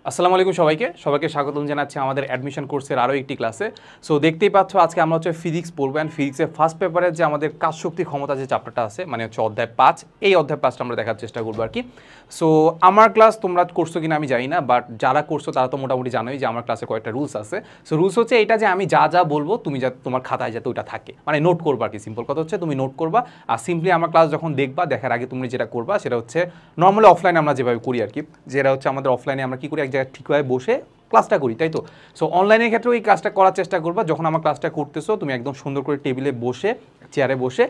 আসসালামু আলাইকুম সবাইকে স্বাগতম জানাচ্ছি আমাদের অ্যাডমিশন কোর্সের আরও একটি ক্লাসে। সো দেখতেই পাচ্ছ আজকে আমরা হচ্ছে ফিজিক্স পড়বো অ্যান্ড ফিজিক্সের ফার্স্ট পেপারের যে আমাদের কাজ শক্তি ক্ষমতা যে চ্যাপ্টারটা আছে মানে হচ্ছে অধ্যায় 5, এই অধ্যায় 5টা আমরা দেখার চেষ্টা করবো আর কি। সো আমার ক্লাস তোমরা করছো কিনা আমি জানি না, বাট যারা করছো তারা তো মোটামুটি জানোই যে আমার ক্লাসে কয়েকটা রুলস আছে। সো রুলস হচ্ছে এটা যে আমি যা যা বলবো তুমি যা তোমার খাতায় যাতে ওইটা থাকে, মানে নোট করবা আর কি। সিম্পল কথা হচ্ছে তুমি নোট করবা, আর সিম্পলি আমার ক্লাস যখন দেখবা দেখার আগে তুমি যেটা করবা সেটা হচ্ছে নর্মালি অফলাইনে আমরা যেভাবে করি আর কি, যেটা হচ্ছে আমাদের অফলাইনে আমরা কী করি এক জায়গায় ঠিকভাবে বসে ক্লাসটা করি, তাই তো। সো অনলাইনের ক্ষেত্রেও এই কাজটা করার চেষ্টা করবা। যখন আমার ক্লাসটা করতেছো তুমি একদম সুন্দর করে টেবিলে বসে চেয়ারে বসে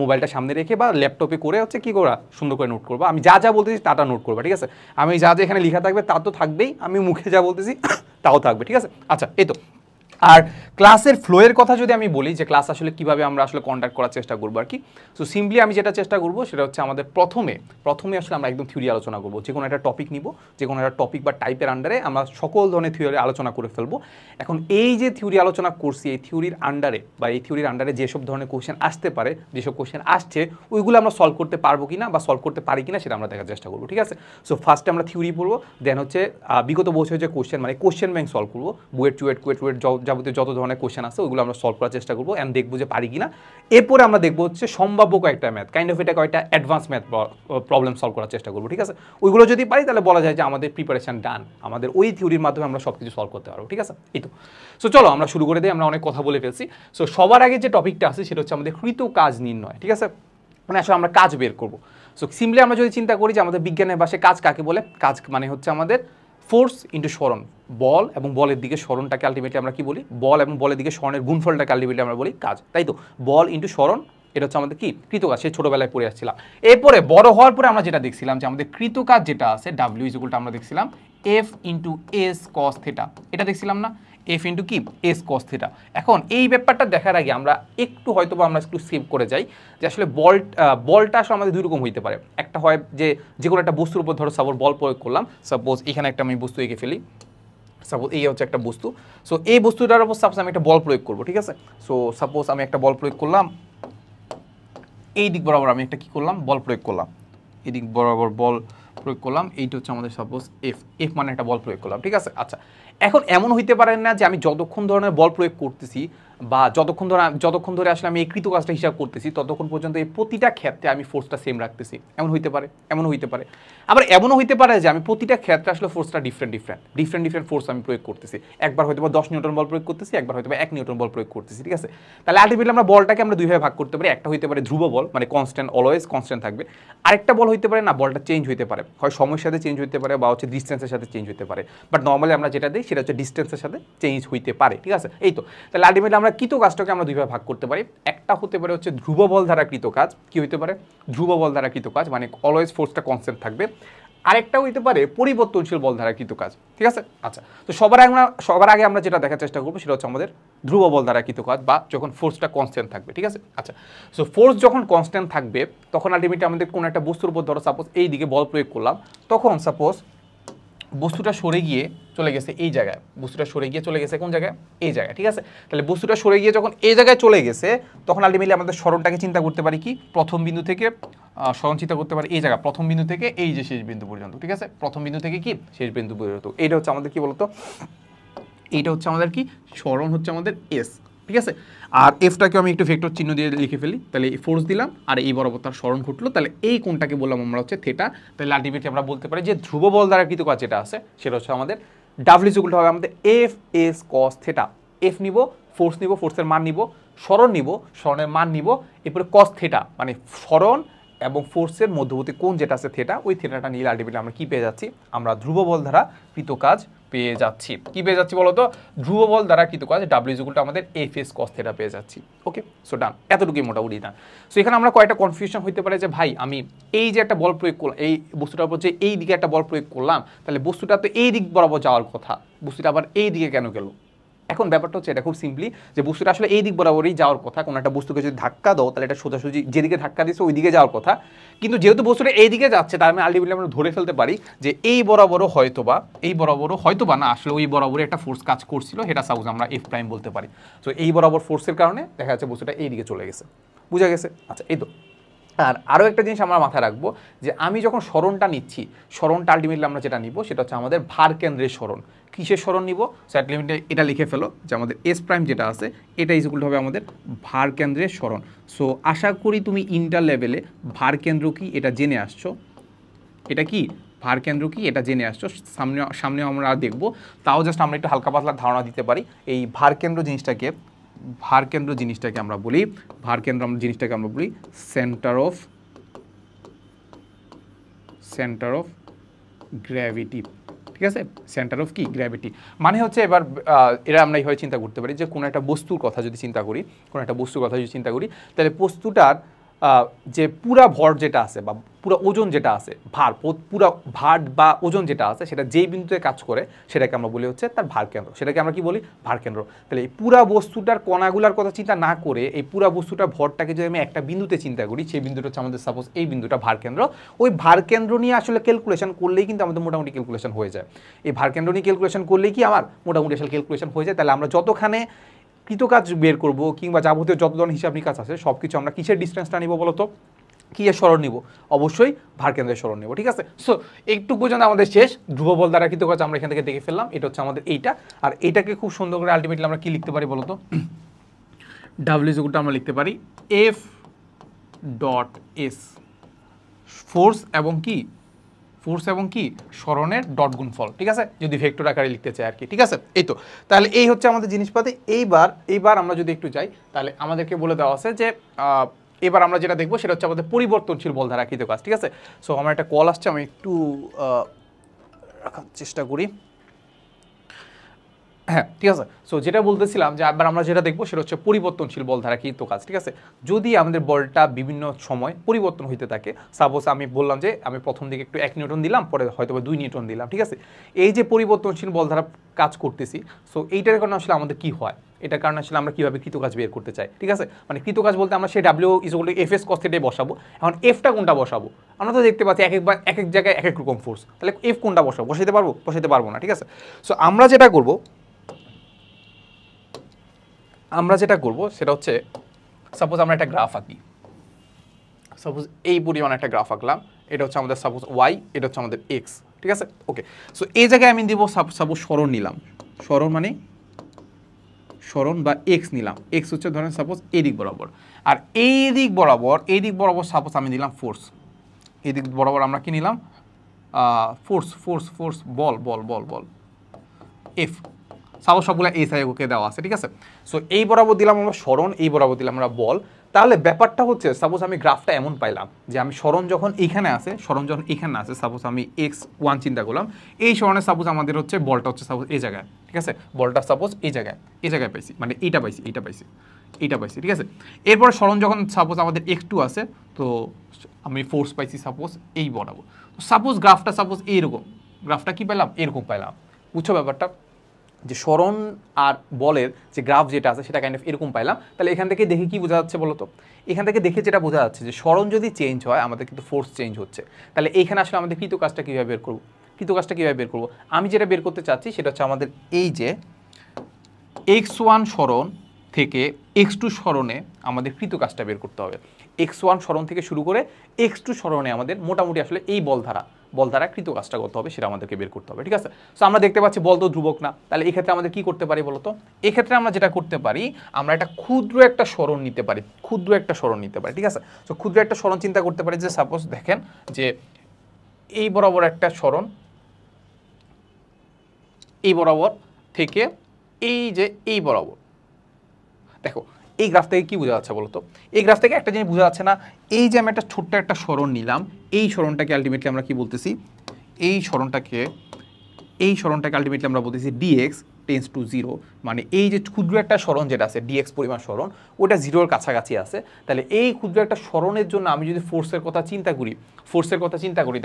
মোবাইলটা সামনে রেখে বা ল্যাপটপে করে হচ্ছে কী করা সুন্দর করে নোট করবা। আমি যা যা বলতেছি তাটা নোট করবা, ঠিক আছে। আমি যা যা এখানে লেখা থাকবে তা তো থাকবেই, আমি মুখে যা বলতেছি তাও থাকবে, ঠিক আছে। আচ্ছা, এই তো। আর ক্লাসের ফ্লোয়ের কথা যদি আমি বলি যে ক্লাস আসলে কীভাবে আমরা আসলে কন্ডাক্ট করার চেষ্টা করবো আর কি। সো সিম্পলি আমি যেটা চেষ্টা করবো সেটা হচ্ছে আমাদের প্রথমে আসলে আমরা একদম থিওরি আলোচনা করবো। যে কোনো একটা টপিক নিব, যে কোনো একটা টপিক বা টাইপের আন্ডারে আমরা সকল ধরনের থিওরি আলোচনা করে ফেলবো। এখন এই যে থিওরি আলোচনা করছি এই থিওরির আন্ডারে যেসব ধরনের কোশ্চেন আসতে পারে, যেসব কোশ্চেন আসছে ওইগুলো আমরা সলভ করতে পারবো কিনা বা সলভ করতে পারি কিনা সেটা আমরা দেখার চেষ্টা করবো, ঠিক আছে। সো ফার্স্টে আমরা থিওরি পড়বো, দেন হচ্ছে বিগত বছরের যে কোশ্চেন মানে কোশ্চেন ব্যাংক সলভ করবো। বুয়েট কুয়েট যাবতীয় যত ধরনের কোশ্চেন আছে ওইগুলো আমরা সলভ করার চেষ্টা করবো অ্যান্ড দেখবো যে পারি কিনা। এরপরে আমরা দেখবো হচ্ছে সম্ভাব্য কয়েকটা ম্যাথ, কাইন্ড অফ এটা কয়েকটা অ্যাডভান্স ম্যাথ প্রবলেম সলভ করার চেষ্টা করবো, ঠিক আছে। ওইগুলো যদি পারি তাহলে বলা যায় যে আমাদের প্রিপারেশন ডান, আমাদের ওই থিওরির মাধ্যমে আমরা সব কিছু সলভ করতে পারবো, ঠিক আছে। এই তো। সো চলো আমরা শুরু করে দিই, আমরা অনেক কথা বলে ফেলছি। সো সবার আগে যে টপিকটা আছে সেটা হচ্ছে আমাদের কৃত কাজ নির্ণয়, ঠিক আছে। মানে আসলে আমরা কাজ বের করবো। সো সিম্পলি আমরা যদি চিন্তা করি যে আমাদের বিজ্ঞানের ভাষায় কাজ কাকে বলে, কাজ মানে হচ্ছে আমাদের ফোর্স ইন্টু সরণ, বল এবং বলের দিকে সরণটাকে আলটিমেটলি আমরা কি বলি, বল এবং বলের দিকে সরণের গুণফলটাকে আলটিমেটলি আমরা বলি কাজ, তাই তো। বল ইন্টু সরণ এটা হচ্ছে আমাদের কি কৃতকাজ, সে ছোটোবেলায় পড়ে আসছিলাম। এরপরে বড় হওয়ার পরে আমরা যেটা দেখছিলাম যে আমাদের কৃতকাজ যেটা আছে ডাব্লিউ ইকুয়ালটা আমরা দেখছিলাম F into S cos theta, এটা দেখছিলাম না, এফ ইন্টু কি এস কস থিটা। এখন এই ব্যাপারটা দেখার আগে আমরা একটু হয়তো আমরা একটু সেভ করে যাই যে আসলে বলটা আসলে আমাদের দুই রকম হইতে পারে। একটা হয় যে কোনো একটা বস্তুর উপর ধরো সাপোজ বল প্রয়োগ করলাম, সাপোজ এখানে একটা আমি বস্তু এঁকে ফেলি, সাপোজ এই হচ্ছে একটা বস্তু। সো এই বস্তুটার উপর সাপোজ আমি একটা বল প্রয়োগ করবো, ঠিক আছে। সো সাপোজ আমি একটা বল প্রয়োগ করলাম, এই দিক বরাবর আমি একটা কী করলাম বল প্রয়োগ করলাম, এই দিক বরাবর বল প্রয়োগ করলাম, এইটা হচ্ছে আমাদের সাপোজ এফ মানে একটা বল প্রয়োগ করলাম, ঠিক আছে। আচ্ছা, এখন এমন হইতে পারে না যে আমি যতক্ষণ ধরনের বল প্রয়োগ করতেছি বা যতক্ষণ ধরে আসলে আমি এই কৃত কাজটা হিসাব করতেছি ততক্ষণ পর্যন্ত এই প্রতিটা ক্ষেত্রে আমি ফোর্সটা সেম রাখতেছি, এমন হইতে পারে। আবার এমনও হইতে পারে যে আমি প্রতিটা ক্ষেত্রে আসলে ফোর্সটা ডিফারেন্ট ফোর্স আমি প্রয়োগ করতেছি। একবার হয়তো 10 নিউটন বল প্রয়োগ করতেছি, একবার হয়তো 1 নিউটন বল প্রয়োগ করতেছি, ঠিক আছে। তাহলে আলটিমেটলি আমরা বলটাকে আমরা দুইভাবে ভাগ করতে পারি। একটা হইতে পারে ধ্রুব বল মানে কনস্ট্যান্ট, অলওয়েজ কনস্ট্যান্ট থাকবে। আরেকটা বল হইতে পারে না, বলটা চেঞ্জ হইতে পারে, হয় সময়ের সাথে চেঞ্জ হইতে পারে বা হচ্ছে ডিস্টেন্সের সাথে চেঞ্জ হইতে পারে। বাট নর্মালি আমরা যেটা দিই সেটা হচ্ছে ডিস্টেন্সের সাথে চেঞ্জ হইতে পারে, ঠিক আছে। এই তো। তাহলে আলটিমেটলি আমরা কৃত কাজটাকে আমরা দুইভাবে ভাগ করতে পারি। একটা হতে পারে হচ্ছে ধ্রুব বল দ্বারা কৃত কাজ, কি হইতে পারে ধ্রুব বল দ্বারা কৃত কাজ মানে অলওয়েজ ফোর্সটা কনস্ট্যান্ট থাকবে। আরেকটা হইতে পারে পরিবর্তনশীল বল দ্বারা কৃত কাজ, ঠিক আছে। আচ্ছা, তো সবার আগে আমরা যেটা দেখার চেষ্টা করবো সেটা হচ্ছে আমাদের ধ্রুব বল দ্বারা কৃত কাজ বা যখন ফোর্সটা কনস্ট্যান্ট থাকবে, ঠিক আছে। আচ্ছা, সো ফোর্স যখন কনস্ট্যান্ট থাকবে তখন আলটিমেটলি আমাদের কোনো একটা বস্তুর উপর ধরো সাপোজ এই দিকে বল প্রয়োগ করলাম, তখন সাপোজ বস্তুটা সরে গিয়ে চলে গেছে এই জায়গায়, কোন জায়গায়, এই জায়গায়, ঠিক আছে। তাহলে বস্তুটা সরে গিয়ে যখন এই জায়গায় চলে গেছে তখন আলটিমেটলি আমাদের সরণটাকে চিন্তা করতে পারি কি প্রথম বিন্দু থেকে সরণ চিন্তা করতে পারি এই জায়গা প্রথম বিন্দু থেকে এই যে শেষ বিন্দু পর্যন্ত, ঠিক আছে। প্রথম বিন্দু থেকে কি শেষ বিন্দু পর্যন্ত, এইটা হচ্ছে আমাদের কি বলতো, এইটা হচ্ছে আমাদের কি সরণ হচ্ছে আমাদের এস, ঠিক আছে। আর এফটাকে আমি একটু ভেক্টর চিহ্ন দিয়ে লিখে ফেলি, তাহলে এই ফোর্স দিলাম আর এই বরাবর তার সরণ ঘটলো, তাহলে এই কোণটাকে বললাম আমরা হচ্ছে থিটা। তাহলে আলটিমেটলি আমরা বলতে পারি যে ধ্রুব বল দ্বারা কৃত কাজ যেটা আছে সেটা হচ্ছে আমাদের ডাব্লিউ ইকুয়াল হবে আমাদের F S cos theta. F নিব, ফোর্সের মান নিব, সরণ নিব, সরণের মান নিব, এরপরে কস থিটা মানে সরণ এবং ফোর্সের মধ্যবর্তী কোণ যেটা আছে থিটা, ওই থিটাটা নিয়ে আলটিমেটলি আমরা কি পেয়ে যাচ্ছি, আমরা ধ্রুব বল দ্বারা কৃত কাজ পেয়ে যাচ্ছি। কি পেয়ে যাচ্ছি বলতো, ধ্রুব বল দ্বারা কৃত কাজ ডাব্লিউ ইকুয়াল আমাদের এফ এস কস থিটা পেয়ে যাচ্ছি। ওকে, সো ডান, এতটুকুই মোটামুটি ডান। সো এখানে আমরা কয়েকটা কনফিউশন হইতে পারে যে ভাই আমি এই যে একটা বল প্রয়োগ করলাম, এই বস্তুটার উপর যে এই দিকে একটা বল প্রয়োগ করলাম, তাহলে বস্তুটা তো এই দিক বরাবর যাওয়ার কথা, বস্তুটা আবার এই দিকে কেন গেল। এখন ব্যাপারটা হচ্ছে এটা খুব সিম্পলি যে বস্তুটা আসলে এই দিক বরাবরই যাওয়ার কথা। কোনো একটা বস্তুকে যদি ধাক্কা দাও তাহলে এটা সোজাসুজি যেদিকে ধাক্কা দিচ্ছে ওই দিকে যাওয়ার কথা, কিন্তু যেহেতু বস্তুটা এই দিকে যাচ্ছে তার মানে আলটিমেটলি আমরা ধরে ফেলতে পারি যে এই বরাবরও হয়তোবা না আসলে ওই বরাবরই একটা ফোর্স কাজ করছিল, সেটা সাপোজ আমরা এফ প্রাইম বলতে পারি। তো এই বরাবর ফোর্সের কারণে দেখা যাচ্ছে বস্তুটা এই দিকে চলে গেছে, বুঝা গেছে। আচ্ছা, এই তো। আর আরও একটা জিনিস আমরা মাথায় রাখবো যে আমি যখন সরণটা নিচ্ছি, সরণটা আলটিমেটলি আমরা যেটা নিব সেটা হচ্ছে আমাদের ভার কেন্দ্রের সরণ। কিসের সরণ নিব? সো আলটিমেটলি এটা লিখে ফেলো যে আমাদের এস প্রাইম যেটা আছে এটা ইকুয়াল হবে আমাদের ভার কেন্দ্রের সরণ। সো আশা করি তুমি ইন্টার লেভেলে ভার কেন্দ্র কি এটা জেনে আসছো। এটা কি ভার কেন্দ্র কি এটা জেনে আসছো, সামনে আমরা দেখব। তাও জাস্ট আমরা একটু হালকা পাতলা ধারণা দিতে পারি এই ভার কেন্দ্র জিনিসটাকে আমরা বলি, জিনিসটাকে আমরা বলি সেন্টার অফ গ্র্যাভিটি। ঠিক আছে, সেন্টার অফ কি গ্র্যাভিটি মানে হচ্ছে এবার এরা আমরা এইভাবে চিন্তা করতে পারি যে কোনো একটা বস্তুর কথা যদি চিন্তা করি, তাহলে বস্তুটার যে পুরা ভর যেটা আছে বা পুরা ওজন যেটা আছে, পুরা ভার বা ওজন যেটা আছে সেটা যেই বিন্দুতে কাজ করে সেটাকে আমরা বলি হচ্ছে তার ভার কেন্দ্র। সেটাকে আমরা কি বলি? ভার কেন্দ্র। তাহলে এই পুরা বস্তুটার কণাগুলার কথা চিন্তা না করে এই পুরা বস্তুটার ভরটাকে যদি আমি একটা বিন্দুতে চিন্তা করি, সেই বিন্দুটা হচ্ছে আমাদের সাপোজ এই বিন্দুটা ভার কেন্দ্র। ওই ভার কেন্দ্র নিয়ে আসলে ক্যালকুলেশন করলেই কিন্তু আমাদের মোটামুটি ক্যালকুলেশন হয়ে যায়। এই ভার কেন্দ্র নিয়ে ক্যালকুলেশন করলেই কি আমার মোটামুটি আসলে ক্যালকুলেশন হয়ে যায়। তাহলে আমরা যতখানে কৃতকাজ বের করব কিংবা যাবতীয় যত ধরনের হিসাব নিকাজ আছে সব কিছু আমরা কিসের ডিস্টেন্সটা নিব বলতো? কি এর সরণ নিব? অবশ্যই ভার কেন্দ্রের সরণ নিব। ঠিক আছে, সো একটু পর্যন্ত আমাদের শেষ। ধ্রুব বল দ্বারা কৃতকাজ আমরা এখান থেকে দেখে ফেললাম, এটা হচ্ছে আমাদের এইটা। আর এইটাকে খুব সুন্দর করে আলটিমেটলি আমরা কি লিখতে পারি বলতো? ডাব্লিউ ইকুয়ালটা আমরা লিখতে পারি এফ ডট এস, ফোর্স এবং কি সরণের ডট গুণফল। ঠিক আছে, যদি ভেক্টর আকারে লিখতে চাই আর কি। ঠিক আছে, এই তো তাহলে এই হচ্ছে আমাদের জিনিসপাতি। এইবার আমরা যদি একটু যাই তাহলে আমাদেরকে বলে দেওয়া আছে যে এবার আমরা যেটা দেখবো সেটা হচ্ছে আমাদের পরিবর্তনশীল বল দ্বারা কৃতকাজ। ঠিক আছে, সো আমার একটা কল আসছে, আমি একটু রাখার চেষ্টা করি। হ্যাঁ, ঠিক আছে, সো যেটা বলতেছিলাম যে এবার আমরা যেটা দেখবো সেটা হচ্ছে পরিবর্তনশীল বল দ্বারা কৃতকাজ। ঠিক আছে, যদি আমাদের বলটা বিভিন্ন সময় পরিবর্তন হইতে থাকে, সাপোজ আমি বললাম যে আমি প্রথম দিকে একটু 1 নিউটন দিলাম, পরে হয়তো 2 নিউটন দিলাম। ঠিক আছে, এই যে পরিবর্তনশীল বল দ্বারা কাজ করতেছি, সো এইটার কারণে আসলে আমাদের কি হয়, এটার কারণে আসলে আমরা কীভাবে কৃতকাজ বের করতে চাই। ঠিক আছে, মানে কৃতকাজ বলতে আমরা সেই W equal to F S cos থিটাই বসাবো। এখন এফটা কোনটা বসাবো? আমরা তো দেখতে পাচ্ছি এক এক জায়গায় এক এক রকম ফোর্স, তাহলে এফ কোনটা বসাবো? বসাইতে পারবো না। ঠিক আছে, সো আমরা যেটা করব সেটা হচ্ছে সাপোজ আমরা একটা গ্রাফ আঁকি, সাপোজ এই পরিমাণ একটা গ্রাফ আঁকলাম, এটা হচ্ছে আমাদের সাপোজ ওয়াই, এটা হচ্ছে আমাদের এক্স। ঠিক আছে, ওকে, সো এই জায়গায় আমি দিব সাপোজ সরণ নিলাম, সরণ মানে সরণ বা এক্স নিলাম, এক্স হচ্ছে ধরেন সাপোজ এই দিক বরাবর, আর এই দিক বরাবর সাপোজ আমি দিলাম ফোর্স। এই দিক বরাবর আমরা কি নিলাম? ফোর্স বল এফ। সাপোজ সবগুলো এই সাইডকে দেওয়া আছে। ঠিক আছে, সো এই বরাবর দিলাম আমরা সরণ, এই বরাবর দিলাম আমরা বল। তাহলে ব্যাপারটা হচ্ছে সাপোজ আমি গ্রাফটা এমন পাইলাম যে আমি সরণ যখন এখানে আছে, সাপোজ আমি x1 চিন্তা করলাম, এই সরণে সাপোজ আমাদের হচ্ছে বলটা হচ্ছে সাপোজ এই জায়গায়। ঠিক আছে, বলটা সাপোজ এই জায়গায় পাইছি, মানে এইটা পাইছি। ঠিক আছে, এরপর সরণ যখন সাপোজ আমাদের x2 আছে, তো আমি ফোর্স পাইছি সাপোজ এই বরাবর। সাপোজ গ্রাফটা সাপোজ এইরকম, গ্রাফটা কি পেলাম? এরকম পাইলাম। বুঝছো ব্যাপারটা? যে সরণ আর বলের যে গ্রাফ যেটা আছে সেটা কাইন্ড অফ এরকম পাইলাম। তাহলে এখান থেকে দেখে কি বোঝা যাচ্ছে বলো তো? এখান থেকে দেখে যেটা বোঝা যাচ্ছে যে সরণ যদি চেঞ্জ হয় আমাদের কিন্তু ফোর্স চেঞ্জ হচ্ছে। তাহলে এইখানে আসলে আমাদের কৃতকাজটা কীভাবে বের করবো? আমি যেটা বের করতে চাচ্ছি সেটা হচ্ছে আমাদের এই যে x1 সরণ থেকে x2 সরণে আমাদের কৃতকাজটা বের করতে হবে। x1 সরণ থেকে শুরু করে x2 সরণে আমাদের মোটামুটি আসলে এই বল দ্বারা কৃতকাজটা করতে হবে, সেটা আমাদেরকে বের করতে হবে। ঠিক আছে, সো আমরা দেখতে পাচ্ছি বল তো ধ্রুবক না, তাহলে এক্ষেত্রে আমাদের কি করতে পারি বলতো? এক্ষেত্রে আমরা যেটা করতে পারি, আমরা একটা ক্ষুদ্র একটা সরণ নিতে পারি। ঠিক আছে, সো ক্ষুদ্র একটা সরণ চিন্তা করতে পারি যে সাপোজ দেখেন যে এই বরাবর একটা সরণ, এই বরাবর থেকে এই বরাবর। দেখো এই গ্রাফ থেকে কি বোঝা যাচ্ছে বলতো? এই গ্রাফ থেকে একটা জিনিস বোঝা যাচ্ছে না, এই যে আমি একটা ছোট্ট একটা সরণ নিলাম, এই সরণটাকে আলটিমেটলি আমরা কি বলতেছি? এই সরণটাকে আলটিমেটলি আমরা বলতেছি dx টেন্ডস টু 0, মানে এই যে ক্ষুদ্র একটা সরণ যেটা আছে dx পরিমাণ সরণ, ওটা 0-এর কাছাকাছি আছে। তাহলে এই ক্ষুদ্র একটা সরণের জন্য আমি যদি ফোর্সের কথা চিন্তা করি,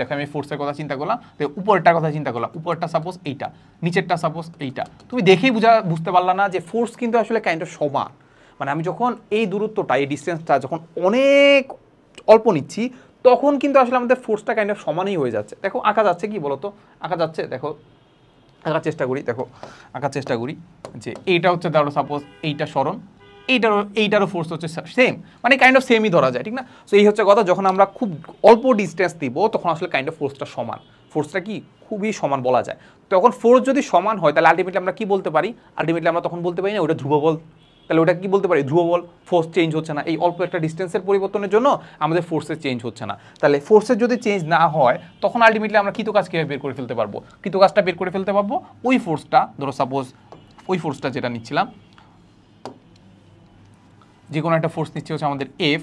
দেখো আমি ফোর্সের কথা চিন্তা করলাম, উপরটার কথা চিন্তা করলাম, উপরটা সাপোজ এইটা, নিচেরটা সাপোজ এইটা। তুমি দেখেই বুঝতে পারলা না যে ফোর্স কিন্তু আসলে কাইন্ড অফ সমান। মানে আমি যখন এই দূরত্বটা, এই ডিস্টেন্সটা যখন অনেক অল্প নিচ্ছি, তখন কিন্তু আসলে আমাদের ফোর্সটা কাইন্ড অফ সমানই হয়ে যাচ্ছে। দেখো আঁকা যাচ্ছে কি বলতো? আঁকা যাচ্ছে, দেখো আঁকার চেষ্টা করি যে এইটা হচ্ছে ধরো সাপোজ এইটা সরণ, এইটারও ফোর্স হচ্ছে সেম, মানে কাইন্ড অফ সেমই ধরা যায়, ঠিক না? সো এই হচ্ছে কথা, যখন আমরা খুব অল্প ডিস্টেন্স দিব তখন আসলে কাইন্ড অফ ফোর্সটা সমান, ফোর্সটা কি খুবই সমান বলা যায়। তখন ফোর্স যদি সমান হয় তাহলে আলটিমেটলি আমরা কি বলতে পারি, আলটিমেটলি আমরা তখন বলতে পারি না ওটা ধ্রুব বল, তাহলে ওটা কি বলতে পারি, ধ্রুব বল, ফোর্স চেঞ্জ হচ্ছে না, এই অল্প একটা ডিস্টেন্সের পরিবর্তনের জন্য আমাদের ফোর্সের চেঞ্জ হচ্ছে না। তাহলে ফোর্সের যদি চেঞ্জ না হয় তখন আলটিমেটলি আমরা কৃতকাজ কীভাবে বের করে ফেলতে পারবো, কৃতকাজটা বের করে ফেলতে পারবো ওই ফোর্সটা, ধরো সাপোজ ওই ফোর্সটা যেটা নিচ্ছিলাম, যে কোনো একটা ফোর্স নিচ্ছে হচ্ছে আমাদের এফ,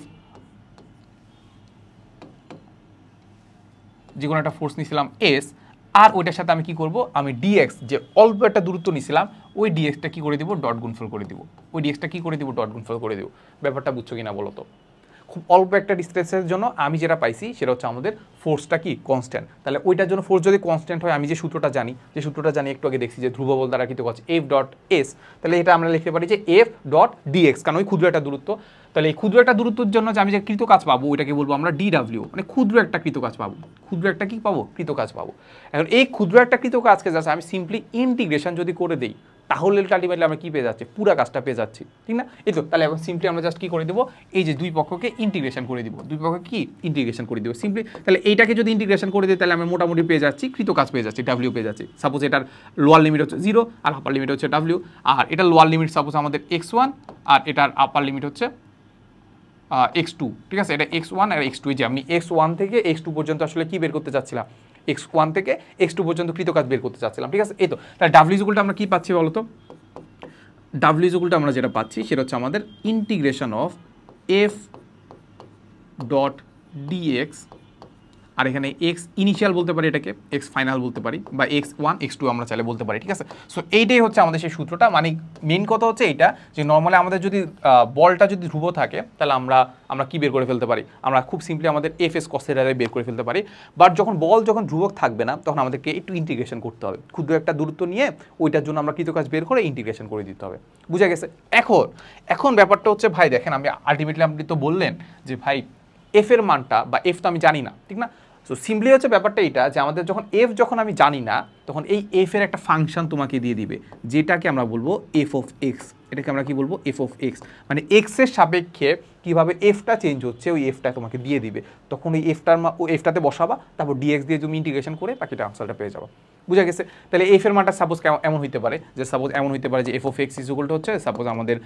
যে কোনো একটা ফোর্স নিয়েছিলাম এস, আর ওইটার সাথে আমি কি করব, আমি ডিএক্স যে অল্প একটা দূরত্ব নিয়েছিলাম ওই ডিএক্সটা কি করে দিব, ডট গুণফল করে দিব, ওই ডিএক্সটা কি করে দিব, ডট গুণফল করে দিব। ব্যাপারটা বুঝছো কিনা বলো তো? খুব অল্প একটা ডিস্টেন্সের জন্য আমি যেটা পাইছি সেটা হচ্ছে আমাদের ফোর্সটা কি কনস্ট্যান্ট, তাহলে ওইটার জন্য ফোর্স যদি কনস্ট্যান্ট হয়, আমি যে সূত্রটা জানি একটু আগে দেখছি যে ধ্রুব বল দ্বারা কৃত কাজ এফ ডট এস, তাহলে এটা আমরা লিখতে পারি যে এফ ডট ডিএক্স, কারণ ওই ক্ষুদ্র একটা দূরত্ব, তাহলে এই ক্ষুদ্র একটা দূরত্বের জন্য যে আমি যে কৃত কাজ পাবো ওইটাকে বলবো আমরা ডিডাব্লিউ, মানে ক্ষুদ্র একটা কৃত কাজ পাবো, ক্ষুদ্র একটা কি পাবো, কৃত কাজ পাবো। এখন এই ক্ষুদ্র একটা কৃত কাজকে যাচ্ছে আমি সিম্পলি ইন্টিগ্রেশন যদি করে দিই তাহলে আলটিমেটলি আমরা কি পেয়ে যাচ্ছি, পুরো কাজটা পেয়ে যাচ্ছি, ঠিক না? এই তো, তাহলে এখন সিম্পলি আমরা জাস্ট কি করে দেবো, এই যে দুই পক্ষকে ইন্টিগ্রেশন করে দিব, দুই পক্ষকে কি ইন্টিগ্রেশন করে দিব সিম্পলি, তাহলে এইটাকে যদি ইন্টিগ্রেশন করে দিই তাহলে আমরা মোটামুটি পেয়ে যাচ্ছি কৃত কাজ পেয়ে যাচ্ছি, ডাব্লিউ পেয়ে যাচ্ছি। সাপোজ এটার লোয়ার লিমিট হচ্ছে 0 আর আপার লিমিট হচ্ছে ডাব্লিউ, আর এটার লোয়ার লিমিট সাপোজ আমাদের x1 আর এটার আপার লিমিট হচ্ছে x2, ঠিক আছে? এটা x1 আর x2, যে আমি x1 থেকে x2 পর্যন্ত আসলে কি বের করতে চাচ্ছিলাম, x1 থেকে x2 পর্যন্ত কৃত কাজ বের করতে চাচ্ছিলাম, ঠিক আছে? এই তো, তাহলে ডাব্লিউ ইকুয়ালটা আমরা কি পাচ্ছি বলো তো, ডাব্লিউ ইকুয়ালটা আমরা যেটা পাচ্ছি সেটা হচ্ছে আমাদের integration of F dot dx, আর এখানে এক্স ইনিশিয়াল বলতে পারি, এটাকে এক্স ফাইনাল বলতে পারি, বা x1 x2 আমরা চাইলে বলতে পারি, ঠিক আছে? সো এইটাই হচ্ছে আমাদের সেই সূত্রটা, মানে মেইন কথা হচ্ছে এইটা যে নর্মালি আমাদের যদি বলটা যদি ধ্রুব থাকে তাহলে আমরা কি বের করে ফেলতে পারি, আমরা খুব সিম্পলি আমাদের এফ এস কস থিটারে বের করে ফেলতে পারি। বাট যখন যখন ধ্রুবক থাকবে না তখন আমাদেরকে একটু ইন্টিগ্রেশন করতে হবে, ক্ষুদ্র একটা দূরত্ব নিয়ে ওইটার জন্য আমরা কৃত কাজ বের করে ইন্টিগ্রেশন করে দিতে হবে, বুঝা গেছে? এখন ব্যাপারটা হচ্ছে ভাই দেখেন, আমি আলটিমেটলি আপনি তো বললেন যে ভাই এফ এর মানটা বা এফ তো আমি জানি না, ঠিক না? সো সিম্পলি হচ্ছে ব্যাপারটা এইটা যে আমাদের যখন আমি জানি না তখন এই এফ এর একটা ফাংশন তোমাকে দিয়ে দিবে যেটাকে আমরা বলবো এফ অফ এক্স, এটাকে আমরা কি বলবো, এফ অফ এক্স, মানে এক্স এর সাপেক্ষে কিভাবে এফটা চেঞ্জ হচ্ছে ওই এফটা তোমাকে দিয়ে দিবে, তখন ওই এফটাতে বসাবা, তারপর ডিএক্স দিয়ে তুমি ইন্টিগ্রেশন করে বাকিটা আনসারটা পেয়ে যাবো, বুঝা গেছে? তাহলে এফ এর মানটা সাপোজ এমন হইতে পারে যে F of X is equal to হচ্ছে সাপোজ আমাদের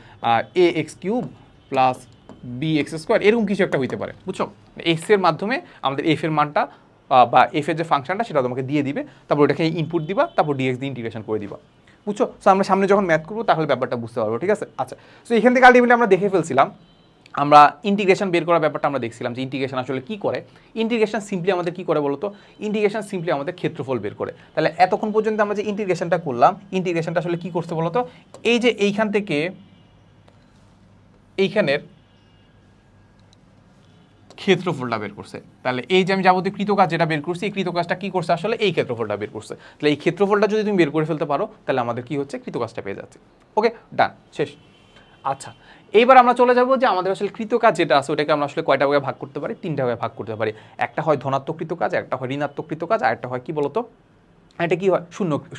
A X cube plus B X square, এরকম কিছু একটা হইতে পারে, বুঝছো? এক্স এর মাধ্যমে আমাদের এফ এর মানটা বা এফ এর যে ফাংশনটা সেটা তোমাকে দিয়ে দিবে, তারপর ওটাকে ইনপুট দিবা, তারপর ডিএক্স দিয়ে ইন্টিগ্রেশন করে দিবা, বুঝছো? সো আমরা সামনে যখন ম্যাথ করবো তাহলে ব্যাপারটা বুঝতে পারবো, ঠিক আছে? আচ্ছা, সো এখান থেকে আলটিমেটলি আমরা দেখে ফেলছিলাম, আমরা ইন্টিগ্রেশন বের করার ব্যাপারটা আমরা দেখছিলাম যে ইন্টিগ্রেশন আসলে কি করে। ইন্টিগ্রেশন সিম্পলি আমাদের কি করে বলতো, ইন্টিগ্রেশন সিম্পলি আমাদের ক্ষেত্রফল বের করে। তাহলে এতক্ষণ পর্যন্ত আমরা যে ইন্টিগ্রেশনটা করলাম, ইন্টিগ্রেশনটা আসলে কি করতে বলতো, এই যে এইখান থেকে এইখানের ক্ষেত্রফলটা বের করছে, তাহলে এই যে আমি যাবতীয় কৃতকাজ যেটা বের করছি এই কৃতকাজটা কি করছে আসলে এই ক্ষেত্রফলটা বের করছে, তাহলে এই ক্ষেত্রফলটা যদি তুমি বের করে ফেলতে পারো তাহলে আমাদের কি হচ্ছে, কৃতকাজটা পেয়ে যাচ্ছে। ওকে, ডান, শেষ। আচ্ছা, এইবার আমরা চলে যাবো যে আমাদের আসলে কৃতকাজ যেটা আছে ওটাকে আমরা আসলে কয়টা ভাগে ভাগ করতে পারি, তিনটা ভাগে ভাগ করতে পারি। একটা হয় ধনাত্মক কৃতকাজ, একটা হয় ঋণাত্মক কৃতকাজ, আর একটা হয় কি বলতো, এটা কি হয়,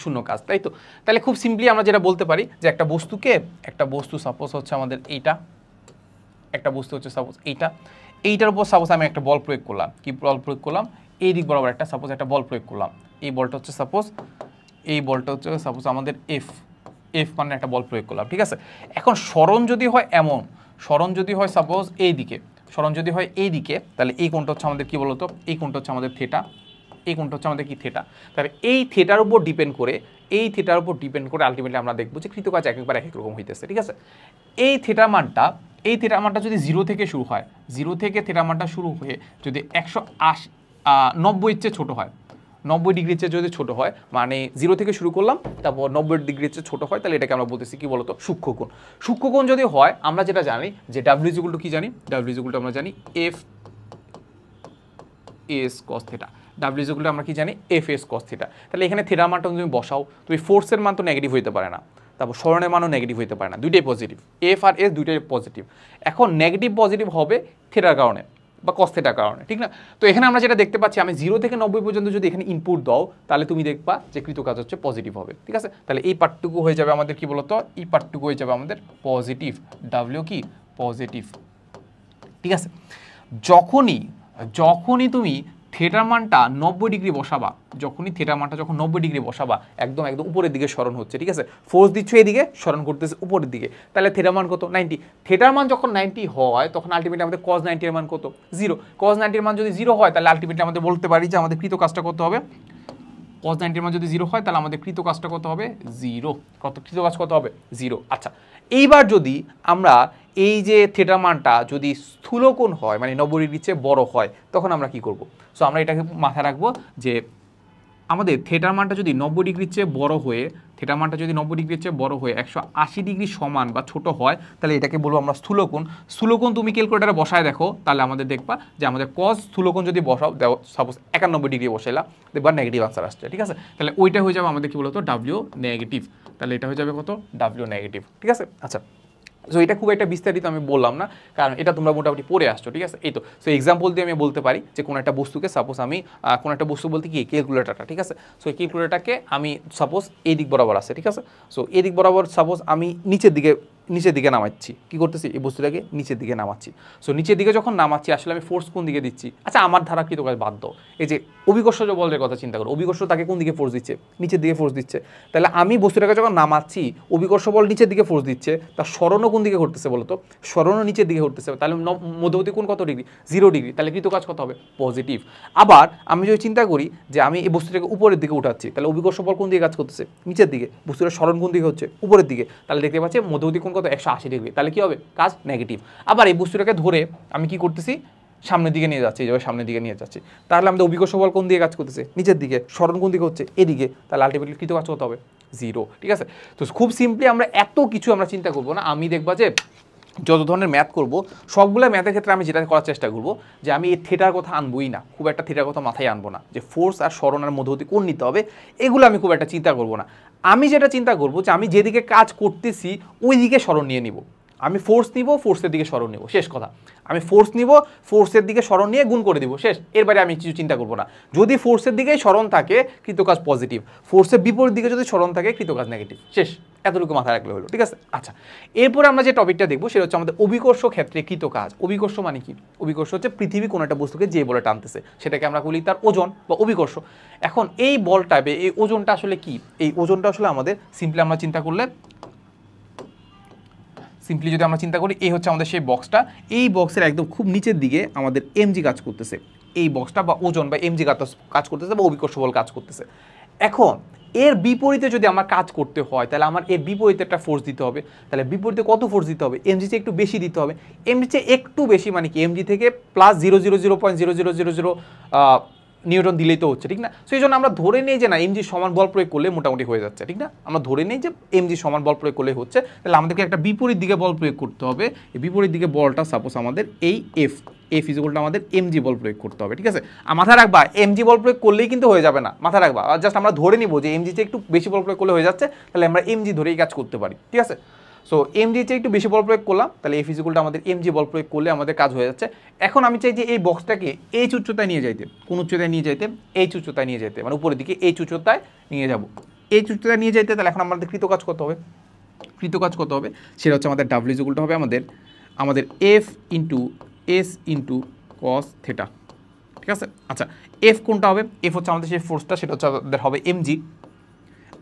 শূন্য কাজ, তাই তো? তাহলে খুব সিম্পলি আমরা যেটা বলতে পারি যে একটা বস্তু সাপোজ হচ্ছে আমাদের এইটা, একটা বস্তু হচ্ছে সাপোজ এইটার উপর সাপোজ আমি একটা বল প্রয়োগ করলাম, কি বল প্রয়োগ করলাম, এই দিক বরাবর একটা সাপোজ একটা বল প্রয়োগ করলাম, এই বলটা হচ্ছে সাপোজ আমাদের এফ মানে একটা বল প্রয়োগ করলাম, ঠিক আছে? এখন স্মরণ যদি হয় সাপোজ এই দিকে, তাহলে এই কোণটা হচ্ছে আমাদের কি বলতো, এই কোণটা হচ্ছে আমাদের থিটা, এই কোণটা হচ্ছে আমাদের কি থিটা, তাহলে এই থিটার উপর ডিপেন্ড করে আলটিমেটলি আমরা দেখবো যে কৃতকাজ একবার এক এক রকম হইতেছে, ঠিক আছে? এই থিটা মানটা যদি 0 থেকে শুরু হয়, 0 থেকে থিটা মানটা শুরু হয়ে যদি 190 চেয়ে ছোট হয়, 90 ডিগ্রির চেয়ে যদি ছোট হয়, মানে 0 থেকে শুরু করলাম তারপর 90 ডিগ্রির চেয়ে ছোট হয়, তাহলে এটাকে আমরা বলতেছি কি বলতো, সূক্ষ্মকোণ। সূক্ষ্মকোণ যদি হয় আমরা যেটা জানি যে ডাব্লিউ ইজ ইকুয়াল টু কি জানি, ডাব্লিউ ইজ ইকুয়াল টু আমরা জানি F S cos theta, W is equal two আমরা কি জানি এফ এস কস থিটা। তাহলে এখানে থিটার মানটা তুমি বসাও, তুমি ফোর্সের মান তো নেগেটিভ হইতে পারে না, তারপর স্মরণের মানও নেগেটিভ হইতে পারে না, দুইটাই পজিটিভ, এফ আর এস দুইটাই পজিটিভ। এখন নেগেটিভ পজিটিভ হবে থিটার কারণে, বা cos থিটার কারণে, ঠিক না? তো এখানে আমরা যেটা দেখতে পাচ্ছি, আমি 0 থেকে 90 পর্যন্ত যদি এখানে ইনপুট দাও তাহলে তুমি দেখবা যে কৃতকাজ হচ্ছে পজিটিভ হবে, ঠিক আছে? তাহলে এই পার্টটুকু হয়ে যাবে আমাদের কি বলতো, এই পার্টটুকু হয়ে যাবে আমাদের পজিটিভ, ডাব্লিউ কি পজিটিভ, ঠিক আছে? যখনই তুমি থিটার মানটা 90 ডিগ্রি বসাবা, যখনই থিটার মানটা যখন 90 ডিগ্রি বসাবা, একদম উপরের দিকে সরণ হচ্ছে, ঠিক আছে? ফোর্স দিচ্ছ এদিকে, সরণ করতেছে উপরের দিকে, তাহলে থিটার মান কত 90। থিটার মান যখন 90 হয় তখন আলটিমেটলি আমাদের cos 90 এর মান কত 0। cos 90 এর মান যদি 0 হয় তাহলে আলটিমেটলি আমাদের বলতে পারি যে আমাদের কৃত কাজটা কত হবে, cos 90 এর মান যদি 0 হয় তাহলে আমাদের কৃত কাজটা কত হবে 0। কৃত কাজ কত হবে 0। আচ্ছা, এইবার যদি আমরা এই যে থিটার মানটা যদি স্থূলকোণ হয়, মানে 90 ডিগ্রির চেয়ে বড় হয়, তখন আমরা কি করব? সো আমরা এটাকে মাথায় রাখবো যে আমাদের থিটার মানটা যদি 90 ডিগ্রির চেয়ে বড় হয়ে, থিটার মানটা যদি 90 ডিগ্রির চেয়ে বড় হয়ে 180 ডিগ্রি সমান বা ছোট হয়, তাহলে এটাকে বলবো আমরা স্থূলকোণ। স্থূলকোণ তুমি ক্যালকুলেটারে বসায় দেখো, তাহলে আমাদের দেখবা যে আমাদের cos স্থূলকোণ যদি বসাও, সাপোজ 91 ডিগ্রি বসাইলা, দেখবা নেগেটিভ আনসার আসছে, ঠিক আছে? তাহলে ওইটা হয়ে যাবে আমাদের কি বলতো ডাব্লিউ নেগেটিভ। তাহলে এটা হয়ে যাবে কত ডাব্লিউ নেগেটিভ, ঠিক আছে? আচ্ছা, সো এটা খুব একটা বিস্তারিত আমি বললাম না, কারণ এটা তোমরা মোটামুটি পড়ে আসছো, ঠিক আছে? এই তো। সো এক্সাম্পল দিয়ে আমি বলতে পারি যে কোনো একটা বস্তুকে, সাপোজ আমি কোনো একটা বস্তু বলতে কি ক্যালকুলেটারটা, ঠিক আছে? সো এই ক্যালকুলেটারটাকে আমি সাপোজ এই দিক বরাবর আছে, ঠিক আছে? সো এই দিক বরাবর সাপোজ আমি নিচের দিকে নামাচ্ছি, কি করতেছি, এই বস্তুটাকে নিচের দিকে নামাচ্ছি। সো নিচের দিকে যখন নামাচ্ছি, আসলে আমি ফোর্স কোন দিকে দিচ্ছি? আচ্ছা, আমার ধারা কৃত কাজ বাদ দাও, এই যে অভিকর্ষজ বলের কথা চিন্তা করো, অভিকর্ষ তাকে কোন দিকে ফোর্স দিচ্ছে? নিচের দিকে ফোর্স দিচ্ছে। তাহলে আমি বস্তুটাকে যখন নামাচ্ছি, অভিকর্ষ বল নিচের দিকে ফোর্স দিচ্ছে, তার সরণও কোন দিকে ঘটতেছে বলো তো? সরণও নিচের দিকে ঘটতেছে। তাহলে মধ্যবর্তী কোণ কত ডিগ্রি? 0 ডিগ্রি। তাহলে কৃত কাজ কত হবে? পজিটিভ। আবার আমি যদি চিন্তা করি যে আমি এই বস্তুটাকে উপরের দিকে উঠাচ্ছি, তাহলে অভিকর্ষ বল কোন দিকে কাজ করতেছে? নিচের দিকে। বস্তুটার সরণ কোন দিকে হচ্ছে? উপরের দিকে। তাহলে দেখতে পাচ্ছি মধ্যবর্তী কোণ কত? 180 ডিগ্রি। তাহলে কি হবে? কাজ নেগেটিভ। আবার এই বস্তুটাকে ধরে আমি কি করতেছি? সামনের দিকে নিয়ে যাচ্ছি, এইভাবে সামনের দিকে নিয়ে যাচ্ছি। তাহলে আমাদের অভিকর্ষ বল কোন দিকে কাজ করতেছে? নিচের দিকে। সরণ কোন দিকে হচ্ছে? এদিকে। তাহলে আলটিমেটলি কৃত কাজ কত হবে? 0, ঠিক আছে? তো খুব সিম্পলি আমরা এত কিছু আমরা চিন্তা করবো না। আমি দেখবা যে যত ধরনের ম্যাথ করবো, সবগুলো ম্যাথের ক্ষেত্রে আমি যেটা করার চেষ্টা করবো যে আমি এই থিটার কথা আনবোই না, খুব একটা থিটার কথা মাথায় আনবো না, যে ফোর্স আর সরণ আর মধ্যবর্তী কোণ নিতে হবে, এগুলো আমি খুব একটা চিন্তা করবো না। আমি যেটা চিন্তা করবো যে আমি যেদিকে কাজ করতেছি ওই দিকে সরণ নিয়ে নিব। আমি ফোর্স নিব, ফোর্সের দিকে সরণ নিব, শেষ কথা। আমি ফোর্স নিব, ফোর্সের দিকে সরণ নিয়ে গুণ করে দিব, শেষ। এর বাইরে আমি কিছু চিন্তা করবো না। যদি ফোর্সের দিকেই সরণ থাকে, কৃতকাজ পজিটিভ। ফোর্সের বিপরীত দিকে যদি সরণ থাকে, কৃতকাজ নেগেটিভ, শেষ। এতটুকু মাথায় রাখলে হলো, ঠিক আছে? আচ্ছা, এরপরে আমরা যে টপিকটা দেখবো সেটা হচ্ছে আমাদের অভিকর্ষ ক্ষেত্রে কৃতকাজ। অভিকর্ষ মানে কি? অভিকর্ষ হচ্ছে পৃথিবী কোনো একটা বস্তুকে যে বলে টানতেছে, সেটাকে আমরা বলি তার ওজন বা অভিকর্ষ। এখন এই বলটা, এই ওজনটা আসলে কি? এই ওজনটা আসলে আমাদের সিম্পলি আমরা চিন্তা করলে, সিম্পলি যদি আমরা চিন্তা করি, এই হচ্ছে আমাদের সেই বক্সটা। এই বক্সের একদম খুব নিচের দিকে আমাদের এমজি কাজ করতেছে। এই বক্সটা বা ওজন বা এমজি কাজ করতেছে বা অভিকর্ষ বল কাজ করতেছে। এখন এর বিপরীতে যদি আমার কাজ করতে হয়, তাহলে আমার এর বিপরীতে একটা ফোর্স দিতে হবে। তাহলে বিপরীতে কত ফোর্স দিতে হবে? এমজি চেয়ে একটু বেশি দিতে হবে। এমজি চেয়ে একটু বেশি মানে কি? এমজি থেকে প্লাস 0.0000 নিউটন দিলেই তো হচ্ছে, ঠিক না? সেই জন্য আমরা ধরে নেই যে না, এমজি সমান বল প্রয়োগ করলে মোটামুটি হয়ে যাচ্ছে, ঠিক না? আমরা ধরে নেই যে এমজি সমান বল প্রয়োগ করলে হচ্ছে। তাহলে আমাদেরকে একটা বিপরীত দিকে বল প্রয়োগ করতে হবে। এই বিপরীত দিকে বলটা সাপোজ আমাদের এই এফ ইকুয়ালটা আমাদের এমজি বল প্রয়োগ করতে হবে, ঠিক আছে? আর মাথায় রাখবা, এমজি বল প্রয়োগ করলেই কিন্তু হয়ে যাবে না, মাথায় রাখবা। জাস্ট আমরা ধরে নিব যে এমজি চেয়ে একটু বেশি বল প্রয়োগ করলে হয়ে যাচ্ছে, তাহলে আমরা এমজি ধরেই কাজ করতে পারি, ঠিক আছে? সো এমজি চেয়ে একটু বেশি বল প্রয়োগ করলাম, তাহলে এফ ইকুয়ালটা আমাদের এমজি বল প্রয়োগ করলে আমাদের কাজ হয়ে যাচ্ছে। এখন আমি চাই যে এই বক্সটাকে এই উচ্চতায় নিয়ে যাইতে, কোন উচ্চতায় নিয়ে যাইতে? এই উচ্চতায় নিয়ে যেতে, মানে উপরের দিকে এই উচ্চতায় নিয়ে যাব, এই উচ্চতায় নিয়ে যাইতে। তাহলে এখন আমাদের কৃত কাজ কত হবে? কৃত কাজ কত হবে? সেটা হচ্ছে আমাদের ডাব্লিউ ইকুয়ালটা হবে আমাদের F into S into cos theta, ঠিক আছে? আচ্ছা, এফ কোনটা হবে? এফ হচ্ছে আমাদের সেই ফোর্সটা, সেটা হচ্ছে আমাদের হবে এমজি।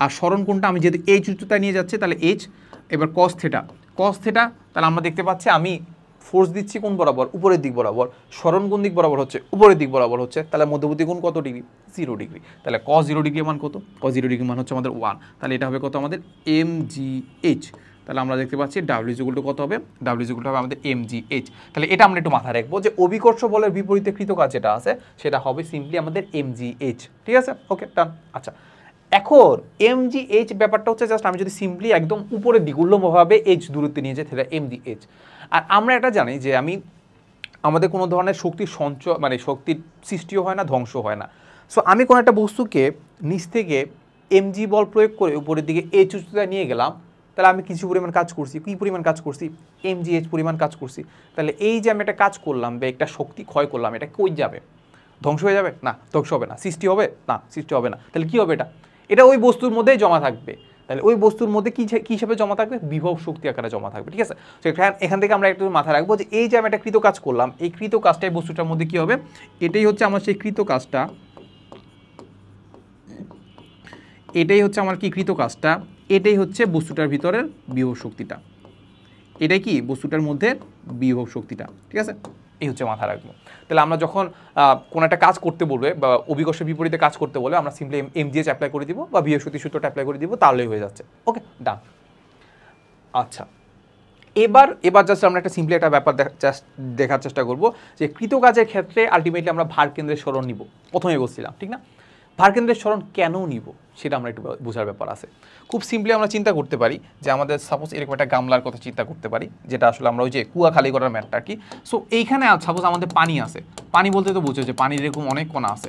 আর সরণ কোনটা? আমি যদি এই উচ্চতায় নিয়ে যাচ্ছি তাহলে এইচ। এবার কস থিটা, তাহলে আমরা দেখতে পাচ্ছি আমি ফোর্স দিচ্ছি কোন বরাবর? উপরের দিক বরাবর। সরণ কোন দিক বরাবর হচ্ছে? উপরের দিক বরাবর হচ্ছে। তাহলে মধ্যবর্তী কোণ কত ডিগ্রি? 0 ডিগ্রি। তাহলে cos 0 ডিগ্রি মান কত? cos 0 ডিগ্রি মান হচ্ছে আমাদের 1। তাহলে এটা হবে কত? আমাদের mgh। তাহলে আমরা দেখতে পাচ্ছি ডাব্লিউ ইকুয়াল কত হবে? ডাব্লিউ ইকুয়াল হবে আমাদের mgh। তাহলে এটা আমরা একটু মাথায় রাখবো যে অভিকর্ষ বলের বিপরীতে কৃতকাজ যেটা আছে সেটা হবে সিম্পলি আমাদের mgh, ঠিক আছে? ওকে, ডান। আচ্ছা, এখন mgh ব্যাপারটা হচ্ছে জাস্ট আমি যদি সিম্পলি একদম উপরের দিক উল্লম্বভাবে h দূরত্বে নিয়ে যাই, সেটা mgh। আর আমরা এটা জানি যে আমাদের কোনো ধরনের শক্তির সঞ্চয়, মানে শক্তির সৃষ্টিও হয় না, ধ্বংস হয় না। সো আমি কোনো একটা বস্তুকে নিচ থেকে mg বল প্রয়োগ করে উপরের দিকে h উচ্চতায় নিয়ে গেলাম, তাহলে আমি কিছু পরিমাণ কাজ করছি, কী পরিমাণ কাজ করছি, mgh পরিমাণ কাজ করছি। তাহলে এই যে আমি একটা কাজ করলাম বা একটা শক্তি ক্ষয় করলাম, এটা কই যাবে? ধ্বংস হয়ে যাবে? না, ধ্বংস হবে না। সৃষ্টি হবে? না, সৃষ্টি হবে না। তাহলে কী হবে? এটা ওই বস্তুর মধ্যেই জমা থাকবে। তাহলে ওই বস্তুর মধ্যে কী হিসাবে জমা থাকবে? বিভব শক্তি আকারে জমা থাকবে, ঠিক আছে? তো এখান থেকে আমরা একটু মাথায় রাখবো যে এই যে আমি একটা কৃত কাজ করলাম, এই কৃত কাজটা এই বস্তুটার মধ্যে কী হবে? এটাই হচ্ছে আমার সেই কৃত কাজটা, এটাই হচ্ছে আমার কি কৃত কাজটা, এটাই হচ্ছে বস্তুটার ভিতরের বিভব শক্তিটা, এটাই কি বস্তুটার মধ্যে বিভব শক্তিটা, ঠিক আছে? এই হচ্ছে মাথা রাখবো। তাহলে আমরা যখন কোনো একটা কাজ করতে বলবে বা অভিকর্ষের বিপরীতে কাজ করতে বলে আমরা সিম্পলি mgh অ্যাপ্লাই করে দিব বা বিভব শক্তি সূত্রটা অ্যাপ্লাই করে দিব, তাহলেই হয়ে যাচ্ছে। ওকে, ডান। আচ্ছা, এবার জাস্ট আমরা একটা সিম্পলি একটা ব্যাপার দেখার চেষ্টা করব যে কৃত কাজের ক্ষেত্রে আলটিমেটলি আমরা ভার কেন্দ্রের সরণ নিব। প্রথমে বলছিলাম, ঠিক না? ভার কেন্দ্রের সরণ কেন নিব সেটা আমরা একটু বোঝার ব্যাপার আছে। খুব সিম্পলি আমরা চিন্তা করতে পারি যে আমাদের সাপোজ এরকম একটা গামলার কথা চিন্তা করতে পারি, যেটা আসলে আমরা ওই যে কুয়া খালি করার ম্যাটটা আর কি। সো এইখানে সাপোজ আমাদের পানি আছে, পানি বলতে তো বুঝো যে পানির এরকম অনেক কণা আছে,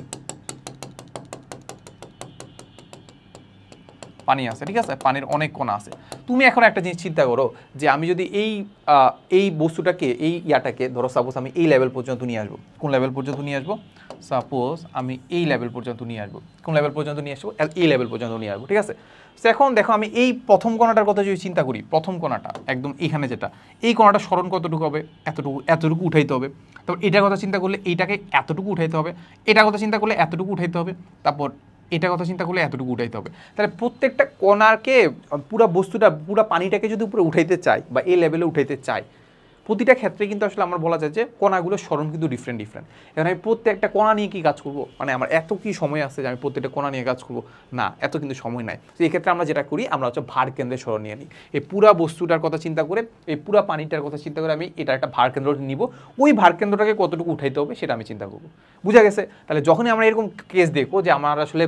পানি আছে, ঠিক আছে? পানির অনেক কণা আছে। তুমি এখন একটা জিনিস চিন্তা করো যে আমি যদি এই বস্তুটাকে, এই ইয়াটাকে ধরো সাপোজ আমি এই লেভেল পর্যন্ত নিয়ে আসবো। কোন লেভেল পর্যন্ত নিয়ে আসবো? সাপোজ আমি এই লেভেল পর্যন্ত নিয়ে আসবো। কোন লেভেল পর্যন্ত নিয়ে আসবো? এই লেভেল পর্যন্ত নিয়ে আসবো, ঠিক আছে? তো এখন দেখো আমি এই প্রথম কণাটার কথা যদি চিন্তা করি, প্রথম কণাটা একদম এখানে যেটা, এই কণাটা সরণ কতটুকু হবে? এতটুকু উঠাইতে হবে। তারপর এটার কথা চিন্তা করলে এইটাকে এতটুকু উঠাইতে হবে, এটার কথা চিন্তা করলে এতটুকু উঠাইতে হবে, তারপর এটার কথা চিন্তা করলে এতটুকু উঠাইতে হবে। তাহলে প্রত্যেকটা কণাকে, পুরো বস্তুটা, পুরো পানিটাকে যদি উপরে উঠাইতে চাই বা এই লেভেলে উঠাইতে চাই, প্রতিটা ক্ষেত্রে কিন্তু আসলে আমার বলা যায় যে কণাগুলোর সরণ কিন্তু ডিফারেন্ট। এখন আমি প্রত্যেকটা কণা নিয়ে কি কাজ করব? মানে আমার এত কি সময় আছে যে আমি প্রত্যেকটা কণা নিয়ে কাজ করব? না, এত কিন্তু সময় নাই। তো এই ক্ষেত্রে আমরা যেটা করি, আমরা হচ্ছে ভার কেন্দ্রের সরণ নিয়ে নিই। এই পুরা বস্তুটার কথা চিন্তা করে, এই পুরা পানিটার কথা চিন্তা করে আমি এটা একটা ভার কেন্দ্র নিব। ওই ভার কেন্দ্রটাকে কতটুকু উঠাইতে হবে সেটা আমি চিন্তা করব। বুঝা গেছে? তাহলে যখনই আমরা এরকম কেস দেখবো যে আমার আসলে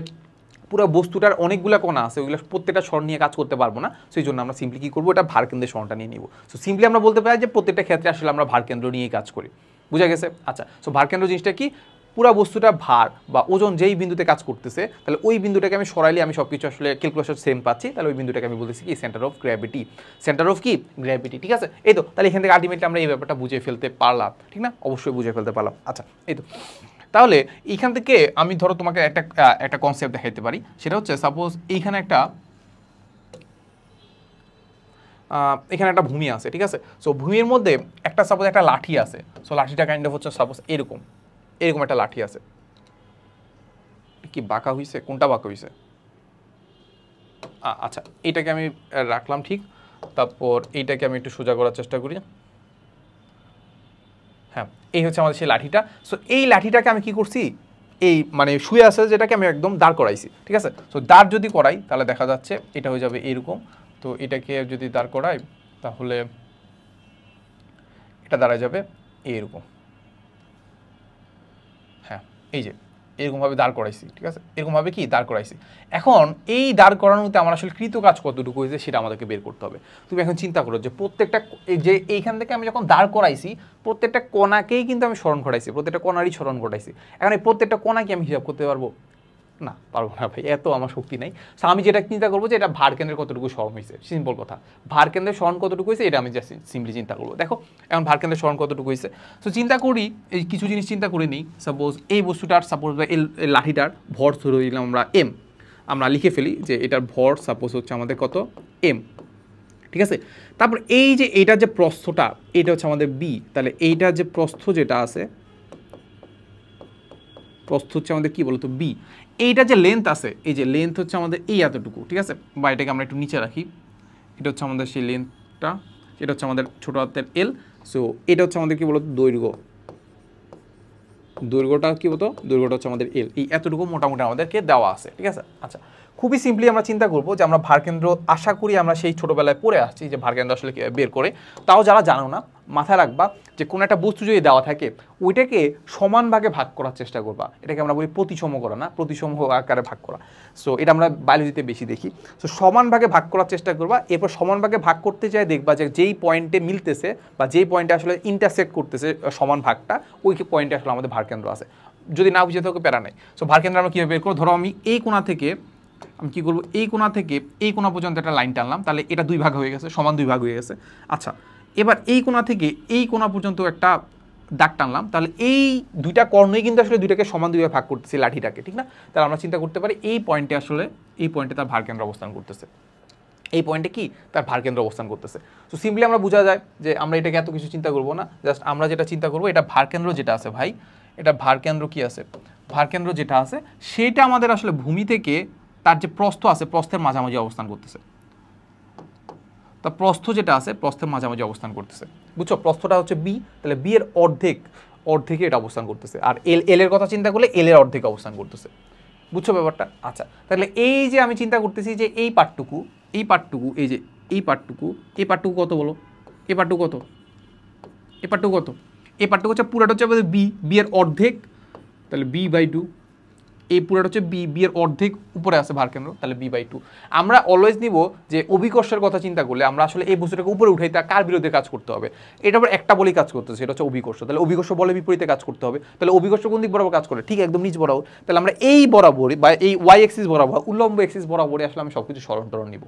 পুরো বস্তুটার অনেকগুলো কণা আছে, ওইগুলো প্রত্যেকটা সরণ নিয়ে কাজ করতে পারবো না, সেই জন্য আমরা সিম্পলি কী করবো? এটা ভার কেন্দ্রের সরণটা নিয়ে নিব। সো সিম্পলি আমরা বলতে পারি যে প্রত্যেকটা ক্ষেত্রে আসলে আমরা ভার কেন্দ্র নিয়েই কাজ করি। বুঝা গেছে? আচ্ছা, সো ভার কেন্দ্র জিনিসটা কি? পুরো বস্তুটা ভার বা ওজন যেই বিন্দুতে কাজ করতেছে, তাহলে ওই বিন্দুটাকে আমি সরাইলে আমি সব কিছু আসলে ক্যালকুলেশন সেম পাচ্ছি। তাহলে ওই বিন্দুটাকে আমি বলতেছি কি? Centre of gravity. Centre of কি? গ্র্যাভিটি, ঠিক আছে? এই তো, তাহলে এখান থেকে আলটিমেটলি আমরা এই ব্যাপারটা বুঝে ফেলতে পারলাম, ঠিক না? অবশ্যই বুঝে ফেলতে পারলাম। আচ্ছা, এই তো, তাহলে এইখান থেকে আমি ধরো তোমাকে একটা কনসেপ্ট দেখাইতে পারি। সেটা হচ্ছে সাপোজ এখানে একটা ভূমি আছে, ঠিক আছে? সো ভূমির মধ্যে সাপোজ একটা লাঠি আছে। সো লাঠিটা কাইন্ড অফ হচ্ছে সাপোজ এরকম একটা লাঠি আছে। কি বাঁকা হইছে? কোনটা বাঁকা হইছে? আচ্ছা, এইটাকে আমি রাখলাম ঠিক। তারপর এইটাকে আমি একটু সোজা করার চেষ্টা করি। হ্যাঁ, এই হচ্ছে আমাদের সেই লাঠিটা। সো এই লাঠিটাকে আমি কি করছি? এই মানে শুয়ে আছে যেটাকে আমি একদম দাঁড় করাইছি, ঠিক আছে? সো দাঁড় যদি করাই তাহলে দেখা যাচ্ছে এটা হয়ে যাবে এরকম। তো এটাকে যদি দাঁড় করাই তাহলে এটা দাঁড়ায় যাবে এরকম। হ্যাঁ, এই যে এরকমভাবে দাঁড় করাইছি, ঠিক আছে? এরকমভাবে কি দাঁড় করাইছি। এখন এই দাঁড় করানোতে আমার আসলে কৃত কাজ কতটুকু হয়েছে সেটা আমাদেরকে বের করতে হবে। তুমি এখন চিন্তা করো যে প্রত্যেকটা, যে এইখান থেকে আমি যখন দাঁড় করাইছি, প্রত্যেকটা কণাকেই কিন্তু আমি স্মরণ ঘটাইছি, প্রত্যেকটা কণারই স্মরণ ঘটাইছি। এখন এই প্রত্যেকটা কণাকে আমি হিসাব করতে পারবো না? পারবো না ভাই, এত আমার শক্তি নাই। সো আমি যেটা চিন্তা করবো যে এটা ভার কেন্দ্রের কতটুকু স্মরণ হয়েছে, সিম্পল কথা। ভার কেন্দ্রের স্মরণ কতটুকু হয়েছে এটা আমি জাস্ট সিম্পলি চিন্তা করবো। দেখো এখন ভার কেন্দ্রের স্মরণ কতটুকু হয়েছে। সো চিন্তা করি, এই কিছু জিনিস চিন্তা করে নিই। সাপোজ এই বস্তুটার, সাপোজ বা এই লাঠিটার ভর ধরে দিলাম আমরা এম। আমরা লিখে ফেলি যে এটার ভর সাপোজ হচ্ছে আমাদের কত? এম, ঠিক আছে? তারপর এই যে এইটার যে প্রস্থটা, এটা হচ্ছে আমাদের বি। তাহলে এইটার যে প্রস্থ যেটা আছে, প্রস্থ হচ্ছে আমাদের কি বলতো? বি। এইটা যে লেন্থ আছে, এই যে লেন্থ হচ্ছে আমাদের এই এতটুকু, ঠিক আছে? বা এটাকে আমরা একটু নিচে রাখি। এটা হচ্ছে আমাদের সেই লেন্থটা, এটা হচ্ছে আমাদের ছোট হাতের এল। সো এটা হচ্ছে আমাদের কি বলতো? দৈর্ঘ্য। দৈর্ঘ্যটা কি বলতো? দৈর্ঘ্যটা হচ্ছে আমাদের এল। এই এতটুকু মোটামুটি আমাদেরকে দেওয়া আছে, ঠিক আছে? আচ্ছা, খুবই সিম্পলি আমরা চিন্তা করবো যে আমরা ভারকেন্দ্র, আশা করি আমরা সেই ছোটোবেলায় পড়ে আসছি যে ভারকেন্দ্র আসলে বের করে। তাও যারা জানো না, মাথায় রাখবা যে কোনো একটা বস্তু যদি দেওয়া থাকে, ওইটাকে সমান ভাগে ভাগ করার চেষ্টা করবা। এটাকে আমরা বলি প্রতিসম করা, না প্রতিসম আকারে ভাগ করা। সো এটা আমরা বায়োলজিতে বেশি দেখি। সো সমান ভাগে ভাগ করার চেষ্টা করবা। এরপর সমান ভাগে ভাগ করতে চাই, দেখবা যে যেই পয়েন্টে মিলতেছে বা যেই পয়েন্টে আসলে ইন্টারসেক্ট করতেছে সমান ভাগটা, ওই পয়েন্টে আসলে আমাদের ভারকেন্দ্র আছে। যদি না বুঝে থাকো প্যারা নাই। সো ভারকেন্দ্র আমরা কীভাবে বের করবো? ধরো আমি এই কোণা থেকে আমি কি করব, এই কোণা থেকে এই কোণা পর্যন্ত একটা লাইন টানলাম, তাহলে এটা 2 ভাগ হয়ে গেছে, সমান 2 ভাগ হয়ে গেছে। আচ্ছা, এবার এই কোণা থেকে এই কোণা পর্যন্ত একটা দাগ টানলাম, তাহলে এই দুইটা কর্ণই কিন্তু আসলে দুইটাকে সমান 2 ভাগে ভাগ করতেছে লাঠিটাকে, ঠিক না? তাহলে আমরা চিন্তা করতে পারি এই পয়েন্টে আসলে, এই পয়েন্টে তার ভারকেন্দ্র অবস্থান করতেছে, এই পয়েন্টে কি তার ভারকেন্দ্র অবস্থান করতেছে। তো সিম্পলি আমরা বোঝা যায় যে আমরা এটাকে এত কিছু চিন্তা করব না, জাস্ট আমরা যেটা চিন্তা করব, এটা ভারকেন্দ্র যেটা আছে ভাই, এটা ভারকেন্দ্র কি আছে, ভারকেন্দ্র যেটা আছে সেটা আমাদের আসলে ভূমি থেকে তার যে প্রস্থ আছে প্রস্থের মাঝামাঝি অবস্থান করতেছে। তা প্রস্থ যেটা আছে প্রস্থের মাঝামাঝি অবস্থান করতেছে, বুঝছো? প্রস্থটা হচ্ছে বি, তাহলে বি এর অর্ধেকে এটা অবস্থান করতেছে। আর এল এর কথা চিন্তা করলে এল এর অর্ধেকে অবস্থান করতেছে, বুঝছো ব্যাপারটা? আচ্ছা, তাহলে এই যে আমি চিন্তা করতেছি যে এই পার্টটুকু এই যে এই পার্টটুকু কত বলো, এই পার্টটুকু কত, এই পার্টটুকু কত, এই পার্টটুকু হচ্ছে পুরাটা হচ্ছে আমাদের বি এর অর্ধেক, তাহলে b/2। এই পুরাটা হচ্ছে বি এর অর্ধেক উপরে আছে ভারকেন্দ্র, তাহলে b/2। আমরা অলওয়েজ নিব যে অভিকর্ষের কথা চিন্তা করলে আমরা আসলে এই বস্তুটাকে উপরে উঠাই, তা কার বিরুদ্ধে কাজ করতে হবে? এটা আবার একটা বলেই কাজ করতেছে, সেটা হচ্ছে অভিকর্ষ। তাহলে অভিকর্ষ বলে বিপরীতে কাজ করতে হবে, তাহলে অভিকর্ষ কোন দিক বরাবর কাজ করে? ঠিক একদম নিচ বরাবর। তাহলে আমরা এই বরাবরই বা এই ওয়াই এক্সিস বরাবর, উল্লম্ব এক্সিস বরাবরই আসলে আমি সবকিছু সরণ টরণ নিব,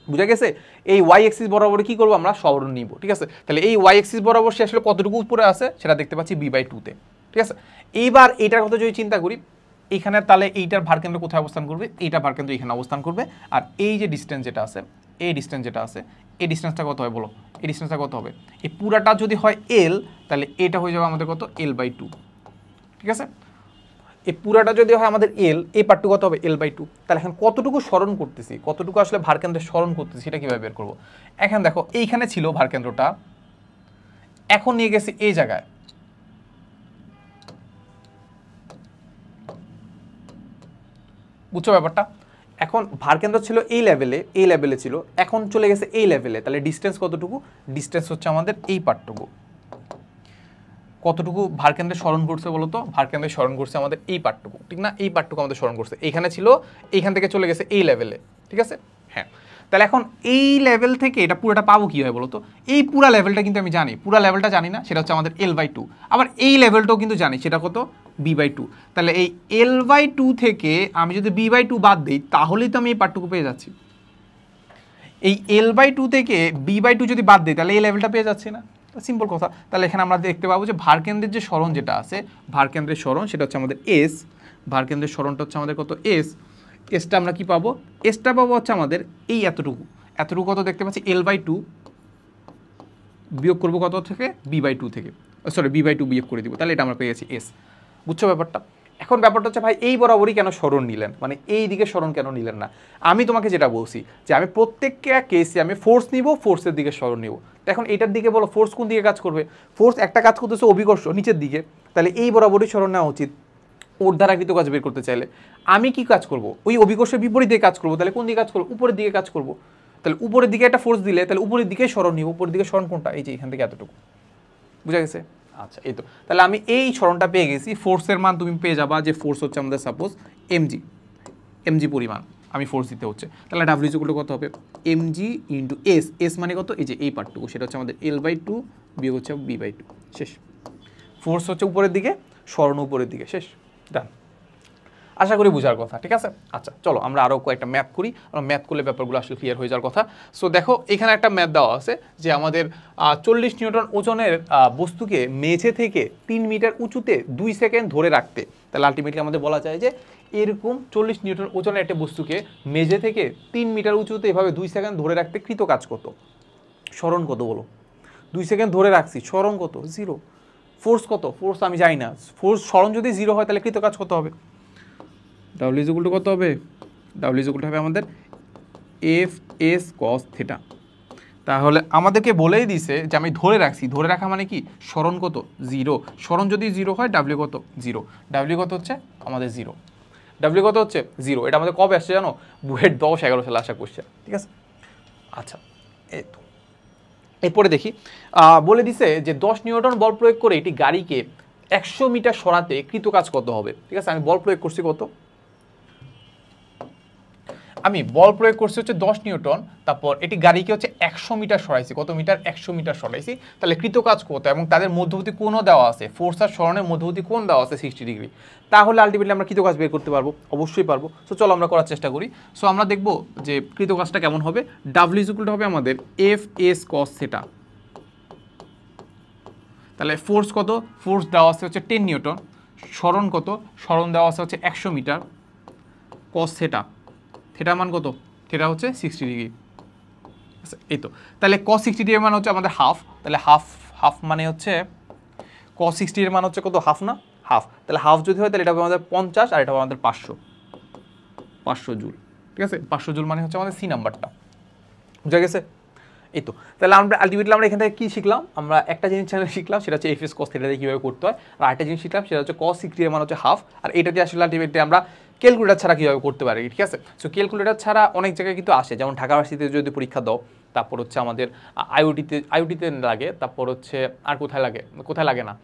বুঝা গেছে? এই ওয়াই এক্সিস বরাবর কি করবো আমরা, সরণ নিব, ঠিক আছে? তাহলে এই ওয়াই এক্সিস বরাবর সে আসলে কতটুকু উপরে আছে সেটা দেখতে পাচ্ছি b/2-তে, ঠিক আছে? এইবার এইটার কথা যদি চিন্তা করি, এইখানে তাহলে এইটার ভারকেন্দ্র কোথায় অবস্থান করবে? এইটা ভারকেন্দ্র এখানে অবস্থান করবে। আর এই যে ডিস্টেন্স যেটা আছে, এই ডিস্টেন্সটা কত হয় বলো? এই ডিস্টেন্সটা কত হবে? এই পুরাটা যদি হয় এল, তাহলে এটা হয়ে যাবে আমাদের কত, l/2, ঠিক আছে? এই পুরাটা যদি হয় আমাদের এল, এই পার্টটুকু কত হবে, l/2। তাহলে এখন কতটুকু স্মরণ করতেছি, কতটুকু আসলে ভারকেন্দ্রে স্মরণ করতেছি সেটা কিভাবে বের করবো? এখন দেখো এইখানে ছিল ভারকেন্দ্রটা, এখন নিয়ে গেছি এই জায়গায়, বুঝছো ব্যাপারটা? এখন ভারকেন্দ্র ছিল এই লেভেলে ছিল, এখন চলে গেছে এই লেভেলে, তাহলে ডিস্টেন্স কতটুকু? ডিস্টেন্স হচ্ছে আমাদের এই পার্টটুকু। কতটুকু ভারকেন্দ্রে স্মরণ করছে বলো তো? ভারকেন্দ্রে স্মরণ করছে আমাদের এই পার্টটুকু, ঠিক না? এই পার্টটুকু আমাদের স্মরণ করছে, এখানে ছিল, এইখান থেকে চলে গেছে এই লেভেলে, ঠিক আছে? হ্যাঁ, তাহলে এখন এই লেভেল থেকে এটা পুরোটা পাবো কি হয় বলো তো? এই পুরা লেভেলটা কিন্তু আমি জানি, পুরা লেভেলটা জানি না, সেটা হচ্ছে আমাদের l/2। আবার এই লেভেলটাও কিন্তু জানি, সেটা কত, b/2। তাহলে এই l/2 থেকে আমি যদি b/2 বাদ দিই, তাহলেই তো আমি এই পার্টটুকু পেয়ে যাচ্ছি। এই l/2 থেকে b/2 যদি বাদ দিই, তাহলে এই লেভেলটা পেয়ে যাচ্ছি না? সিম্পল কথা। তাহলে এখানে আমরা দেখতে পাবো যে ভারকেন্দ্রের যে স্মরণ যেটা আছে, ভারকেন্দ্রের স্মরণ সেটা হচ্ছে আমাদের এস, ভারকেন্দ্রের স্মরণটা হচ্ছে আমাদের কত, এস। এসটা আমরা কি পাবো? এসটা পাবো হচ্ছে আমাদের এই এতটুকু কত দেখতে পাচ্ছি, l/2 বিয়োগ করবো কত থেকে, b/2 থেকে, সরি b/2 বিয়োগ করে দিব, তাহলে এটা আমরা পেয়ে গেছি এস। বুঝছো ব্যাপারটা? এখন ব্যাপারটা হচ্ছে ভাই এই বরাবরই কেন স্মরণ নিলেন, মানে এই দিকে স্মরণ কেন নিলেন না? আমি তোমাকে যেটা বলছি যে আমি প্রত্যেকটা কেসে আমি ফোর্স নিব, ফোর্সের দিকে স্মরণ নিব। এখন এটার দিকে বলো ফোর্স কোন দিকে কাজ করবে? ফোর্স একটা কাজ করতেছে অভিকর্ষ নিচের দিকে, তাহলে এই বরাবরই স্মরণ নেওয়া উচিত ওর দ্বারা কৃত কাজ বের করতে চাইলে। আমি কি কাজ করব? ওই অভিকর্ষের বিপরীত দিকে কাজ করবো, তাহলে কোন দিকে কাজ করবো? উপরের দিকে কাজ করবো। তাহলে উপরের দিকে একটা ফোর্স দিলে তাহলে উপরের দিকে স্মরণ নিব, উপরের দিকে স্মরণ কোনটা? এই যে এখান থেকে এতটুকু, বুঝা গেছে? আচ্ছা, এই তো। তাহলে আমি এই স্মরণটা পেয়ে গেছি। ফোর্সের মান তুমি পেয়ে যাবা যে ফোর্স হচ্ছে আমাদের সাপোজ এমজি পরিমাণ আমি ফোর্স দিতে হচ্ছে, তাহলে ডাব্লিউ ইকুয়াল টু কত হবে, এমজি ইন্টু এস। এস মানে কত? এই যে এই পার্টটুকু, সেটা হচ্ছে আমাদের l/2 বিয়োগ হচ্ছে b/2, শেষ। ফোর্স হচ্ছে উপরের দিকে, স্মরণ উপরের দিকে, শেষ, ডান। আশা করি বোঝার কথা, ঠিক আছে? আচ্ছা, চলো আমরা আরও কয়েকটা ম্যাথ করি, আমরা ম্যাথ করলে ব্যাপারগুলো আসলে ক্লিয়ার হয়ে যাওয়ার কথা। সো দেখো এখানে একটা ম্যাথ দেওয়া আছে যে আমাদের 40 নিউটন ওজনের বস্তুকে মেঝে থেকে 3 মিটার উঁচুতে 2 সেকেন্ড ধরে রাখতে, তাহলে আলটিমেটলি আমাদের বলা যায় যে এরকম 40 নিউটন ওজনের একটা বস্তুকে মেঝে থেকে 3 মিটার উঁচুতে এভাবে 2 সেকেন্ড ধরে রাখতে কৃত কাজ কত? স্মরণ কত বলো? 2 সেকেন্ড ধরে রাখছি, স্মরণ কত? 0। ফোর্স কত? ফোর্স আমি জানি না। ফোর্স স্মরণ যদি 0 হয় তাহলে কৃত কাজ কত হবে? ডাব্লিউ ইজ ইকুয়াল টু কত হবে? ডাব্লিউ ইজ ইকুয়াল টু হবে আমাদের F(s cos θ)। তাহলে আমাদেরকে বলেই দিছে যে আমি ধরে রাখছি, ধরে রাখা মানে কি? স্মরণ কত? 0। স্মরণ যদি 0 হয় ডাব্লিউ কত? 0। ডাব্লিউ কত হচ্ছে আমাদের 0। ডাব্লিউ কত হচ্ছে? 0। এটা আমাদের কবে আসছে জানো? বুয়েট 10-11 সালে আসা কোশ্চেন, ঠিক আছে? আচ্ছা, এই তো। এরপরে দেখি বলে দিছে যে 10 নিউটন বল প্রয়োগ করে এটি গাড়িকে 100 মিটার সরাতে কৃত কাজ কত হবে? ঠিক আছে, আমি বল প্রয়োগ করছি কত? আমি বল প্রয়োগ করছি হচ্ছে 10 নিউটন, তারপর এটি গাড়িকে হচ্ছে 100 মিটার সরাইছি, কত মিটার? 100 মিটার সরাইছি, তাহলে কৃত কাজ কত? এবং তাদের মধ্যবর্তী কোণও দেওয়া আছে, ফোর্স আর সরণের মধ্যবর্তী কোণ দেওয়া আছে 60 ডিগ্রি, তাহলে আলটিমেটলি আমরা কৃত কাজ বের করতে পারবো, অবশ্যই পারবো। সো চলো আমরা করার চেষ্টা করি। সো আমরা দেখবো যে কৃত কাজটা কেমন হবে। ডাব্লিউ ইজ ইকুয়াল টু হবে আমাদের এফ এস কস থিটা। তাহলে ফোর্স কত? ফোর্স দেওয়া আছে হচ্ছে 10 নিউটন। সরণ কত? সরণ দেওয়া আছে হচ্ছে 100 মিটার। কস থিটা, থিটা মান কত? থিটা হচ্ছে 60 ডিগ্রি। আচ্ছা, এই তো। তাহলে কস 60 ডিগ্রি মান হচ্ছে আমাদের হাফ, তাহলে হাফ মানে হচ্ছে কস 60 এর মান হচ্ছে কত? হাফ না? হাফ। তাহলে হাফ যদি হয় তাহলে এটা হবে আমাদের 50 আর এটা হবে আমাদের 500 জুল। ঠিক আছে, 500 জুল মানে হচ্ছে আমাদের সি নাম্বারটা, বুঝা গেছে? এই তো। তাহলে আমরা আলটিমেটলি আমরা এখান থেকে কী শিখলাম? আমরা একটা জিনিস শিখলাম, সেটা হচ্ছে এফএস কস থিটা দিয়ে কীভাবে করতে হয়। আর আরেকটা জিনিস শিখলাম, সেটা হচ্ছে কস 60 এর মান হচ্ছে হাফ, আর এটা দিয়ে আসলে আলটিমেটলি আমরা ক্যালকুলেটার ছাড়া কীভাবে করতে পারি। ঠিক আছে, সো ক্যালকুলেটার ছাড়া অনেক জায়গায় কিন্তু আসে, যেমন ঢাকা ভার্সিটিতে যদি পরীক্ষা দাও, তারপর হচ্ছে আমাদের আইওটিতে লাগে, তারপর হচ্ছে আর কোথায় লাগে না,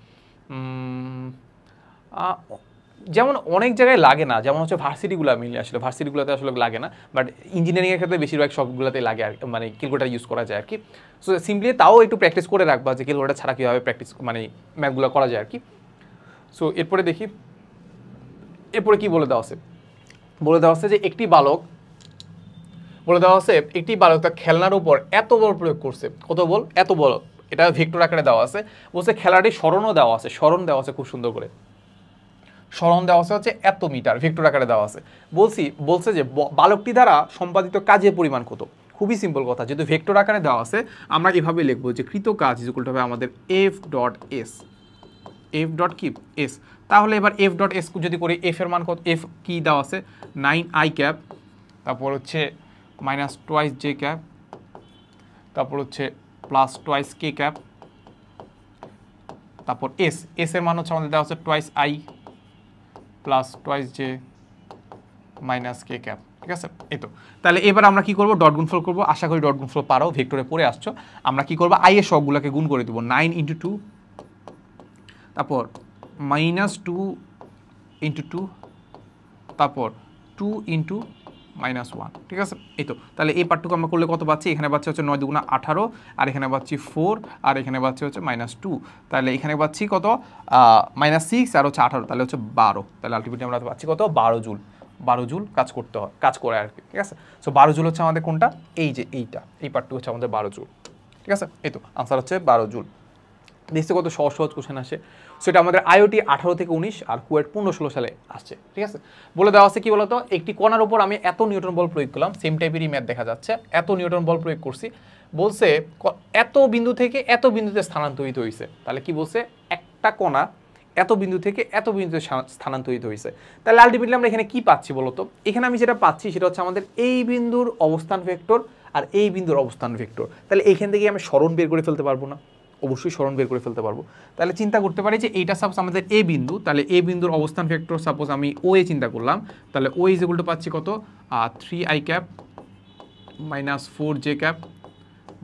যেমন অনেক জায়গায় লাগে না, যেমন হচ্ছে ভার্সিটিগুলো মিলে আসলে ভার্সিটিগুলোতে আসলে লাগে না, বাট ইঞ্জিনিয়ারিংয়ের ক্ষেত্রে বেশিরভাগ সবগুলোতে লাগে আর মানে ক্যালকুলেটার ইউজ করা যায় আর কি। সো সিম্পলি তাও একটু প্র্যাকটিস করে রাখবা যে ক্যালকুলেটার ছাড়া কীভাবে প্র্যাকটিস মানে ম্যাথগুলো করা যায় আর কি। সো এরপরে দেখি, এরপরে কি বলে দেওয়া আছে? বলে দেওয়া আছে যে একটি বালক তার খেলনার উপর এত বল প্রয়োগ করছে। কত বল? এত বল। এটা ভেক্টর আকারে দেওয়া আছে। বলছে খেলাটির সরণও দেওয়া আছে, সরণ দেওয়া আছে খুব সুন্দর করে, সরণ দেওয়া আছে হচ্ছে এত মিটার, ভেক্টর আকারে দেওয়া আছে। বলছে যে বালকটি দ্বারা সম্পাদিত কাজের পরিমাণ কত। খুবই সিম্পল কথা, যেহেতু ভেক্টর আকারে দেওয়া আছে আমরা এভাবে লিখবো যে কৃত কাজ ইজ ইকুয়াল টু হবে আমাদের এফ ডট এস। তাহলে এবার এফ ডট এস যদি করি, এফ এর মান কত? এফ কি দেওয়া আছে? 9i ক্যাপ, তারপর হচ্ছে মাইনাস টোয়াইস জে ক্যাপ, তারপর হচ্ছে প্লাস টোয়াইস কে ক্যাপ, তারপর এস এর মান হচ্ছে আমাদের দেওয়া আছে twice I plus twice J minus K cap. ঠিক আছে, এই তো। তাহলে এবার আমরা কি করবো? ডট গুণফল করবো। আশা করি ডট গুণফল পারো, ভেক্টরে পড়ে আসছো। আমরা কি করবো? আই এর সবগুলোকে গুণ করে দেবো, 9 ইন্টু 2, তারপর মাইনাস 2 ইন্টু 2, তারপর 2 ইন্টু মাইনাস 1। ঠিক আছে, এই তো। তাহলে এই পার্টটুকু আমরা করলে কত পাচ্ছি? এখানে পাচ্ছি হচ্ছে 9 দুগুণা 18, আর এখানে পাচ্ছি 4, আর এখানে পাচ্ছি হচ্ছে মাইনাস 2। তাহলে এখানে পাচ্ছি কত? মাইনাস 6 আর হচ্ছে 18, তাহলে হচ্ছে 12। তাহলে আলটিমেটলি আমরা পাচ্ছি কত? 12 জুল। 12 জুল কাজ করে আর কি। ঠিক আছে, সো 12 জুল হচ্ছে আমাদের কোনটা? এই যে এই পার্টটুকু হচ্ছে আমাদের 12 জুল। ঠিক আছে, এই তো আনসার হচ্ছে 12 জুল। দেখতে কত সহজ কোশ্চেন আসে। সো এটা আমাদের আইওটি 18 থেকে 19 আর কুয়েট 15-16 সালে আসছে। ঠিক আছে, বলে দেওয়া আছে কি বলতো? একটি কণার উপর আমি এত নিউটন বল প্রয়োগ করলাম, সেম টাইপেরই ম্যাথ দেখা যাচ্ছে, এত নিউটন বল প্রয়োগ করছি। বলছে এত বিন্দু থেকে এত বিন্দুতে স্থানান্তরিত হয়েছে। তাহলে কি বলছে? একটা কণা এত বিন্দু থেকে এত বিন্দুতে স্থানান্তরিত হয়েছে। তাহলে আলটিমেটলি আমরা এখানে কি পাচ্ছি বলতো? এখানে আমি যেটা পাচ্ছি সেটা হচ্ছে আমাদের এই বিন্দুর অবস্থান ভেক্টর আর এই বিন্দুর অবস্থান ভেক্টর। তাহলে এইখান থেকে আমি সরণ বের করে ফেলতে পারবো না? অবশ্যই সরণ বের করে ফেলতে পারবো। তাহলে চিন্তা করতে পারি যে এইটা সাপোজ আমাদের এ বিন্দু, তাহলে এ বিন্দুর অবস্থান ভেক্টর সাপোজ আমি ও এ চিন্তা করলাম, তাহলে ও ইজ ইকুয়াল টু পাচ্ছি কত? 3i cap minus 4j cap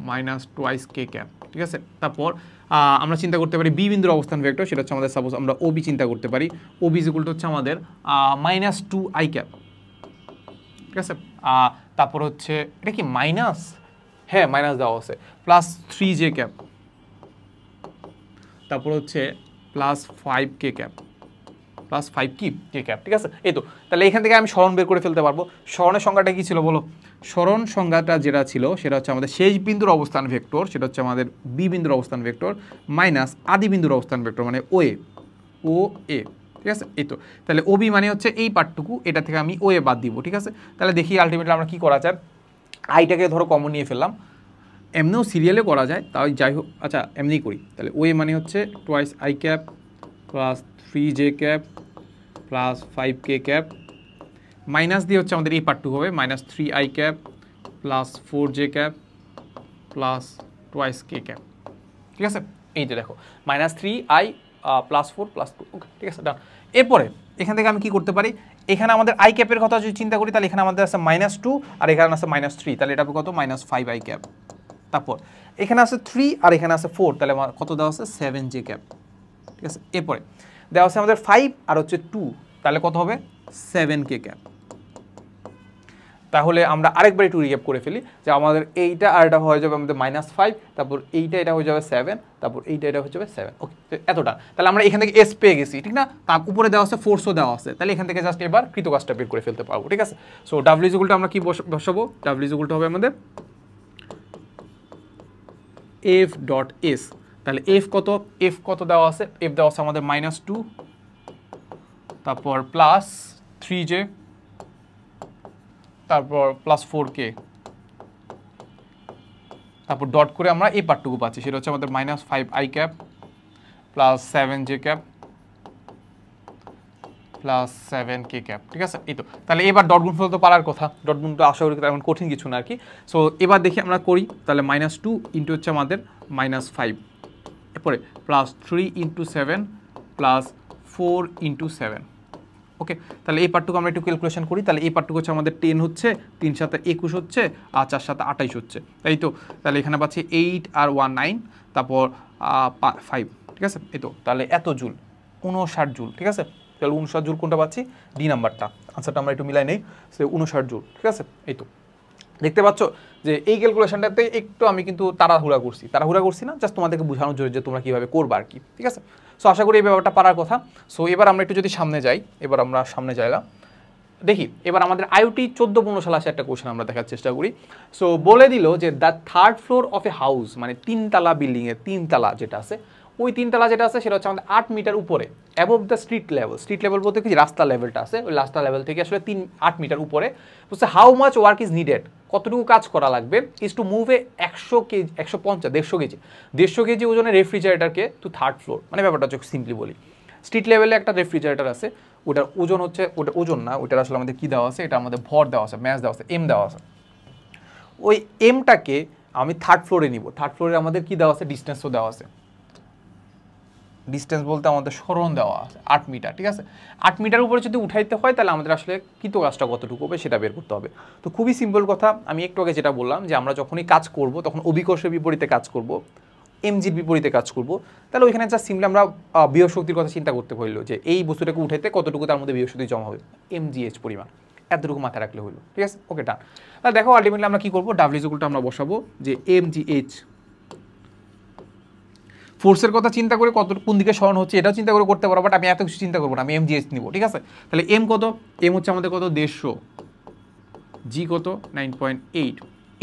minus twice K cap. ঠিক আছে, তারপর আমরা চিন্তা করতে পারি বি বিন্দুর অবস্থান ভেক্টর, সেটা হচ্ছে আমাদের সাপোজ আমরা ওবি চিন্তা করতে পারি, ওবি ইজ ইকুয়াল টু হচ্ছে আমাদের মাইনাস 2i ক্যাপ। ঠিক আছে, তারপর হচ্ছে এটা কি মাইনাস? হ্যাঁ, মাইনাস দেওয়া আছে, প্লাস 3j ক্যাপ, তারপর হচ্ছে plus 5k cap, plus 5k cap. ঠিক আছে, এই তো। তাহলে এখান থেকে আমি সরণ বের করে ফেলতে পারবো। সরণের সংজ্ঞাটা কি ছিল বলো? সরণ সংজ্ঞাটা যেটা ছিল সেটা হচ্ছে আমাদের শেষ বিন্দুর অবস্থান ভেক্টর, সেটা হচ্ছে আমাদের বি বিন্দুর অবস্থান ভেক্টর মাইনাস আদি বিন্দুর অবস্থান ভেক্টর মানে ও এ। ঠিক আছে, এই তো। তাহলে ওবি মানে হচ্ছে এই পার্টটুকু, এটা থেকে আমি ও এ বাদ দিব। ঠিক আছে, তাহলে দেখি আলটিমেটলি আমরা কি করা যায়। আইটাকে ধরো কমন নিয়ে ফেললাম, এমনিও সিরিয়ালে করা যায়, তাও যাই হোক, আচ্ছা এমনিই করি। তাহলে ওয়ে মানে হচ্ছে twice I cap plus 3j cap plus 5k cap, minus দিয়ে হচ্ছে আমাদের এই পার্টটুকু হবে minus 3i cap plus 4j cap plus twice k cap. ঠিক আছে, এই যে দেখো মাইনাস 3i প্লাস 4 প্লাস 2। ওকে, ঠিক আছে, ডান। এরপরে এখান থেকে আমি কি করতে পারি? এখানে আমাদের আই ক্যাপের কথা যদি চিন্তা করি, তাহলে এখানে আমাদের আছে মাইনাস 2 আর এখানে আছে মাইনাস 3, তাহলে এটা কত? Minus 5i cap. তারপর এখানে আছে 3 আর এখানে আছে 4, তাহলে আমার কত দেওয়া আছে? 7j cap. ঠিক আছে, এরপরে দেওয়া আছে আমাদের 5 আর হচ্ছে 2, তাহলে কত হবে? 7k cap. তাহলে আমরা আরেকবার একটু রিক্যাপ করে ফেলি যে আমাদের এইটা আর এটা হয়ে যাবে আমাদের -5, তারপর এইটা এটা হয়ে যাবে 7, তারপর এইটা এটা হয়ে যাবে 7। ওকে, এতটা। তাহলে আমরা এখান থেকে এস পেয়ে গেছি, ঠিক না? তার উপরে দেওয়া আছে ফোর্সও দেওয়া আছে, তাহলে এখান থেকে জাস্ট এবার কৃতকাজটা বের করে ফেলতে পারবো, ঠিক আছে? সো ডাব্লিউ ইকুয়াল টু আমরা কি বসাবো? ডাব্লিউ ইকুয়াল টু হবে আমাদের এফ ডট এস। তাহলে এফ কত দেওয়া আছে? এফ দেওয়া আছে আমাদের -2, তারপর +3J, তারপর +4K, তারপর ডট করে আমরা এই পার্টটুকু পাচ্ছি, সেটা হচ্ছে আমাদের -5I cap +7J cap +7K cap, ঠিক আছে? এই তো। তাহলে এবার ডট গুণফল তো পারার কথা, ডট গুণ তো আশা করি তেমন কঠিন কিছু না আর কি। সো এবার দেখি আমরা করি, তাহলে -2 ইন্টু হচ্ছে আমাদের -5, এরপরে +3 ইন্টু 7 +4 ইন্টু 7। ওকে, তাহলে এই পার্টটুকু আমরা একটু ক্যালকুলেশন করি। তাহলে এই পার্টটুকু হচ্ছে আমাদের 10 হচ্ছে, 3 × 7 = 21 হচ্ছে, আর 4 × 7 = 28 হচ্ছে, তাই তো? তাহলে এখানে পাচ্ছি 8 আর 1 9, তারপর 5, ঠিক আছে? এই তো। তাহলে এত জুল, 59 জুল, ঠিক আছে? তাহলে 59 জুল কোনটা পাচ্ছি? ডি নাম্বারটা। আনসারটা আমরা একটু মিলাই নেই, সে 59 জুল, ঠিক আছে? এই তো দেখতে পাচ্ছ যে এই ক্যালকুলেশনটাতে একটু আমি কিন্তু তাড়াহুড়া করছি না, জাস্ট তোমাদেরকে বোঝানোর জন্য যে তোমরা কীভাবে করবা আর কি, ঠিক আছে? সো আশা করি এই ব্যাপারটা পারার কথা। সো এবার আমরা একটু যদি সামনে যাই, এবার আমরা সামনে যাইলাম, দেখি এবার আমাদের আইওটি 14-15 সালে আসে একটা কোশ্চেন আমরা দেখার চেষ্টা করি। সো বলে দিল যে the third floor of a house, মানে 3তলা বিল্ডিংয়ের 3তলা যেটা আছে, ওই 3তলা যেটা আছে সেটা হচ্ছে আমাদের 8 মিটার উপরে, অ্যাবভ দ্য স্ট্রিট লেভেল বলতে কি রাস্তা লেভেলটা আছে, ওই রাস্তা লেভেল থেকে আসলে 8 মিটার উপরে। বুঝছে how much work is needed, কতটুকু কাজ করা লাগবে, is to move A 100 KG 150 KG ওজনের রেফ্রিজারেটরকে টু থার্ড ফ্লোর। মানে ব্যাপারটা হচ্ছে সিম্পলি বলি, স্ট্রিট লেভেলে একটা রেফ্রিজারেটর আছে, ওটার ওজন হচ্ছে, ওটা ওজন না, ওটার আসলে আমাদের কী দেওয়া আছে, এটা আমাদের ভর দেওয়া আছে, ম্যাস দেওয়া আছে, এম দেওয়া আছে। ওই এমটাকে আমি থার্ড ফ্লোরে নিব, থার্ড ফ্লোরে আমাদের কী দেওয়া আছে, ডিস্টেন্সও দেওয়া আছে। ডিস্টেন্স বলতে আমাদের সরণ দেওয়া আছে 8 মিটার, ঠিক আছে? 8 মিটার উপরে যদি উঠাইতে হয় তাহলে আমাদের আসলে কৃতকাজটা কতটুকু হবে সেটা বের করতে হবে। তো খুবই সিম্পল কথা, আমি একটু আগে যেটা বললাম যে আমরা যখনই কাজ করব তখন অভিকর্ষের বিপরীতে কাজ করব, এমজির বিপরীতে কাজ করব। তাহলে ওইখানে যা সিম্পলি আমরা বিয়োগ শক্তির কথা চিন্তা করতে হইলো যে এই বস্তুটাকে উঠাইতে কতটুকু তার মধ্যে বিয়োগ শক্তি জমা হবে, এমজিএইচ পরিমাণ, এতটুকু মাথায় রাখলে হইলো, ঠিক আছে? ওকে, ডান। তাহলে দেখো আলটিমেটলি আমরা কী করবো, ডাব্লিউ ইকুয়াল টু আমরা বসাবো যে এমজিএইচ, ফোর্সের কথা চিন্তা করে কত কোন দিকে সরণ হচ্ছে এটাও চিন্তা করে করতে পারবো, বাট আমি এত কিছু চিন্তা করবো না, আমি এমজিএইচ নিব, ঠিক আছে? তাহলে এম কত, এম হচ্ছে আমাদের কত 150, জি কত 9.8,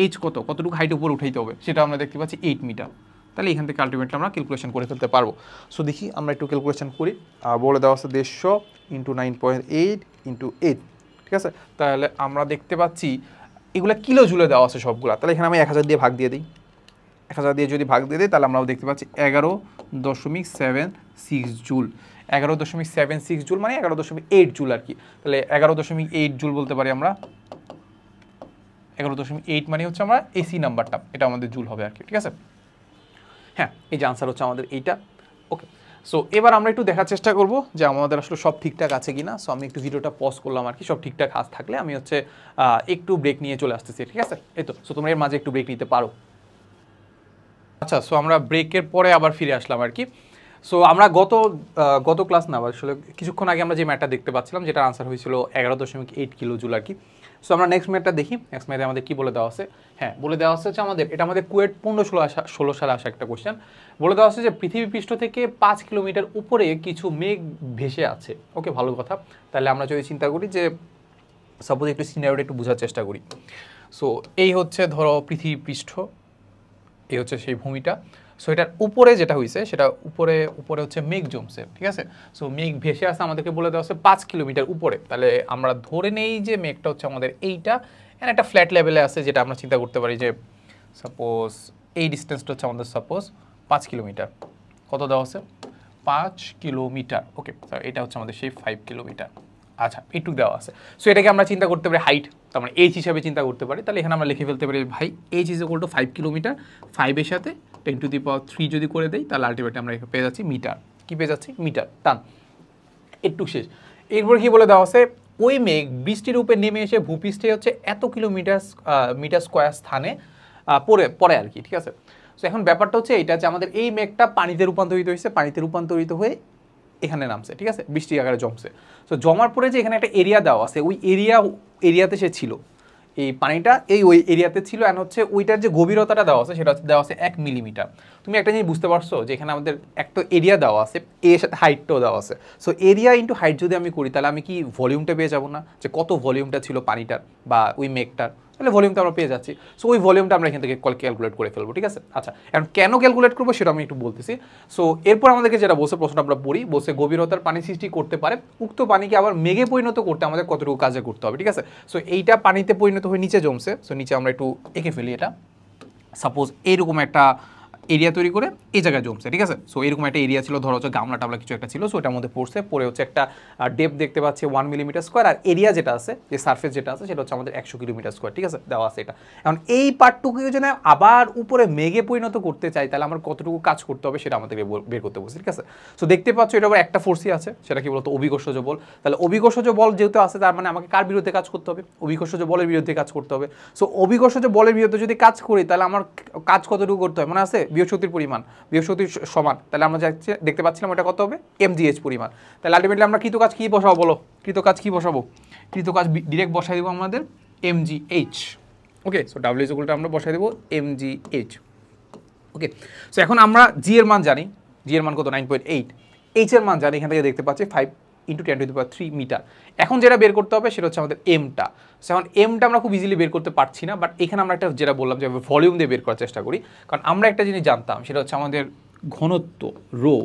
এইচ কতটুকু হাইট উপরে উঠাইতে হবে সেটা আমরা দেখতে পাচ্ছি 8 মিটার। তাহলে এখান থেকে আলটিমেটলি আমরা ক্যালকুলেশন করে ফেলতে পারবো। সো দেখি আমরা একটু ক্যালকুলেশন করি, বলে দেওয়া আছে 150 × 9.8 × 8, ঠিক আছে? তাহলে আমরা দেখতে পাচ্ছি এগুলো কিলো জুলে দেওয়া আছে সবগুলা। তাহলে এখানে আমি 1000 দিয়ে ভাগ দিয়ে দিই, 1000 দিয়ে যদি ভাগ দিয়ে দিই তাহলে আমরাও দেখতে পাচ্ছি 11.76 জুল, 11.76 জুল মানে 11.8 জুল আর কি। তাহলে 11.8 জুল বলতে পারি আমরা, 11.8 মানে হচ্ছে আমরা এসি নাম্বারটা, এটা আমাদের জুল হবে আর কি, ঠিক আছে? হ্যাঁ, এই যে আনসার হচ্ছে আমাদের এইটা। ওকে, সো এবার আমরা একটু দেখার চেষ্টা করব যে আমাদের আসলে সব ঠিকঠাক আছে কিনা। সো আমি একটু ভিডিওটা পজ করলাম আর কি, সব ঠিকঠাক থাকলে আমি হচ্ছে একটু ব্রেক নিয়ে চলে আসতেছি, ঠিক আছে? এই তো, সো তোমরা এর মাঝে একটু ব্রেক নিতে পারো। আচ্ছা, সো আমরা ব্রেকের পরে আবার ফিরে আসলাম আর কি। সো আমরা গত ক্লাস না আসলে কিছুক্ষণ আগে আমরা যে ম্যাটটা দেখতে পাচ্ছিলাম যেটা আনসার হয়েছিল 11.8 কিলো জুল আর কি। সো আমরা নেক্সট ম্যাটটা দেখি, নেক্সট ম্যাটে আমাদের কি বলে দেওয়া আছে। হ্যাঁ, বলে দেওয়া আছে যে এটা আমাদের কুয়েট 15-16 সালে আসা একটা কোশ্চেন। বলে দেওয়া আছে যে পৃথিবী পৃষ্ঠ থেকে 5 কিলোমিটার উপরে কিছু মেঘ ভেসে আছে। ওকে, ভালো কথা। তাহলে আমরা যদি চিন্তা করি যে সাপোজ একটু সিনারিওটা একটু বোঝার চেষ্টা করি। সো এই হচ্ছে ধরো পৃথিবী পৃষ্ঠ, এই হচ্ছে সেই ভূমিটা। সো এটার উপরে যেটা হয়েছে সেটা উপরে হচ্ছে মেঘ জমছে, ঠিক আছে? সো মেঘ ভেসে আসে, আমাদেরকে বলে দেওয়া আছে 5 কিলোমিটার উপরে। তাহলে আমরা ধরে নেই যে মেঘটা হচ্ছে আমাদের এইটা, এন্ড একটা ফ্ল্যাট লেভেলে আছে, যেটা আমরা চিন্তা করতে পারি যে সাপোজ এই ডিস্টেন্সটা হচ্ছে আমাদের সাপোজ 5 কিলোমিটার। কত দেওয়া আছে? 5 কিলোমিটার। ওকে, এটা হচ্ছে আমাদের সেই 5 কিলোমিটার। আচ্ছা, একটু দেওয়া আছে। সো এটাকে আমরা চিন্তা করতে পারি হাইট, তার মানে এইচ হিসাবে চিন্তা করতে পারি। তাহলে এখানে আমরা লিখে ফেলতে পারি ভাই H is equal two 5 kilometre, 5 এর সাথে 10⁻³ যদি করে দেই তাহলে আলটিমেটলি আমরা পেয়ে যাচ্ছি মিটার। কি পেয়ে যাচ্ছি? মিটার। টান, একটু শেষ। এরপর কি বলে দেওয়া আছে, ওই মেঘ বৃষ্টির উপরে নেমে এসে ভূপৃষ্ঠে হচ্ছে এত মিটার স্কোয়ার স্থানে পড়ে আর কি, ঠিক আছে? সো এখন ব্যাপারটা হচ্ছে এইটা যে আমাদের এই মেঘটা পানিতে রূপান্তরিত হয়েছে, পানিতে রূপান্তরিত হয়ে এখানে নামছে, ঠিক আছে? বৃষ্টির আকারে জমছে। সো জমার পরে যে এখানে একটা এরিয়া দেওয়া আছে, ওই এরিয়াতে সে ছিল, এই পানিটা এই ওই এরিয়াতে ছিল অ্যান্ড হচ্ছে ওইটার যে গভীরতাটা দেওয়া আছে সেটা হচ্ছে দেওয়া আছে 1 মিলিমিটার। তুমি একটা জিনিস বুঝতে পারছো যে এখানে আমাদের একটা এরিয়া দেওয়া আছে, এর সাথে হাইটটাও দেওয়া আছে। সো এরিয়া ইন্টু হাইট যদি আমি করি তাহলে আমি কি ভলিউমটা পেয়ে যাবো না, যে কত ভলিউমটা ছিল পানিটার বা ওই মেঘটার, তাহলে ভলিউমটা আমরা পেয়ে যাচ্ছি। সো ওই ভলিউমটা আমরা এখান থেকে ক্যালকুলেট করে ফেলবো, ঠিক আছে। আচ্ছা, এখন কেন ক্যালকুলেট করবো সেটা আমি একটু বলতেছি। সো এরপর আমাদেরকে যেটা বলছে প্রশ্নটা আমরা পড়ি, বলছে গভীরতার পানি সৃষ্টি করতে পারে উক্ত পানিকে আবার মেঘে পরিণত করতে আমাদের কতটুকু কাজে করতে হবে, ঠিক আছে। সো এইটা পানিতে পরিণত হয়ে নিচে জমছে। সো নিচে আমরা একটু এঁকে ফেলি, এটা সাপোজ এইরকম একটা এরিয়া তৈরি করে এই জায়গায় জমছে, ঠিক আছে। সো এরকম একটা এরিয়া ছিল, ধরো হচ্ছে গামলা টামলা কিছু একটা ছিল, সো এটার মধ্যে পড়ছে, পরে হচ্ছে একটা ডেপ দেখতে পাচ্ছি 1 মিলিমিটার স্কোয়ার, আর এরিয়া যেটা আছে, যে সার্ফেস যেটা আছে সেটা হচ্ছে আমাদের 100 কিলোমিটার স্কোয়ার, ঠিক আছে, দেওয়া আছে এটা। এখন এই পার্টটুকু যদি আবার উপরে মেঘে পরিণত করতে চাই তাহলে আমার কতটুকু কাজ করতে হবে সেটা আমাদেরকে বের করতে বলছে, ঠিক আছে। সো দেখতে পাচ্ছ এটা আবার একটা ফোর্সই আছে, সেটা কি বলতো অভিকর্ষজ বল। তাহলে অভিকর্ষজ বল যেহেতু আছে তার মানে আমাকে কার বিরুদ্ধে কাজ করতে হবে, অভিকর্ষজ বলের বিরুদ্ধে কাজ করতে হবে। সো অভিকর্ষজ বলের বিরুদ্ধে যদি কাজ করি তাহলে আমার কাজ কতটুকু করতে হয়, মানে আছে বিয়োগ শক্তির পরিমাণ, বিয়োগ শক্তির সমান, তাহলে আমরা দেখতে পাচ্ছিলাম এটা কত হবে mgh পরিমাণ। তাহলে আলটিমেটলি আমরা কৃত কাজ কি বসাবো বলো, কৃত কাজ কি বসাবো, কৃত কাজ ডিরেক্ট বসাই দেবো আমাদের mgh। ওকে, সো ডাব্লিউ ইকুয়ালটা আমরা বসাই দেবো mgh। ওকে, সো এখন আমরা জি এর মান জানি, জি এর মান কত 9.8, এইচ এর মান জানি, এখান থেকে দেখতে পাচ্ছি 5 × 10⁻³ মিটার। এখন যেটা বের করতে হবে সেটা হচ্ছে আমাদের এমটা। সো এখন এমটা আমরা খুব ইজিলি বের করতে পারছি না, বাট এখানে আমরা একটা যেটা বললাম যে ভলিউম দিয়ে বের করার চেষ্টা করি, কারণ আমরা একটা জিনিস জানতাম সেটা হচ্ছে আমাদের ঘনত্ব রো,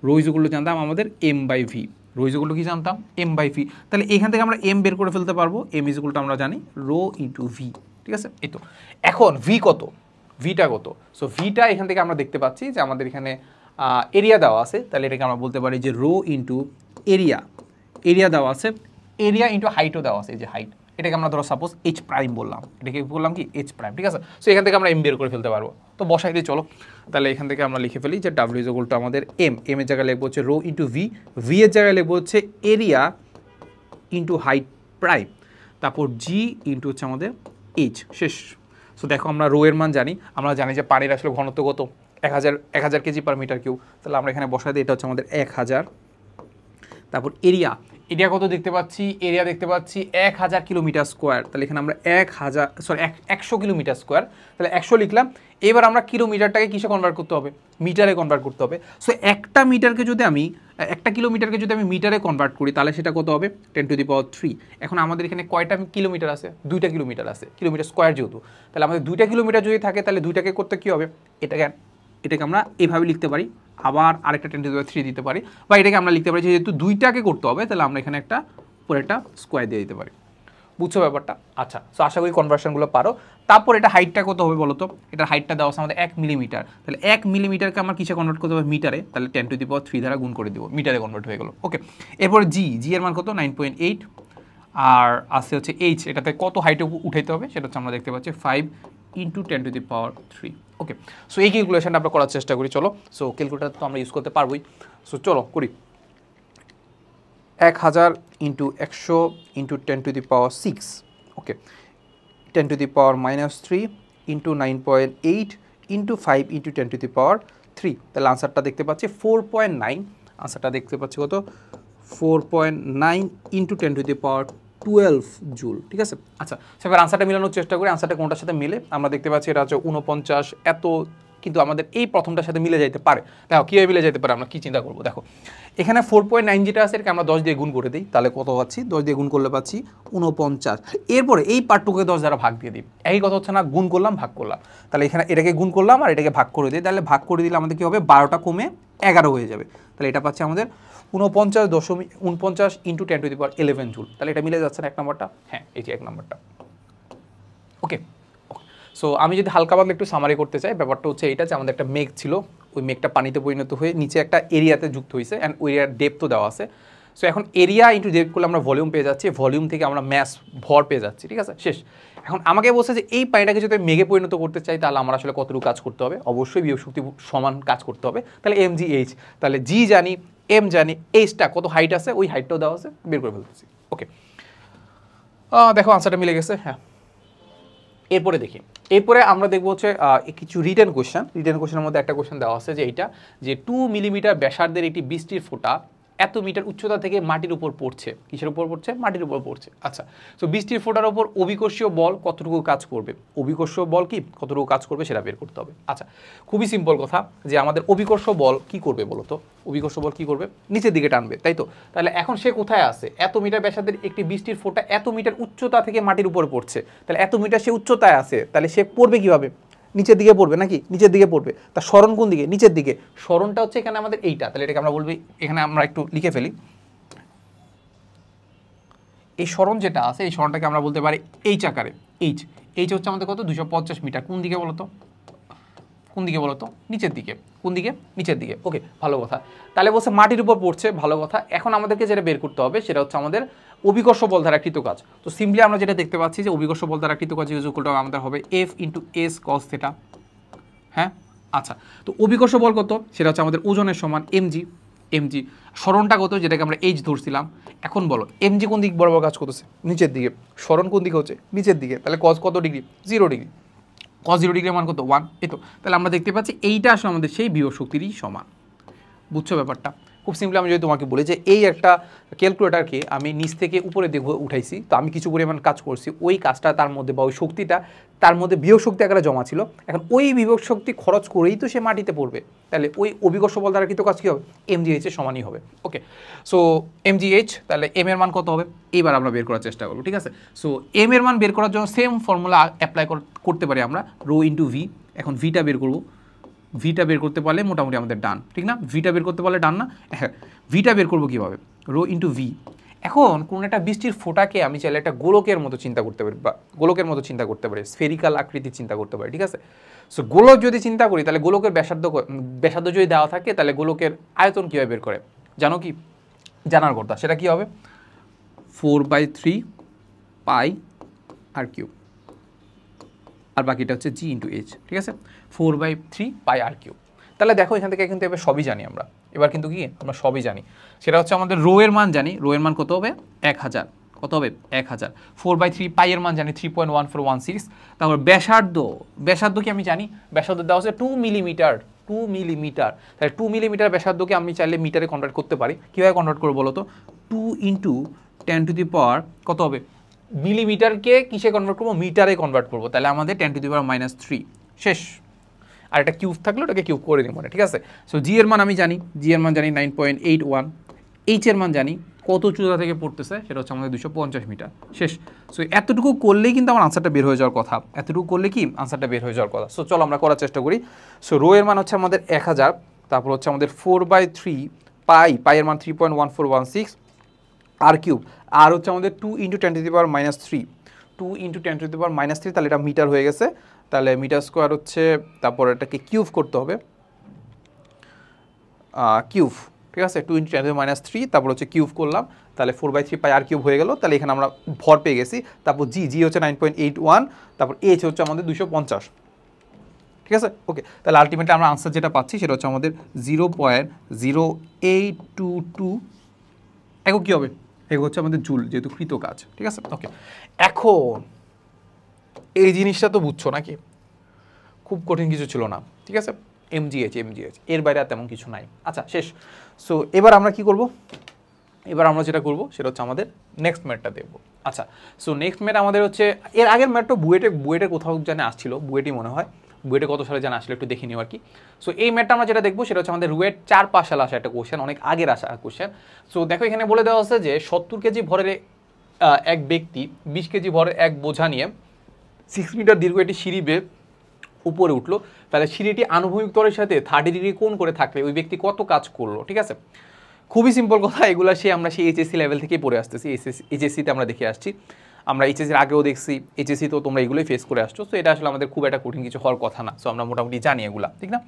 রো ইজুগুলো জানতাম আমাদের m/v, রো ইজুগুলো কি জানতাম m/v। তাহলে এখান থেকে আমরা এম বের করে ফেলতে পারবো, এম ইজুগুলটা আমরা জানি রো × v, ঠিক আছে। এই তো এখন ভি কত, ভিটা কত। সো ভিটা এখান থেকে আমরা দেখতে পাচ্ছি যে আমাদের এখানে এরিয়া দেওয়া আছে, তাহলে এটাকে আমরা বলতে পারি যে রো ইন্টু এরিয়া, এরিয়া দেওয়া আছে, এরিয়া ইন্টু হাইটও দেওয়া আছে, এই যে হাইট, এটাকে আমরা ধরো সাপোজ এইচ প্রাইম বললাম, এটাকে বললাম কি এইচ প্রাইম, ঠিক আছে। সো এখান থেকে আমরা এম বের করে ফেলতে পারবো, তো বসাই দিয়ে চলো। তাহলে এখান থেকে আমরা লিখে ফেলি যে ডাব্লিউ ইজ ইকুয়াল টু আমাদের এম, এম এর জায়গায় লিখবো হচ্ছে রো ইন্টু ভি, ভি এর জায়গায় লিখবো হচ্ছে এরিয়া ইন্টু হাইট প্রাইম, তারপর জি ইন্টু হচ্ছে আমাদের এইচ, শেষ। সো দেখো আমরা রো এর মান জানি, আমরা জানি যে পানির আসলে ঘনত্ব কত 1000 কেজি পার মিটার কিউব, তাহলে আমরা এখানে বসাই দিই, এটা হচ্ছে আমাদের 1000। তারপর এরিয়া, এরিয়া কত দেখতে পাচ্ছি, এরিয়া দেখতে পাচ্ছি 1000 কিলোমিটার স্কোয়ার, তাহলে এখানে আমরা 100 কিলোমিটার স্কোয়ার, তাহলে 100 লিখলাম। এবার আমরা কিলোমিটারটাকে কিসে কনভার্ট করতে হবে, মিটারে কনভার্ট করতে হবে। সো একটা কিলোমিটারকে যদি আমি মিটারে কনভার্ট করি তাহলে সেটা কত হবে 10⁻³ এখন আমাদের এখানে কয়টা কিলোমিটার আছে, 2টা কিলোমিটার আছে, কিলোমিটার স্কোয়ার যেহেতু, তাহলে আমাদের 2টা কিলোমিটার যদি থাকে তাহলে 2টাকে করতে কী হবে, এটাকে আমরা এইভাবে লিখতে পারি, আবার আরেকটা 10⁻³ দিতে পারি, বা এটাকে আমরা লিখতে পারি যেহেতু 2টাকে করতে হবে তাহলে আমরা এখানে একটা পরে একটা স্কোয়ার দিয়ে দিতে পারি। বুঝছো ব্যাপারটা? আচ্ছা, সো আশা করি কনভার্সনগুলো পারো। তারপর এটা হাইটটা কত হবে বলো তো, এটার হাইটটা দেওয়া আছে আমাদের 1 মিলিমিটার, তাহলে 1 মিলিমিটারকে আমার কিসে কনভার্ট করতে হবে, মিটারে, তাহলে 10⁻³ দ্বারা গুণ করে দিব, মিটারে কনভার্ট হয়ে গেল। ওকে, এরপরে জি, জি এর মান কত 9.8, আর আছে হচ্ছে এইচ, এটাতে কত হাইটে উঠাইতে হবে সেটা হচ্ছে আমরা দেখতে পাচ্ছি 5 × 10⁻³। ওকে, সো এই ক্যালকুলেশনটা আমরা করার চেষ্টা করি, চলো। সো ক্যালকুলেটার তো আমরা ইউজ করতে পারবোই, সো চলো করি। 1000 × 100 × 10⁻6, ওকে, 10⁻³ × 9.8 × 5 × 10⁻3, তাহলে আনসারটা দেখতে পাচ্ছি 4.9, আনসারটা দেখতে পাচ্ছি কত 4.9 × 10⁻12 জুল, ঠিক আছে। আচ্ছা, সেবার আনসারটা মিলানোর চেষ্টা করি, আনসারটা কোনটার সাথে মিলে, আমরা দেখতে পাচ্ছি এটা হচ্ছে 49 এত, কিন্তু আমাদের এই প্রথমটার সাথে মিলে যাইতে পারে। দেখো কীভাবে মিলে যেতে পারে, আমরা কী চিন্তা করবো, দেখো এখানে 4.9 যেটা আছে এটাকে আমরা 10 দিয়ে গুণ করে দিই, তাহলে কত পাচ্ছি, 10 দিয়ে গুণ করলে পাচ্ছি 49। এরপরে এই পার্টটুকে 10 দ্বারা ভাগ দিয়ে দিই, একই কথা হচ্ছে না, গুণ করলাম ভাগ করলাম, তাহলে এখানে এটাকে গুণ করলাম আর এটাকে ভাগ করে দিই, তাহলে ভাগ করে দিলে আমাদের কী হবে 12টা কমে 11 হয়ে যাবে, তাহলে এটা পাচ্ছে আমাদের 49 × 10⁻11 জুল। তাহলে এটা মিলে যাচ্ছে না এক নম্বরটা, হ্যাঁ এই যে এক নম্বরটা। ওকে, সো আমি যদি হালকা পাতলা একটু সামারি করতে চাই, ব্যাপারটা হচ্ছে এইটা যে আমাদের একটা মেঘ ছিল, ওই মেঘটা পানিতে পরিণত হয়ে নিচে একটা এরিয়াতে যুক্ত হয়েছে, অ্যান্ড ওই এরিয়ার ডেপথও দেওয়া আছে। সো এখন এরিয়া ইন্টু ডেপথ করলে আমরা ভলিউম পেয়ে যাচ্ছি, ভলিউম থেকে আমরা ম্যাস ভর পেয়ে যাচ্ছি, ঠিক আছে, শেষ। এখন আমাকে বলছে যে এই পানিটাকে যদি মেঘে পরিণত করতে চাই তাহলে আমার আসলে কতটুকু কাজ করতে হবে, অবশ্যই বিয়োগ শক্তি সমান কাজ করতে হবে, তাহলে mgh, তাহলে জি জানি, এম জানি, এইচটা কত হাইট আছে ওই হাইটটাও দেওয়া আছে, বের করে ফেলতেছি। ওকে, দেখো আনসারটা মিলে গেছে, হ্যাঁ। এরপরে দেখি, এরপরে আমরা দেখবো হচ্ছে কিছু রিটেন কোয়েশ্চেন, রিটেন কোয়েশ্চেনের মধ্যে একটা কোয়েশ্চেন দেওয়া আছে যে এইটা যে 2 মিলিমিটার ব্যাসার্ধের একটি বৃষ্টির ফোঁটা এত মিটার উচ্চতা থেকে মাটির উপর পড়ছে। কিসের উপর পড়ছে? মাটির উপর পড়ছে। আচ্ছা, সো বৃষ্টির ফোঁটার উপর অভিকর্ষীয় বল কতটুকু কাজ করবে? অভিকর্ষীয় বল কি কতটুকু কাজ করবে সেটা বের করতে হবে। আচ্ছা, খুবই সিম্পল কথা যে আমাদের অভিকর্ষ বল কি করবে বলো তো? অভিকর্ষ বল কি করবে? নিচের দিকে টানবে, তাই তো? তাহলে এখন সে কোথায় আছে? এত মিটার ব্যাসার্ধের একটি বৃষ্টির ফোঁটা এত মিটার উচ্চতা থেকে মাটির উপরে পড়ছে, তাহলে এত মিটার সে উচ্চতায় আছে, তাহলে সে পড়বে কিভাবে? নিচের দিকে পড়বে নাকি? নিচের দিকে পড়বে। তার সরণ কোন দিকে? নিচের দিকে। সরণটা হচ্ছে এখানে আমাদের এইটা, তাহলে এটাকে আমরা বলবো, এখানে আমরা একটু লিখে ফেলি, এই সরণ যেটা আছে এই সরণটাকে আমরা বলতে পারি এইচ আকারে। এইচ এইচ হচ্ছে আমাদের কত? 250 মিটার। কোন দিকে বলো তো? কোন দিকে বলো তো? নিচের দিকে। কোন দিকে? নিচের দিকে। ওকে, ভালো কথা। তাহলে বলছে মাটির উপর পড়ছে, ভালো কথা। এখন আমাদেরকে যেটা বের করতে হবে সেটা হচ্ছে আমাদের অভিকর্ষ বল দ্বারা কৃত কাজ। তো সিম্পলি আমরা যেটা দেখতে পাচ্ছি যে অভিকর্ষ বল দ্বারা কৃত কাজ ইকুয়াল টু আমাদের হবে F into S cos theta. হ্যাঁ, আচ্ছা, তো অভিকর্ষ বল কত? সেটা হচ্ছে আমাদের ওজনের সমান mg। mg সরণটা কত? যেটাকে আমরা এইচ ধরছিলাম। এখন বলো mg কোন দিক বরাবর কাজ করতেছে? নিচের দিকে। সরণ কোন দিকে হচ্ছে? নিচের দিকে। তাহলে কস কত ডিগ্রি? 0 ডিগ্রি। কস 0 ডিগ্রি মান কত? 1। এই তো, তাহলে আমরা দেখতে পাচ্ছি এইটা আসলে আমাদের সেই বিভব শক্তিরই সমান। বুঝছো ব্যাপারটা? খুব সিম্পলি আমি যদি তোমাকে বলি যে এই একটা ক্যালকুলেটারকে আমি নিচ থেকে উপরে দিকে উঠাইছি, তো আমি কিছু পরিমাণ কাজ করছি, ওই কাজটা তার মধ্যে বা ওই শক্তিটা তার মধ্যে বিভব শক্তি আকারে জমা ছিল। এখন ওই বিভব শক্তি খরচ করেই তো সে মাটিতে পড়বে, তাহলে ওই অভিকর্ষ বল দ্বারা কৃত কাজ কী হবে? mgh এর সমানই হবে। ওকে, সো mgh, তাহলে m এর মান কত হবে? এইবার আমরা বের করার চেষ্টা করবো, ঠিক আছে? সো m এর মান বের করার জন্য সেম ফর্মুলা অ্যাপ্লাই করতে পারি আমরা, রো ইন্টু ভি। এখন ভিটা বের করবো, ভিটা বের করতে পারলে মোটামুটি আমাদের ডান, ঠিক না? ভিটা বের করতে পারলে ডান না? হ্যাঁ, ভিটা বের করবো কীভাবে? Rho into V. এখন কোন একটা বৃষ্টির ফোঁটাকে আমি চাইলে একটা গোলকের মতো চিন্তা করতে পারি, বা গোলকের মতো চিন্তা করতে পারি, স্ফেরিক্যাল আকৃতির চিন্তা করতে পারি, ঠিক আছে? সো গোলক যদি চিন্তা করি তাহলে গোলকের ব্যাসার্ধ যদি দেওয়া থাকে তাহলে গোলকের আয়তন কীভাবে বের করে জানো কি? জানার কথা, সেটা কী হবে? 4/3 পাই আর কিউব, আর বাকিটা হচ্ছে জি ইন্টু এইচ, ঠিক আছে? 4/3 পাই আর কিউব। তাহলে দেখো এখান থেকে কিন্তু এবার সবই জানি আমরা, এবার কিন্তু কি আমরা সবই জানি। সেটা হচ্ছে আমাদের রো এর মান জানি, রো এর মান কত হবে? 1000। কত হবে? 1000। 4/3 পাই এর মান জানি 3.1416। তারপর ব্যাসার্ধ, ব্যাসার্ধ কি আমি জানি? ব্যাসার্ধ দেওয়া হচ্ছে 2 মিলিমিটার। 2 মিলিমিটার, তাহলে 2 মিলিমিটার ব্যাসার্ধকে আমি চাইলে মিটারে কনভার্ট করতে পারি। কীভাবে কনভার্ট করবো বলো তো? 2 ইন্টু 10⁻⁻, কত হবে? মিলিমিটারকে কিসে কনভার্ট করবো? মিটারে কনভার্ট করবো। তাহলে আমাদের 10⁻³ শেষ। আর একটা কিউব থাকলে ওটাকে কিউব করে দিই মনে, ঠিক আছে? সো জি এর মান আমি জানি, জি এর মান জানি 9.81। এইচ এর মান জানি, কত উচ্চতা থেকে পড়তেছে? সেটা হচ্ছে আমাদের 250 মিটার। শেষ। সো এতটুকু করলেই কিন্তু আমার আনসারটা বের হয়ে যাওয়ার কথা। এতটুকু করলে কি আনসারটা বের হয়ে যাওয়ার কথা। সো চলো আমরা করার চেষ্টা করি। সো রো এর মান হচ্ছে আমাদের 1000, তারপর হচ্ছে আমাদের 4/3 পাই, পাই এর মান 3.1416 আর কিউব, আর হচ্ছে আমাদের 2 ইন্টু 10⁻³ 2 ইন্টু 10⁻³, তাহলে এটা মিটার হয়ে গেছে। তাহলে মিটার স্কোয়ার হচ্ছে, তারপর এটাকে কিউব করতে হবে, কিউব, ঠিক আছে? 2 ইন্টু 10⁻³, তারপর হচ্ছে কিউব করলাম, তাহলে 4/3 পাই আর কিউব হয়ে গেল। তাহলে এখানে আমরা ভর পেয়ে গেছি। তারপর জি, জি হচ্ছে 9.81, তারপর এইচ হচ্ছে আমাদের 250, ঠিক আছে? ওকে, তাহলে আলটিমেটলি আমরা আনসার যেটা পাচ্ছি সেটা হচ্ছে আমাদের 0.0822 একক কী হবে? একক হচ্ছে আমাদের জুল, যেহেতু কৃত কাজ, ঠিক আছে? ওকে, এখন এই জিনিসটা তো বুঝছো নাকি? খুব কঠিন কিছু ছিল না, ঠিক আছে? mgh, এর বাইরে আর তেমন কিছু নাই। আচ্ছা, শেষ। সো এবার আমরা কি করব? এবার আমরা যেটা করব সেটা হচ্ছে আমাদের নেক্সট ম্যাথটা দেখবো। আচ্ছা, সো নেক্সট ম্যাথ আমাদের হচ্ছে, এর আগের ম্যাথটা বুয়েটে কোথাও জানে আসছিল, বুয়েটই মনে হয়। বুয়েটে কত সালে জানা আসলে একটু দেখে নিও আর কি। সো এই ম্যাথটা আমরা যেটা দেখবো সেটা হচ্ছে আমাদের রুয়েট 4-5 সালে আসা একটা কোশ্চেন, অনেক আগের আসা কোশ্চেন। সো দেখো এখানে বলে দেওয়া হচ্ছে যে 70 কেজি ভরের এক ব্যক্তি 20 কেজি ভরের এক বোঝা নিয়ে 6 মিটার দীর্ঘ একটি সিঁড়ি বেয়ে উপরে উঠলো। তাহলে সিঁড়িটি আনুভূমিক তলের সাথে 30 ডিগ্রি কোণ করে থাকলে ওই ব্যক্তি কত কাজ করলো, ঠিক আছে? খুবই সিম্পল কথা, এগুলো আমরা সেই এইচএসসি লেভেল থেকেই পড়ে আসতেছি, এইচএসসিতে আমরা দেখে আসছি, আমরা এইচএসসির আগেও দেখছি, এইচএসসি তো তোমরা এগুলোই ফেস করে আসছো। সো এটা আসলে আমাদের খুব একটা কঠিন কিছু হওয়ার কথা না। সো আমরা মোটামুটি জানি এগুলা, ঠিক না?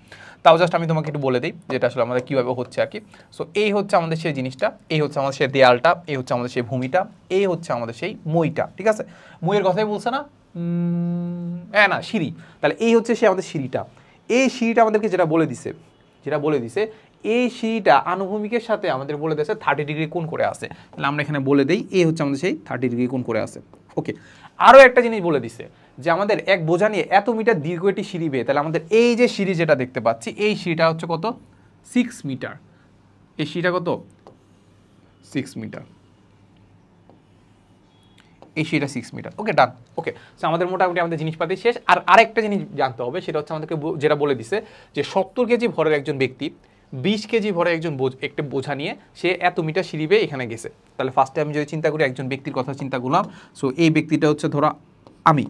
তাও জাস্ট আমি তোমাকে একটু বলে দিই যেটা আসলে আমাদের কীভাবে হচ্ছে আর কি। সো এই হচ্ছে আমাদের সেই জিনিসটা, এই হচ্ছে আমাদের সেই দেয়ালটা, এই হচ্ছে আমাদের সেই ভূমিটা, এই হচ্ছে আমাদের সেই মইটা, ঠিক আছে? মইয়ের কথাই বলছে না? হ্যাঁ, না, সিঁড়ি। তাহলে এই হচ্ছে সে আমাদের সিঁড়িটা। এই সিঁড়িটা আমাদেরকে যেটা বলে দিছে এই সিঁড়িটা আনুভূমিকের সাথে আমাদের বলে দিয়েছে 30 ডিগ্রি কোণ করে আছে। তাহলে আমরা এখানে বলে দেই এই হচ্ছে আমাদের সেই 30 ডিগ্রি কোণ করে আছে। ওকে, আরও একটা জিনিস বলে দিছে যে আমাদের এক বোঝা নিয়ে এত মিটার দীর্ঘ একটি সিঁড়ি বেয়ে, তাহলে আমাদের এই যে সিঁড়ি যেটা দেখতে পাচ্ছি এই সিঁড়িটা হচ্ছে কত? 6 মিটার। এই সিঁড়িটা কত? 6 মিটার, এই সিঁড়িটা 6 মিটার। ওকে, ডান। ওকে, সো আমাদের মোটামুটি আমাদের জিনিসপাতি শেষ। আর আরেকটা জিনিস জানতে হবে, সেটা হচ্ছে আমাদেরকে যেটা বলে দিছে যে 70 কেজি ভরের একজন ব্যক্তি 20 কেজি ভরের একজন একটা বোঝা নিয়ে সে এত মিটার সিঁড়ি বেয়ে এখানে গেছে। তাহলে ফার্স্টে আমি যদি চিন্তা করি, একজন ব্যক্তির কথা চিন্তা করলাম। সো এই ব্যক্তিটা হচ্ছে ধরো আমি,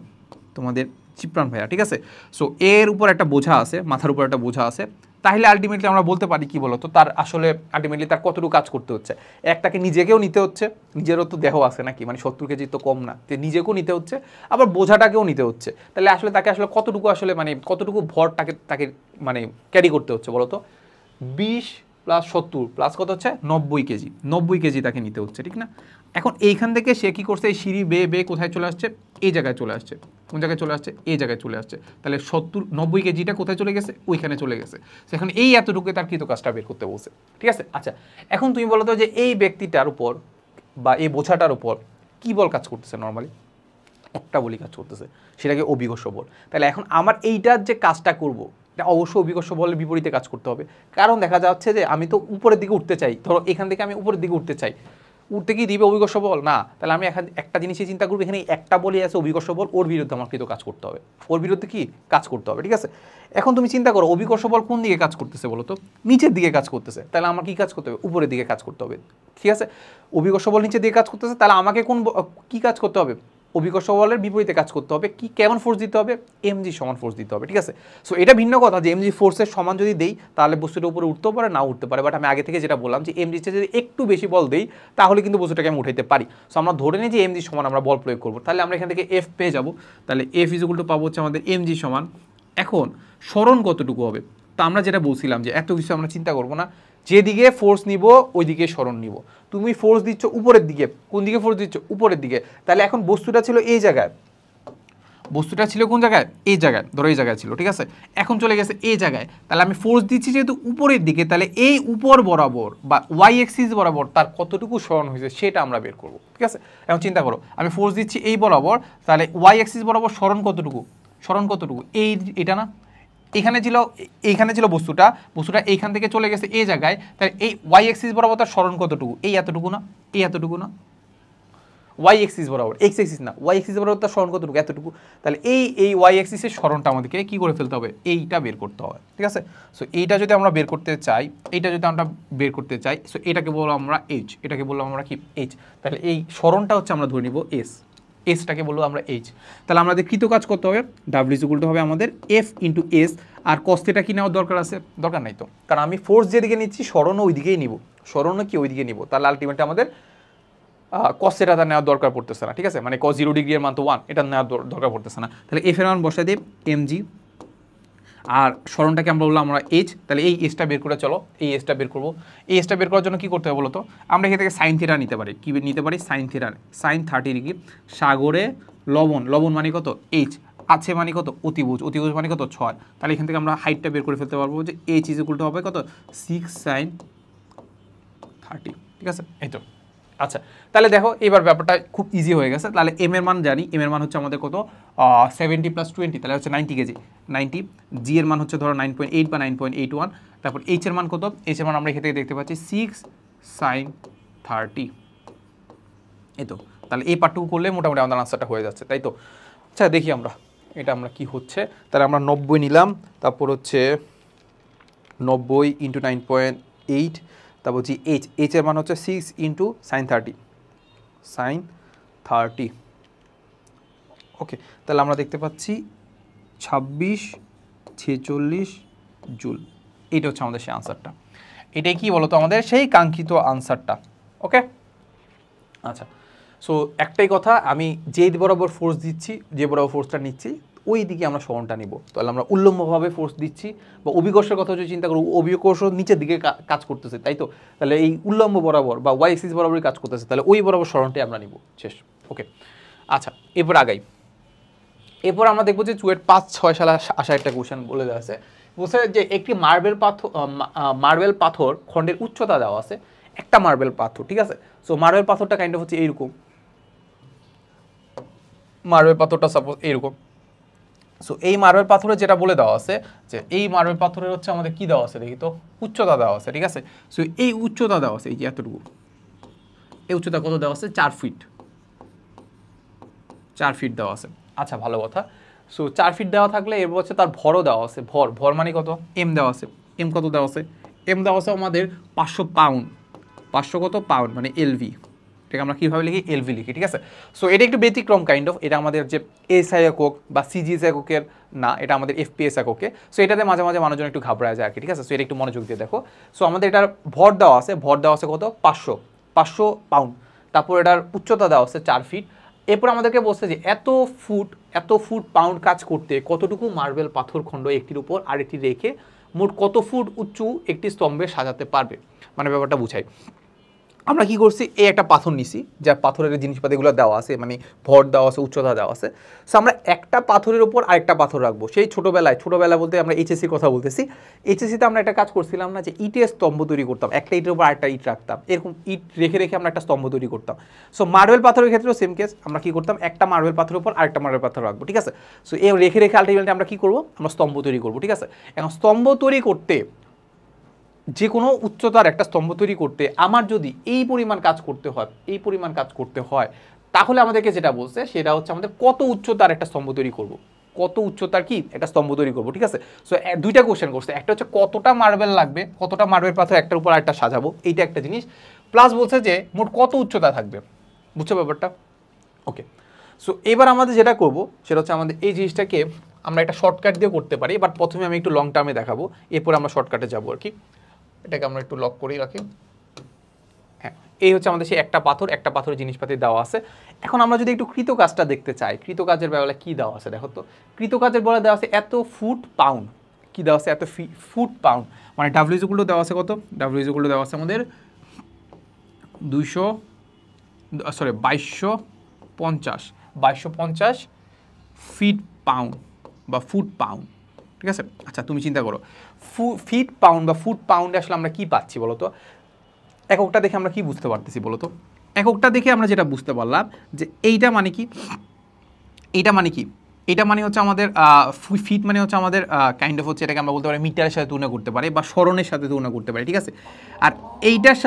তোমাদের চিপ্রান ভাইয়া, ঠিক আছে। সো এর উপর একটা বোঝা আছে, মাথার উপর একটা বোঝা আছে। তাহলে আলটিমেটলি আমরা বলতে পারি কি বলতো, তার আসলে আলটিমেটলি তার কতটুকু কাজ করতে হচ্ছে। একটাকে নিজেকেও নিতে হচ্ছে, নিজেরও তো দেহ আছে নাকি, মানে 70 কেজি তো কম না, যে নিজেকেও নিতে হচ্ছে, আবার বোঝাটাকেও নিতে হচ্ছে। তাহলে আসলে তাকে আসলে কতটুকু আসলে মানে কতটুকু ভরটাকে তাকে মানে ক্যারি করতে হচ্ছে বলতো। 20 প্লাস 70 প্লাস কত হচ্ছে 90 কেজি, 90 কেজি তাকে নিতে হচ্ছে, ঠিক না। এখন এইখান থেকে সে কী করছে, এই সিঁড়ি বেয়ে বেয়ে কোথায় চলে আসছে, এই জায়গায় চলে আসছে। কোন জায়গায় চলে আসছে, এই জায়গায় চলে আসছে। তাহলে 90 কেজিটা কোথায় চলে গেছে, ওইখানে চলে গেছে। এখন এই এতটুকু তার কৃত কাজটা বের করতে বলছে, ঠিক আছে। আচ্ছা, এখন তুমি বলো তো যে এই ব্যক্তিটার উপর বা এই বোঝাটার উপর কি বল কাজ করতেছে নর্মালি, একটা বলি কাজ করতেছে, সেটাকে অভিকর্ষ বল। তাহলে এখন আমার এইটার যে কাজটা করব, এটা অবশ্যই অভিকর্ষ বলের বিপরীতে কাজ করতে হবে। কারণ দেখা যাচ্ছে যে আমি তো উপরের দিকে উঠতে চাই, ধরো এখান থেকে আমি উপরের দিকে উঠতে চাই, উঠতে কি দিবে অভিকর্ষ বল না। তাহলে আমি একটা জিনিসই চিন্তা করবো, এখানে একটা বলই আছে অভিকর্ষ বল, ওর বিরুদ্ধে আমার কিন্তু কাজ করতে হবে, ওর বিরুদ্ধে কি কাজ করতে হবে, ঠিক আছে। এখন তুমি চিন্তা করো অভিকর্ষ বল কোন দিকে কাজ করতেছে বলো তো, নিচের দিকে কাজ করতেছে। তাহলে আমার কি কাজ করতে হবে, উপরের দিকে কাজ করতে হবে, ঠিক আছে। অভিকর্ষ বল নিচের দিকে কাজ করতেছে, তাহলে আমাকে কি কাজ করতে হবে, অভিকর্ষ বলের বিপরীতে কাজ করতে হবে। কি কেমন ফোর্স দিতে হবে, এমজি সমান ফোর্স দিতে হবে, ঠিক আছে। সো এটা ভিন্ন কথা যে এমজি ফোর্সের সমান যদি দেই তাহলে বস্তুটা উপরে উঠতেও পারে, না উঠতে পারে। বাট আমি আগে থেকে যেটা বললাম যে এমজি চেয়ে যদি একটু বেশি বল দেই তাহলে কিন্তু বস্তুটাকে আমি উঠাইতে পারি। সো আমরা ধরে নিই যে এমজি সমান আমরা বল প্রয়োগ করবো, তাহলে আমরা এখান থেকে এফ পেয়ে যাবো। তাহলে এফ ইজ ইকুয়াল টু পাবো হচ্ছে আমাদের এমজি সমান। এখন সরণ কতটুকু হবে, তো আমরা যেটা বলছিলাম যে এত কিছু আমরা চিন্তা করবো না, যেদিকে ফোর্স নিব ওই দিকে সরণ নিব। তুমি ফোর্স দিচ্ছ উপরের দিকে, কোন দিকে ফোর্স দিচ্ছ, উপরের দিকে। তাহলে এখন বস্তুটা ছিল এই জায়গায়, বস্তুটা ছিল কোন জায়গায়, এই জায়গায়, ধরো এই জায়গায় ছিল, ঠিক আছে। এখন চলে গেছে এই জায়গায়, তাহলে আমি ফোর্স দিচ্ছি যেহেতু উপরের দিকে, তাহলে এই উপর বরাবর বা ওয়াই এক্সিস বরাবর তার কতটুকু সরণ হয়েছে সেটা আমরা বের করব, ঠিক আছে। এখন চিন্তা করো, আমি ফোর্স দিচ্ছি এই বরাবর, তাহলে ওয়াই এক্সিস বরাবর সরণ কতটুকু, সরণ কতটুকু, এটা না, এখানে ছিল, এইখানে ছিল বস্তুটা, বস্তুটা এইখান থেকে চলে গেছে এই জায়গায়, তাহলে এই ওয়াই এক্সিস বরাবর তার সরণ কতটুকু, এই এতটুকু না, এই এতটুকু না, ওয়াই এক্সিস বরাবর, এক্স এক্সিস না, ওয়াই এক্সিস বরাবর তার সরণ কতটুকু, এতটুকু। তাহলে এই ওয়াই এক্সিসের সরণটা আমাদেরকে কি করে ফেলতে হবে, এইটা বের করতে হবে, ঠিক আছে। সো এইটা যদি আমরা বের করতে চাই, এইটা যদি আমরা বের করতে চাই, সো এটাকে বললাম আমরা এইচ, এটাকে বললাম আমরা কি এইচ। তাহলে এই সরণটা হচ্ছে আমরা ধরে নিব এস, এসটাকে বলবো আমরা এইচ। তাহলে আমাদের কৃত কাজ করতে হবে, ডাব্লিউ ইজ ইকুয়াল টু হবে আমাদের এফ ইন্টু এস। আর কস্তেটা কি নেওয়ার দরকার আছে, দরকার নাই তো, কারণ আমি ফোর্স যেদিকে নিচ্ছি সরণও ওই দিকেই নিব, সরণও কি ওই দিকে নিব। তাহলে আলটিমেটলি আমাদের কস্টেটা তার নেওয়ার দরকার পড়তেছে না, ঠিক আছে। মানে কস 0 ডিগ্রি এর মান তো 1, এটা নেওয়ার দরকার পড়তেছে না। তাহলে এফ এর মান বসাই দেব এমজি, আর সরণটাকে আমরা বললাম আমরা এইচ। তাহলে এই এসটা বের করে চলো, এই এসটা বের করবো। এই এসটা বের করার জন্য কী করতে হবে বলো তো, আমরা এখান থেকে সাইন থিটা নিতে পারি। কী নিতে পারি, সাইন থিটা, সাইন 30 ডিগ্রি। সাগরে লবণ, লবণ মানে কত এইচ, আছে মানে কত অতিভুজ, অতিভুজ মানে কত 6। তাহলে এখান থেকে আমরা হাইটটা বের করে ফেলতে পারবো যে এইচ ইজ ইকুয়াল টু হবে কত 6 সাইন 30, ঠিক আছে। এই তো আচ্ছা, তাহলে দেখো এবার ব্যাপারটা খুব ইজি হয়ে গেছে। তাহলে এম এর মান জানি, এম এর মান হচ্ছে আমাদের কত 70 + 20, তাহলে হচ্ছে 90 কেজি, 90। জি এর মান হচ্ছে ধরো 9.8 বা 9.81। তারপর এইচ এর মান কত, এইচ এর মান আমরা এখান থেকে দেখতে পাচ্ছি 6 সাইন 30। এই তো, তাহলে এই পার্টটুকু করলে মোটামুটি আমাদের আনসারটা হয়ে যাচ্ছে, তাই তো। আচ্ছা দেখি আমরা এটা আমরা কি হচ্ছে। তাহলে আমরা 90 নিলাম, তারপর হচ্ছে 90 × 9.8, তারপর জি এইচ, এইচ এর মান হচ্ছে 6 × সাইন 30, সাইন 30। ওকে, তাহলে আমরা দেখতে পাচ্ছি 2646 জুল। এইটা হচ্ছে আমাদের সেই আনসারটা। এটাই কি বলতো আমাদের সেই কাঙ্ক্ষিত আনসারটা। ওকে, আচ্ছা। সো একটাই কথা, আমি যেই বরাবর ফোর্স দিচ্ছি, যে বরাবর ফোর্সটা নিচ্ছি ওই দিকে আমরা সরণটা নিব। তাহলে আমরা উল্লম্বভাবে ফোর্স দিচ্ছি, বা অভিকর্ষের কথা যদি চিন্তা করব, অভিকর্ষ নিচের দিকে কাজ করতেছে, তাই তো। তাহলে এই উল্লম্ব বরাবর বা ওয়াই এক্সিস বরাবরই কাজ করতেছে, তাহলে ওই বরাবর সরণটাই আমরা নিব, শেষ। ওকে, আচ্ছা এরপর আগাই। এরপর আমরা দেখবো যে চুয়েট 5-6 সালে আসা একটা কোশ্চেন বলে দেওয়া আছে, বলছে যে একটি মার্বেল পাথর খণ্ডের উচ্চতা দেওয়া আছে, একটা মার্বেল পাথর, ঠিক আছে। সো মার্বেল পাথরটা কাইন্ড অফ হচ্ছে এইরকম, মার্বেল পাথরটা সাপোজ এইরকম। সো এই মার্বেল পাথরে যেটা বলে দেওয়া আছে যে এই মার্বেল পাথরের হচ্ছে আমাদের কি দেওয়া আছে দেখি তো, উচ্চতা দেওয়া আছে, ঠিক আছে। সো এই উচ্চতা দেওয়া আছে এই যে এতটুকু, এই উচ্চতা কত দেওয়া আছে 4 ফিট, 4 ফিট দেওয়া আছে। আচ্ছা ভালো কথা। সো 4 ফিট দেওয়া থাকলে এর হচ্ছে তার ভরও দেওয়া আছে, ভর মানে কত, এম দেওয়া আছে। এম কত দেওয়া আছে, এম দেওয়া আছে আমাদের 500 পাউন্ড, 500 কত পাউন্ড মানে এলভি, ঠিক আমরা কীভাবে লিখি, এলভি লিখি, ঠিক আছে। সো এটা একটু ব্যতিক্রম কাইন্ড অফ, এটা আমাদের যে এসআই একক বা সিজিএস এককের না, এটা আমাদের এফপিএস এককে। সো এটাতে মাঝে মাঝে মানুষজন একটু ঘাবড়ায় যায় আর কি, ঠিক আছে। সো এটা একটু মনোযোগ দিয়ে দেখো। সো আমাদের এটার ভর দেওয়া আছে, ভর দেওয়া আছে কত 500 পাউন্ড, তারপর এটার উচ্চতা দেওয়া আছে 4 ফিট। এরপর আমাদেরকে বলছে যে এত ফুট পাউন্ড কাজ করতে কতটুকু মার্বেল পাথর খণ্ড একটির উপর আরেকটি রেখে মোট কত ফুট উঁচু একটি স্তম্ভে সাজাতে পারবে, মানে ব্যাপারটা বুঝাই। আমরা কি করছি, এই একটা পাথর নিছি, যার পাথরের জিনিসপাতিগুলো দেওয়া আছে, মানে ভর দেওয়া আছে, উচ্চতা দেওয়া আছে। সো আমরা একটা পাথরের উপর আরেকটা পাথর রাখবো। সেই ছোটোবেলা বলতে আমরা এইচএসসির কথা বলতেছি। এইচএসসিতে আমরা একটা কাজ করছিলাম না, যে ইটের স্তম্ভ তৈরি করতাম, একটা ইটের উপর আরেকটা ইট রাখতাম, এরকম ইট রেখে রেখে আমরা একটা স্তম্ভ তৈরি করতাম। সো মার্বেল পাথরের ক্ষেত্রেও সেম কেস, আমরা কি করতাম, একটা মার্বেল পাথরের উপর আরেকটা মার্বেল পাথর রাখবো, ঠিক আছে। সো এই রেখে রেখে আলটিমেটলি আমরা কি করবো, আমরা স্তম্ভ তৈরি করবো, ঠিক আছে। এখন স্তম্ভ তৈরি করতে, যে কোনো উচ্চতার একটা স্তম্ভ তৈরি করতে আমার যদি এই পরিমাণ কাজ করতে হয়, তাহলে আমাদেরকে যেটা বলছে সেটা হচ্ছে আমাদের কত উচ্চতার একটা স্তম্ভ তৈরি করব, কত উচ্চতার কি একটা স্তম্ভ তৈরি করব, ঠিক আছে। সো দুইটা কোশ্চেন করছে, একটা হচ্ছে কতটা মার্বেল লাগবে, কতটা মার্বেল পাথর একটার উপর আরেকটা সাজাবো, এইটা একটা জিনিস, প্লাস বলছে যে মোট কত উচ্চতা থাকবে, বুঝছো ব্যাপারটা, ওকে। সো এবার আমাদের যেটা করব সেটা হচ্ছে আমাদের এই জিনিসটাকে আমরা একটা শর্টকাট দিয়ে করতে পারি, বাট প্রথমে আমি একটু লং টার্মে দেখাবো, এরপর আমরা শর্টকাটে যাবো আর কি। এটাকে আমরা একটু লক করেই রাখি। হ্যাঁ, এই হচ্ছে আমাদের সেই একটা পাথরের জিনিসপাতি দেওয়া আছে। এখন আমরা যদি একটু কৃতকাজটা দেখতে চাই, কৃতকাজের বেলা কি দেওয়া আছে দেখো তো। কৃতকাজের বেলা দেওয়া আছে এত ফুট পাউন্ড, কি দেওয়া আছে এত ফুট পাউন্ড, মানে ডাব্লিউগুলো দেওয়া আছে কত, ডাব্লিউগুলো দেওয়া আছে আমাদের 2250 ফিট পাউন্ড বা ফুট পাউন্ড, ঠিক আছে। আচ্ছা তুমি চিন্তা করো, ফিট পাউন্ড বা ফুট পাউন্ডে আসলে আমরা কি পাচ্ছি বলো তো, এককটা দেখে আমরা কি বুঝতে পারতেছি বলো তো। এককটা দেখে আমরা যেটা বুঝতে পারলাম যে এইটা মানে কি, এইটা মানে কি, এটা মানে হচ্ছে আমাদের ফিট মানে হচ্ছে আমাদের কাইন্ড অফ হচ্ছে, এটাকে আমরা বলতে পারি মিটারের সাথে তুলনা করতে পারি বা স্মরণের সাথে তুলনা করতে পারি, ঠিক আছে। আর এইটার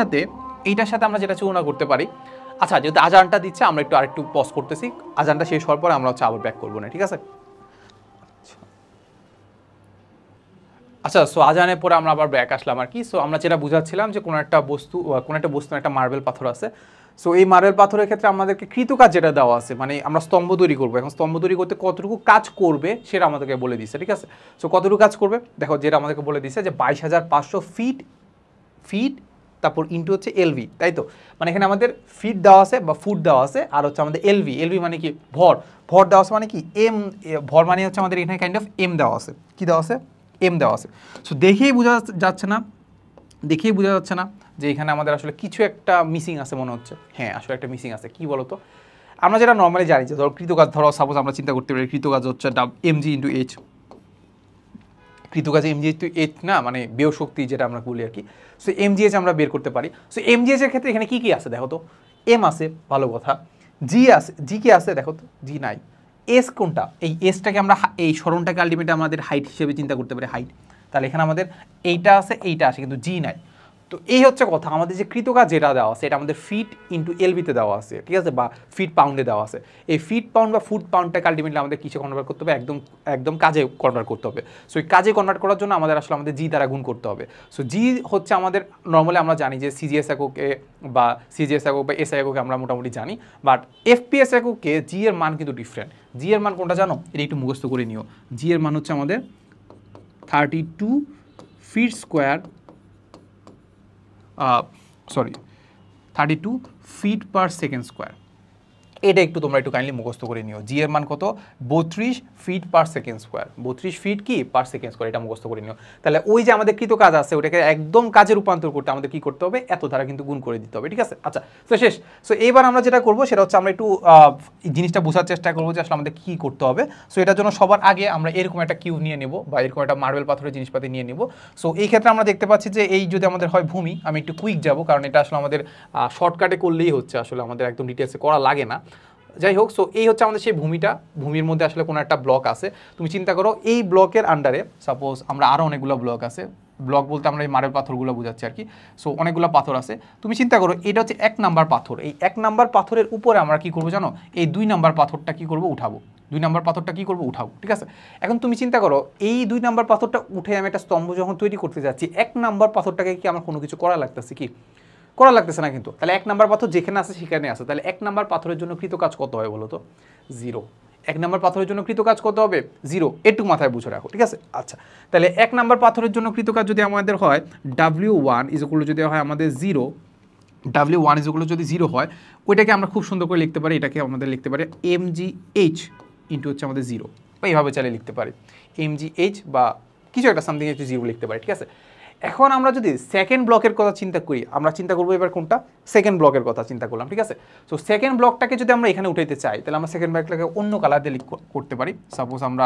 সাথে আমরা যেটা তুলনা করতে পারি, আচ্ছা যেহেতু আজানটা দিচ্ছে আমরা আরেকটু পজ করতেছি, আজানটা শেষ হওয়ার পর আমরা হচ্ছে আবার ব্যাক করবো না, ঠিক আছে। আচ্ছা, সো আজানের পরে আমরা আবার ব্যাক আসলাম আর কি। সো আমরা যেটা বুঝাচ্ছিলাম যে কোনো একটা বস্তু একটা মার্বেল পাথর আছে। সো এই মার্বেল পাথরের ক্ষেত্রে আমাদেরকে কৃতকাজ যেটা দেওয়া আছে, মানে আমরা স্তম্ভ তৈরি করবো, এখন স্তম্ভ তৈরি করতে কতটুকু কাজ করবে সেটা আমাদেরকে বলে দিচ্ছে, ঠিক আছে। সো কতটুকু কাজ করবে দেখো, যেটা আমাদেরকে বলে দিচ্ছে যে 22,500 ফিট তারপর ইন্টু হচ্ছে এলভি, তাই তো। মানে এখানে আমাদের ফিট দেওয়া আছে বা ফুট দেওয়া আছে, আর হচ্ছে আমাদের এলভি মানে কি ভর দেওয়া আছে, মানে কি এম, ভর মানে হচ্ছে আমাদের এখানে কাইন্ড অফ এম দেওয়া আছে, কি দেওয়া আছে, এম দেওয়া আছে। সো দেখেই বোঝা যাচ্ছে না যে এখানে আমাদের আসলে কিছু একটা মিসিং আছে মনে হচ্ছে। হ্যাঁ আসলে একটা মিসিং আছে, কি বলতো, আমরা যেটা নর্মালি জানি যে ধরো কৃতকাজ, ধরো সাপোজ আমরা চিন্তা করতে পারি কৃতকাজ হচ্ছে এমজি ইন্টু এইচ, কৃতকাজে এমজিএইচ তো এইচ না, মানে বেয় শক্তি যেটা আমরা বলি আর কি। সো এমজিএইচ আমরা বের করতে পারি। সো এমজিএইচ এর ক্ষেত্রে এখানে কি আছে দেখো তো, এম আছে, ভালো কথা, জি কি আছে দেখো তো, জি নাই। এস কোনটা, এই এসটাকে আমরা এই স্মরণটাকে আলটিমেটলি আমাদের হাইট হিসেবে চিন্তা করতে পারি, হাইট। তাহলে এখানে আমাদের এইটা আছে কিন্তু জি নাই। তো এই হচ্ছে কথা, আমাদের যে কৃতকাজ যেটা দেওয়া আছে এটা আমাদের ফিট ইন্টু এলবিতে দেওয়া আছে, ঠিক আছে, বা ফিট পাউন্ডে দেওয়া আছে। এই ফিট পাউন্ড বা ফুট পাউন্ডটাকে আলটিমেটলি আমাদের কিসে কনভার্ট করতে হবে, একদম কাজে কনভার্ট করতে হবে। সো এই কাজে কনভার্ট করার জন্য আমাদের জি দ্বারা গুণ করতে হবে। সো জি হচ্ছে আমাদের নর্মালি আমরা জানি যে সিজিএস এককে বা এসআই এককে আমরা মোটামুটি জানি, বাট এফপিএস এককে জি এর মান কিন্তু ডিফারেন্ট। জি এর মান কোনটা জানো, এটা একটু মুখস্থ করে নিও। জি এর মান হচ্ছে আমাদের 32 fit square, 32 feet per second square. এটা তোমরা একটু কাইন্ডলি মুখস্থ করে নিও। জি এর মান কত, 32 feet per second square, 32 feet কি পার সেকেন্ড স্কোয়ার, এটা মুখস্থ করে নিও। তাহলে ওই যে আমাদের কৃত কাজ আছে ওটাকে একদম কাজে রূপান্তর করতে আমাদের কি করতে হবে, এত ধারা কিন্তু গুণ করে দিতে হবে, ঠিক আছে। আচ্ছা তো শেষ। সো এবার আমরা যেটা করবো সেটা হচ্ছে আমরা একটু জিনিসটা বোঝার চেষ্টা করবো যে আসলে আমাদের কী করতে হবে। সো এটার জন্য সবার আগে আমরা এরকম একটা কিউব নিয়ে নেব বা এরকম একটা মার্বেল পাথরের জিনিসপাতি নিয়ে নেব। সো এই ক্ষেত্রে আমরা দেখতে পাচ্ছি যে এই যদি আমাদের হয় ভূমি, আমি একটু কুইক যাব কারণ এটা আসলে আমাদের শর্টকাটে করলেই হচ্ছে, আসলে আমাদের একদম ডিটেলসে করা লাগে না। যাই হোক, সো এই হচ্ছে আমাদের সেই ভূমির মধ্যে আসলে কোনো একটা ব্লক আছে। তুমি চিন্তা করো এই ব্লকের আন্ডারে সাপোজ আমরা আরও অনেকগুলো ব্লক আছে, ব্লক বলতে আমরা এই মার্বেল পাথরগুলো বোঝাচ্ছি আর কি। সো অনেকগুলো পাথর আছে, তুমি চিন্তা করো এটা হচ্ছে 1 নাম্বার পাথর, এই 1 নাম্বার পাথরের উপরে আমরা কি করবো জানো, এই 2 নাম্বার পাথরটা কি করবো, উঠাবো। 2 নাম্বার পাথরটা কি করবো, উঠাবো, ঠিক আছে। এখন তুমি চিন্তা করো এই 2 নাম্বার পাথরটা উঠে আমি একটা স্তম্ভ যখন তৈরি করতে যাচ্ছি, 1 নাম্বার পাথরটাকে কি আমার কোনো কিছু করা লাগতেছে কি, করা লাগতেছে না কিন্তু। তাহলে 1 নাম্বার পাথর যেখানে আছে সেখানে আছে, তাহলে 1 নাম্বার পাথরের জন্য কৃত কাজ কত হয় বলো তো, 0। 1 নাম্বার পাথরের জন্য কৃত কাজ কত হবে, 0। একটু মাথায় বুঝে রাখো, ঠিক আছে। আচ্ছা, তাহলে 1 নাম্বার পাথরের জন্য কৃত কাজ যদি আমাদের হয় W1 যদি হয় আমাদের 0, W1 যদি 0 হয়, ওইটাকে আমরা খুব সুন্দর করে লিখতে পারি, এটাকে আমাদের লিখতে পারি mgh ইন্টু হচ্ছে আমাদের 0, বা এইভাবে চালিয়ে লিখতে পারি mgh বা কিছু একটা সামথিং হচ্ছে 0 লিখতে পারি, ঠিক আছে। এখন আমরা যদি সেকেন্ড ব্লকের কথা চিন্তা করি, আমরা চিন্তা করবো এবার কোনটা, সেকেন্ড ব্লকের কথা চিন্তা করলাম, ঠিক আছে। সো সেকেন্ড ব্লকটাকে যদি আমরা এখানে উঠাইতে চাই, তাহলে আমরা সেকেন্ড ব্লকটাকে অন্য কালার দিয়ে করতে পারি। সাপোজ আমরা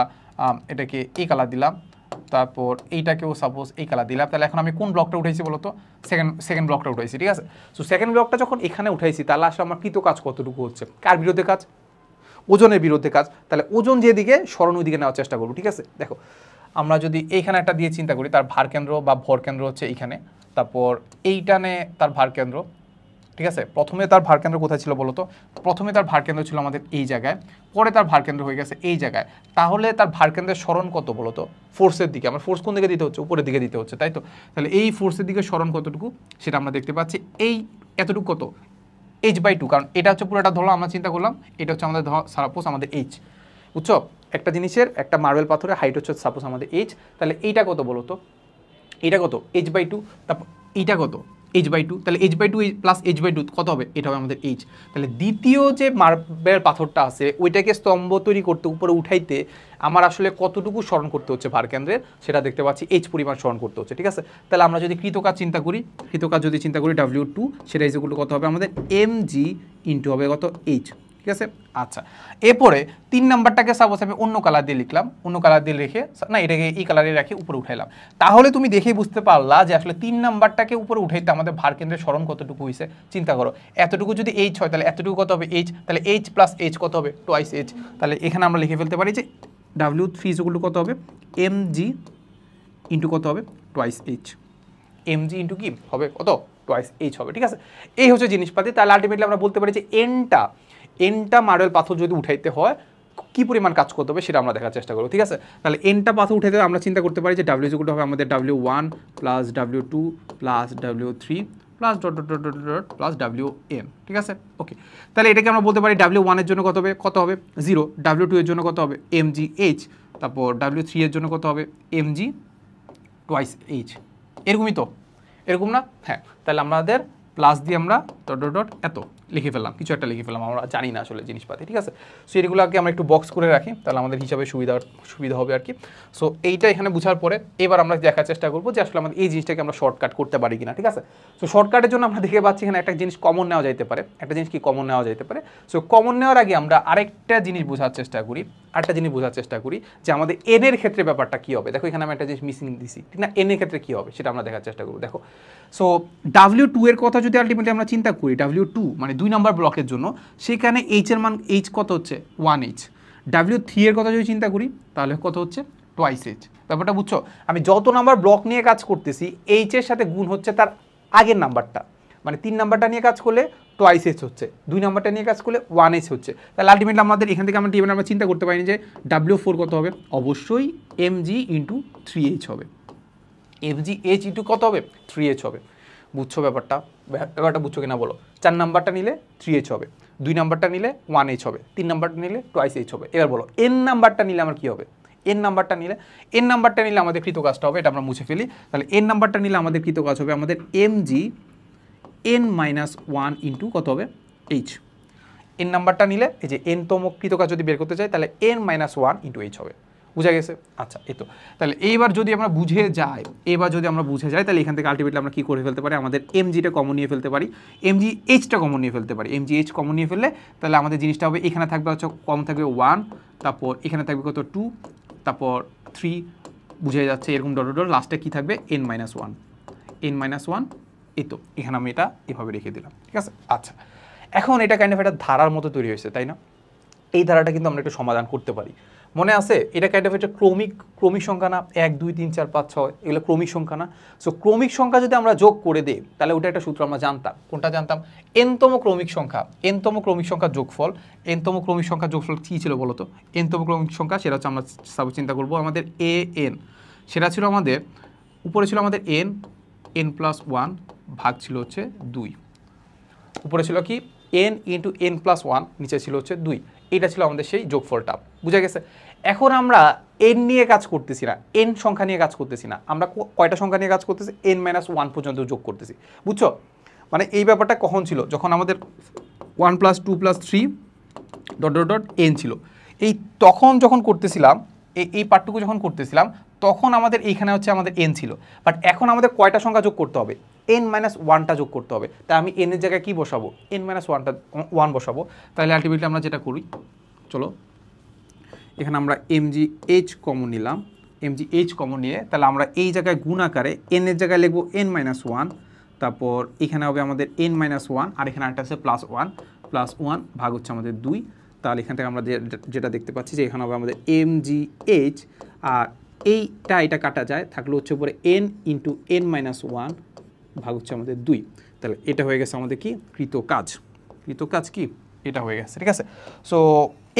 এটাকে এই কালার দিলাম, তারপর এইটাকেও সাপোজ এই কালার দিলাম। তাহলে এখন আমি কোন ব্লকটা উঠাইছি বলো তো, সেকেন্ড ব্লকটা উঠাইছি, ঠিক আছে। সো সেকেন্ড ব্লকটা যখন এখানে উঠাইছি, তাহলে আসলে আমার কৃত কাজ কতটুকু হচ্ছে, কার বিরুদ্ধে কাজ, ওজনের বিরুদ্ধে কাজ। তাহলে ওজন যেদিকে স্মরণ ওইদিকে নেওয়ার চেষ্টা করবো, ঠিক আছে। দেখো আমরা যদি এইখানে একটা দিয়ে চিন্তা করি, তার ভার কেন্দ্র বা ভর কেন্দ্র হচ্ছে এইখানে, তারপর এইটানে তার ভার কেন্দ্র, ঠিক আছে। প্রথমে তার ভার কেন্দ্র কোথায় ছিল বলো তো, প্রথমে তার ভার কেন্দ্র ছিল আমাদের এই জায়গায়, পরে তার ভার কেন্দ্র হয়ে গেছে এই জায়গায়। তাহলে তার ভার কেন্দ্রের স্মরণ কত বলো তো, ফোর্সের দিকে। আমার ফোর্স কোন দিকে দিতে হচ্ছে, উপরের দিকে দিতে হচ্ছে, তাই তো। তাহলে এই ফোর্সের দিকে স্মরণ কতটুকু সেটা আমরা দেখতে পাচ্ছি, এই এতটুকু কত h/2, কারণ এটা হচ্ছে পুরোটা ধরো আমরা চিন্তা করলাম, এটা হচ্ছে আমাদের সাপোজ আমাদের h, বুঝছো। একটা জিনিসের একটা মার্বেল পাথরের হাইট হচ্ছে সাপোজ আমাদের h, তাহলে এইটা কত বলো তো, এইটা কত h/2, তারপর এইটা কত h/2, তাহলে h/2 প্লাস h/2 কত হবে, এটা হবে আমাদের h। তাহলে দ্বিতীয় যে মার্বেল পাথরটা আছে ওইটাকে স্তম্ভ তৈরি করতে উপরে উঠাইতে আমার আসলে কতটুকু স্মরণ করতে হচ্ছে ভার কেন্দ্রের, সেটা দেখতে পাচ্ছি h পরিমাণ স্মরণ করতে হচ্ছে, ঠিক আছে। তাহলে আমরা যদি কৃতকাজ চিন্তা করি, যদি চিন্তা করি W2, সেটা ইকুয়াল টু কত হবে আমাদের mg ইন্টু হবে কত h, ঠিক আছে। আচ্ছা, এরপরে 3 নাম্বারটাকে সাপোজ আমি অন্য কালার দিয়ে লিখলাম, অন্য কালার দিয়ে রেখে না এটাকে এই কালারে রেখে উপরে উঠাইলাম। তাহলে তুমি দেখেই বুঝতে পারলা যে আসলে 3 নাম্বারটাকে উপরে উঠাইতে আমাদের ভার কেন্দ্রের স্মরণ কতটুকু হয়েছে। চিন্তা করো এতটুকু যদি h হয়, তাহলে এতটুকু কত হবে h, তাহলে h প্লাস h কত হবে, টুয়াইস h। তাহলে এখানে আমরা লিখে ফেলতে পারি যে W3 ইকুয়াল টু কত হবে, mg ইন্টু কত হবে, টুয়াইস h। mg ইন্টু কি হবে, কত, টুয়াইস h হবে, ঠিক আছে। এই হচ্ছে জিনিসপাতি। তাহলে আলটিমেটলি আমরা বলতে পারি যে এনটা মার্বেল পাথর যদি উঠাইতে হয় কি পরিমাণ কাজ করতে হবে সেটা আমরা দেখার চেষ্টা করবো, ঠিক আছে। তাহলে এনটা পাথর উঠাইতে আমরা চিন্তা করতে পারি যে W ইকুয়াল টু হবে আমাদের W1 plus W2 plus W3 plus dot dot dot dot dot plus WN, ঠিক আছে। ওকে, তাহলে এটাকে আমরা বলতে পারি W1 এর জন্য কত হবে 0, W2 এর জন্য কত হবে mgh, তারপর W3 এর জন্য কত হবে mg টুয়াইস h। এরকমই তো, এরকম না, হ্যাঁ। তাহলে আমাদের প্লাস দিয়ে আমরা ডট ডট ডট এত লিখে ফেললাম, কিছু একটা লিখে ফেললাম, আমরা জানি না আসলে জিনিসপাতি, ঠিক আছে। সো এগুলোকে আমরা একটু বক্স করে রাখি, তাহলে আমাদের হিসাবে সুবিধা হবে আর কি। সো এইটা এখানে বোঝার পরে এবার আমরা দেখার চেষ্টা করবো যে আসলে আমাদের এই জিনিসটাকে আমরা শর্টকাট করতে পারি কিনা, ঠিক আছে। সো শর্টকাটের জন্য আমরা দেখে পাচ্ছি এখানে একটা জিনিস কমন নেওয়া যাইতে পারে, একটা জিনিস কি কমন নেওয়া যাইতে পারে। সো কমন নেওয়ার আগে আমরা আরেকটা জিনিস বোঝার চেষ্টা করি, যে আমাদের এন এর ক্ষেত্রে ব্যাপারটা কি হবে। দেখো এখানে আমি একটা জিনিস মিসিং দিছি, ঠিক না, এন এর ক্ষেত্রে কি হবে সেটা আমরা দেখার চেষ্টা করবো। দেখো সো W2 এর কথা যদি আলটিমেটলি আমরা চিন্তা করি, W2 মানে 2 নম্বর ব্লকের জন্য, সেখানে h এর মান h কত হচ্ছে 1h। W3 এর কথা যদি চিন্তা করি তাহলে কত হচ্ছে টুয়াইস h। ব্যাপারটা বুঝছো, আমি যত নাম্বার ব্লক নিয়ে কাজ করতেছি h এর সাথে গুণ হচ্ছে তার আগের নাম্বারটা, মানে 3 নাম্বারটা নিয়ে কাজ করলে টুয়াইস h হচ্ছে, 2 নাম্বারটা নিয়ে কাজ করলে 1h হচ্ছে। তাহলে আলটিমেটলি আমাদের এখান থেকে আমরা চিন্তা করতে পারি যে W4 কত হবে, অবশ্যই mg ইন্টু 3h হবে, mgh ইন্টু কত হবে 3h হবে। বুঝছো ব্যাপারটা বুঝছো কিনা বলো। 4 নাম্বারটা নিলে 3h হবে, 2 নাম্বারটা নিলে 1h হবে, 3 নাম্বারটা নিলে টুয়াইস h হবে। এবার বলো n নাম্বারটা নিলে আমার কি হবে, n নাম্বারটা নিলে আমাদের কৃত কাজটা হবে, এটা আমরা মুছে ফেলি। তাহলে n নাম্বারটা নিলে আমাদের কৃত কাজ হবে আমাদের mg n-1 ইন্টু কত হবে h। n নাম্বারটা নিলে এই যে n তম কৃত কাজ যদি বের করতে চাই তাহলে n-1 ইন্টু h হবে। বুঝা গেছে? আচ্ছা, এই তো। তাহলে এইবার যদি আমরা বুঝে যাই তাহলে এখান থেকে আলটিমেটলি আমরা কি করে ফেলতে পারি, আমাদের mgটা কমন নিয়ে ফেলতে পারি, mgh-টা কমন নিয়ে ফেলতে পারি। mgh কমন নিয়ে ফেললে তাহলে আমাদের জিনিসটা হবে, এখানে থাকবে হচ্ছে কম থাকবে 1, তারপর এখানে থাকবে কত 2, তারপর 3, বুঝে যাচ্ছে এরকম ডট ডট লাস্টে কি থাকবে n-1। এই তো, এখানে আমি এটা এভাবে রেখে দিলাম, ঠিক আছে। আচ্ছা, এখন এটা কাইন্ড অফ একটা ধারার মতো তৈরি হয়েছে, তাই না? এই ধারাটা কিন্তু আমরা একটু সমাধান করতে পারি। মনে আছে এটা কাইন্ড অফ একটা ক্রমিক সংখ্যা না, 1 2 3 4 5 6 এগুলো ক্রমিক সংখ্যা না। সো ক্রমিক সংখ্যা যদি আমরা যোগ করে দিই তাহলে ওটা একটা সূত্র আমরা জানতাম। কোনটা জানতাম? এনতম ক্রমিক সংখ্যা যোগফল। এনতম ক্রমিক সংখ্যা যোগফল কী ছিল বলো তো? এনতম ক্রমিক সংখ্যা সেটা হচ্ছে আমরা সাপোজ চিন্তা করবো আমাদের এন, সেটা ছিল আমাদের উপরে ছিল আমাদের n প্লাস 1 ভাগ ছিল হচ্ছে 2, উপরে ছিল কি n ইন্টু n+1, নিচে ছিল হচ্ছে 2। এটা ছিল আমাদের সেই যোগফলটা, বুঝা গেছে? এখন আমরা n নিয়ে কাজ করতেছি না, n সংখ্যা নিয়ে কাজ করতেছি না, আমরা কয়টা সংখ্যা নিয়ে কাজ করতেছি? n-1 পর্যন্ত যোগ করতেছি, বুঝছো? মানে এই ব্যাপারটা কখন ছিল? যখন আমাদের 1 + 2 + 3 ... n ছিল। এই তখন যখন করতেছিলাম, এই পার্টটুকু যখন করতেছিলাম তখন আমাদের এইখানে হচ্ছে আমাদের n ছিল, বাট এখন আমাদের কয়টা সংখ্যা যোগ করতে হবে? n-1টা যোগ করতে হবে। তাই আমি n এর জায়গায় কি বসাবো? n-1 বসাবো। তাহলে আলটিমেটলি আমরা যেটা করি, চলো এখানে আমরা mgh কমন নিলাম, mgh কমন নিয়ে তাহলে আমরা এই জায়গায় গুণ আকারে n এর জায়গায় লিখবো n-1, তারপর এখানে হবে আমাদের n-1 আর এখানে একটা আছে +1 ভাগ হচ্ছে আমাদের 2। তাহলে এখান থেকে আমরা যেটা দেখতে পাচ্ছি যে এখানে হবে আমাদের mgh, আর এটা কাটা যায়, থাকলে হচ্ছে উপরে n ইন্টু n-1 ভাগ হচ্ছে আমাদের 2। তাহলে এটা হয়ে গেছে আমাদের কি কৃতকাজ কি এটা হয়ে গেছে, ঠিক আছে? সো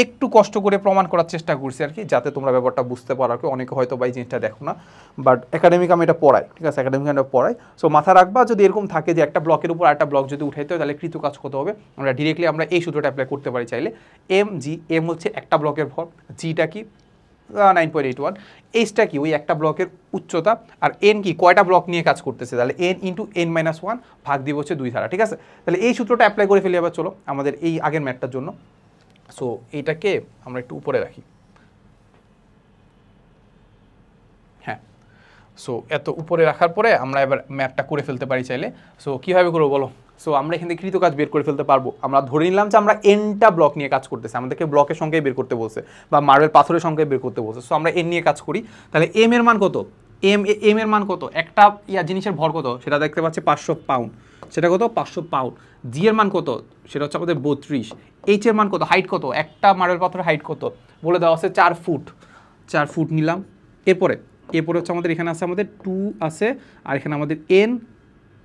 একটু কষ্ট করে প্রমাণ করার চেষ্টা করছি আর কি, যাতে তোমরা ব্যাপারটা বুঝতে পারো আর কি। অনেকে হয়তো বা এই জিনিসটা দেখো না, বাট একাডেমিক আমি এটা পড়াই, ঠিক আছে? একাডেমিক আমি পড়াই। সো মাথা রাখবা, যদি এরকম থাকে যে একটা ব্লকের উপর আরেকটা ব্লক যদি উঠাইতে হয় তাহলে কৃতকাজ কত হবে, আমরা ডিরেক্টলি আমরা এই সূত্রটা অ্যাপ্লাই করতে পারি চাইলে। এম হচ্ছে একটা ব্লকের ভর, জিটা কি 9.81, এইচটা কি ওই একটা ব্লকের উচ্চতা, আর এন কি কয়টা ব্লক নিয়ে কাজ করতেছে, তাহলে n ইন্টু n-1 ভাগ দিব হচ্ছে 2 দ্বারা, ঠিক আছে? তাহলে এই সূত্রটা অ্যাপ্লাই করে ফেলি আবার, চলো আমাদের এই আগের ম্যাথটার জন্য। সো এইটাকে আমরা একটু উপরে রাখি, হ্যাঁ। সো এত উপরে রাখার পরে আমরা এবার ম্যাথটা করে ফেলতে পারি চাইলে। সো কীভাবে করবো বলো? সো আমরা এখান থেকে কৃতকাজ বের করে ফেলতে পারবো। আমরা ধরে নিলাম যে আমরা এনটা ব্লক নিয়ে কাজ করতেছি, আমাদেরকে ব্লকের সংখ্যায় বের করতে বলছে বা মার্বেল পাথরের সংখ্যায় বের করতে বলছে। সো আমরা এন নিয়ে কাজ করি। তাহলে এম এর মান কত? এম এর মান কত? একটা জিনিসের ভর কত সেটা দেখতে পাচ্ছি 500 পাউন্ড, সেটা কত? 500 পাউন্ড। জি এর মান কত? সেটা হচ্ছে আমাদের 32। এইচ এর মান কত? হাইট কত? একটা মার্বেল পাথরের হাইট কত বলে দেওয়া আছে? 4 ফুট। 4 ফুট নিলাম। এরপরে হচ্ছে আমাদের এখানে আছে আমাদের 2 আছে, আর এখানে আমাদের n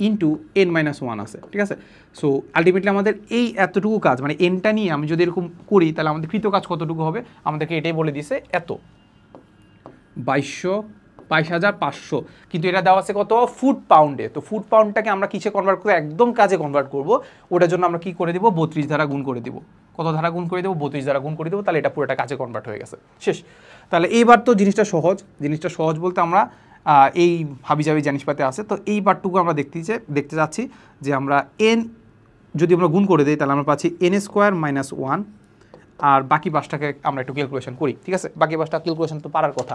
ইন্টু n-1 আছে, ঠিক আছে? সো আলটিমেটলি আমাদের এই এতটুকু কাজ, মানে এনটা নিয়ে আমি যদি এরকম করি তাহলে আমাদের কৃত কাজ কতটুকু হবে? আমাদেরকে এটাই বলে দিছে, এত 22,500। কিন্তু এটা দেওয়া আছে কত? ফুট পাউন্ডে। তো ফুট পাউন্ডটাকে আমরা কিসে কনভার্ট করবো? একদম কাজে কনভার্ট করবো। ওটার জন্য আমরা কি করে দিব? 32 দ্বারা গুণ করে দিব। কত দ্বারা গুণ করে দেবো? 32 দ্বারা গুণ করে দেবো। তাহলে এটা পুরোটা কাজে কনভার্ট হয়ে গেছে, শেষ। তাহলে এইবার তো জিনিসটা সহজ বলতে আমরা এই হাবিজাবি জিনিসপাতি আছে, তো এই পার্টটুকু আমরা দেখতে যাচ্ছি যে আমরা n যদি আমরা গুণ করে দিই তাহলে আমরা পাচ্ছি n² - 1, আর বাকি পাঁচটাকে আমরা একটু ক্যালকুলেশন করি, ঠিক আছে? বাকি পাঁচটা ক্যালকুলেশন তো পারার কথা।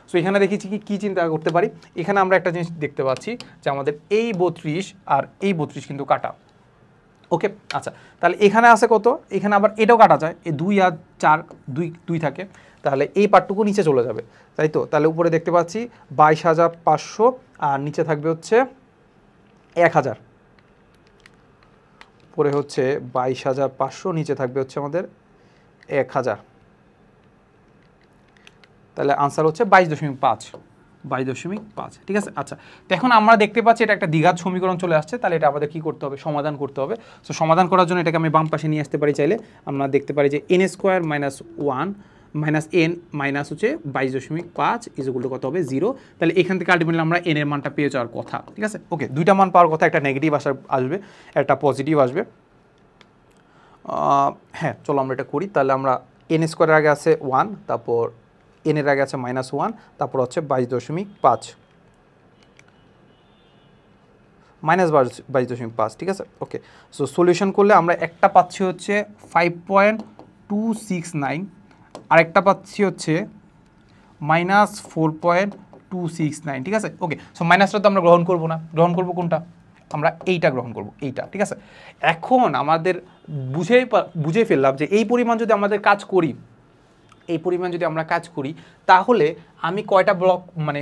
সো এখানে দেখেছি কি চিন্তা করতে পারি, এখানে আমরা একটা জিনিস দেখতে পাচ্ছি যে আমাদের এই 32 আর এই 32 কিন্তু কাটা, ওকে? আচ্ছা, তাহলে এখানে আছে কত? এখানে আবার এটাও কাটা যায়, এই 2 আর 4 দুই থাকে, তাহলে এই পার্টটুকু নিচে চলে যাবে, তাই তো? তাহলে উপরে দেখতে পাচ্ছি 22,500 আর নিচে থাকবে হচ্ছে 1000। উপরে হচ্ছে 22,500, নিচে থাকবে হচ্ছে আমাদের 1000। তাহলে আনসার হচ্ছে 22.5, ঠিক আছে? আচ্ছা, তো এখন আমরা দেখতে পাচ্ছি এটা একটা দ্বিঘাত সমীকরণ চলে আসছে, তাহলে এটা আমাদের কি করতে হবে? সমাধান করতে হবে। সো সমাধান করার জন্য এটাকে আমি বাম পাশে নিয়ে আসতে পারি চাইলে। আমরা দেখতে পারি যে n² - 1 মাইনাস n মাইনাস হচ্ছে 22.5 ইজ ইকুয়াল টু কত হবে? 0। তাহলে এখান থেকে আলটিমেটলি আমরা n এর মানটা পেয়ে যাওয়ার কথা, ঠিক আছে? ওকে, দুইটা মান পাওয়ার কথা, একটা নেগেটিভ আসবে, একটা পজিটিভ আসবে। হ্যাঁ, চলো আমরা এটা করি। তাহলে আমরা n² এর আগে আছে 1, তারপর n এর আগে আছে -1, তারপর হচ্ছে 22.5 -22.5, ঠিক আছে? ওকে, সো সলিউশন করলে আমরা একটা পাচ্ছি হচ্ছে 5.269, আরেকটা পাচ্ছি হচ্ছে -4.269, ঠিক আছে? ওকে, সো মাইনাসটা তো আমরা গ্রহণ করবো না, গ্রহণ করবো কোনটা? আমরা এইটা গ্রহণ করব, এইটা, ঠিক আছে? এখন আমাদের বুঝে ফেললাম যে এই পরিমাণ যদি আমাদের কাজ করি, তাহলে আমি কয়টা ব্লক, মানে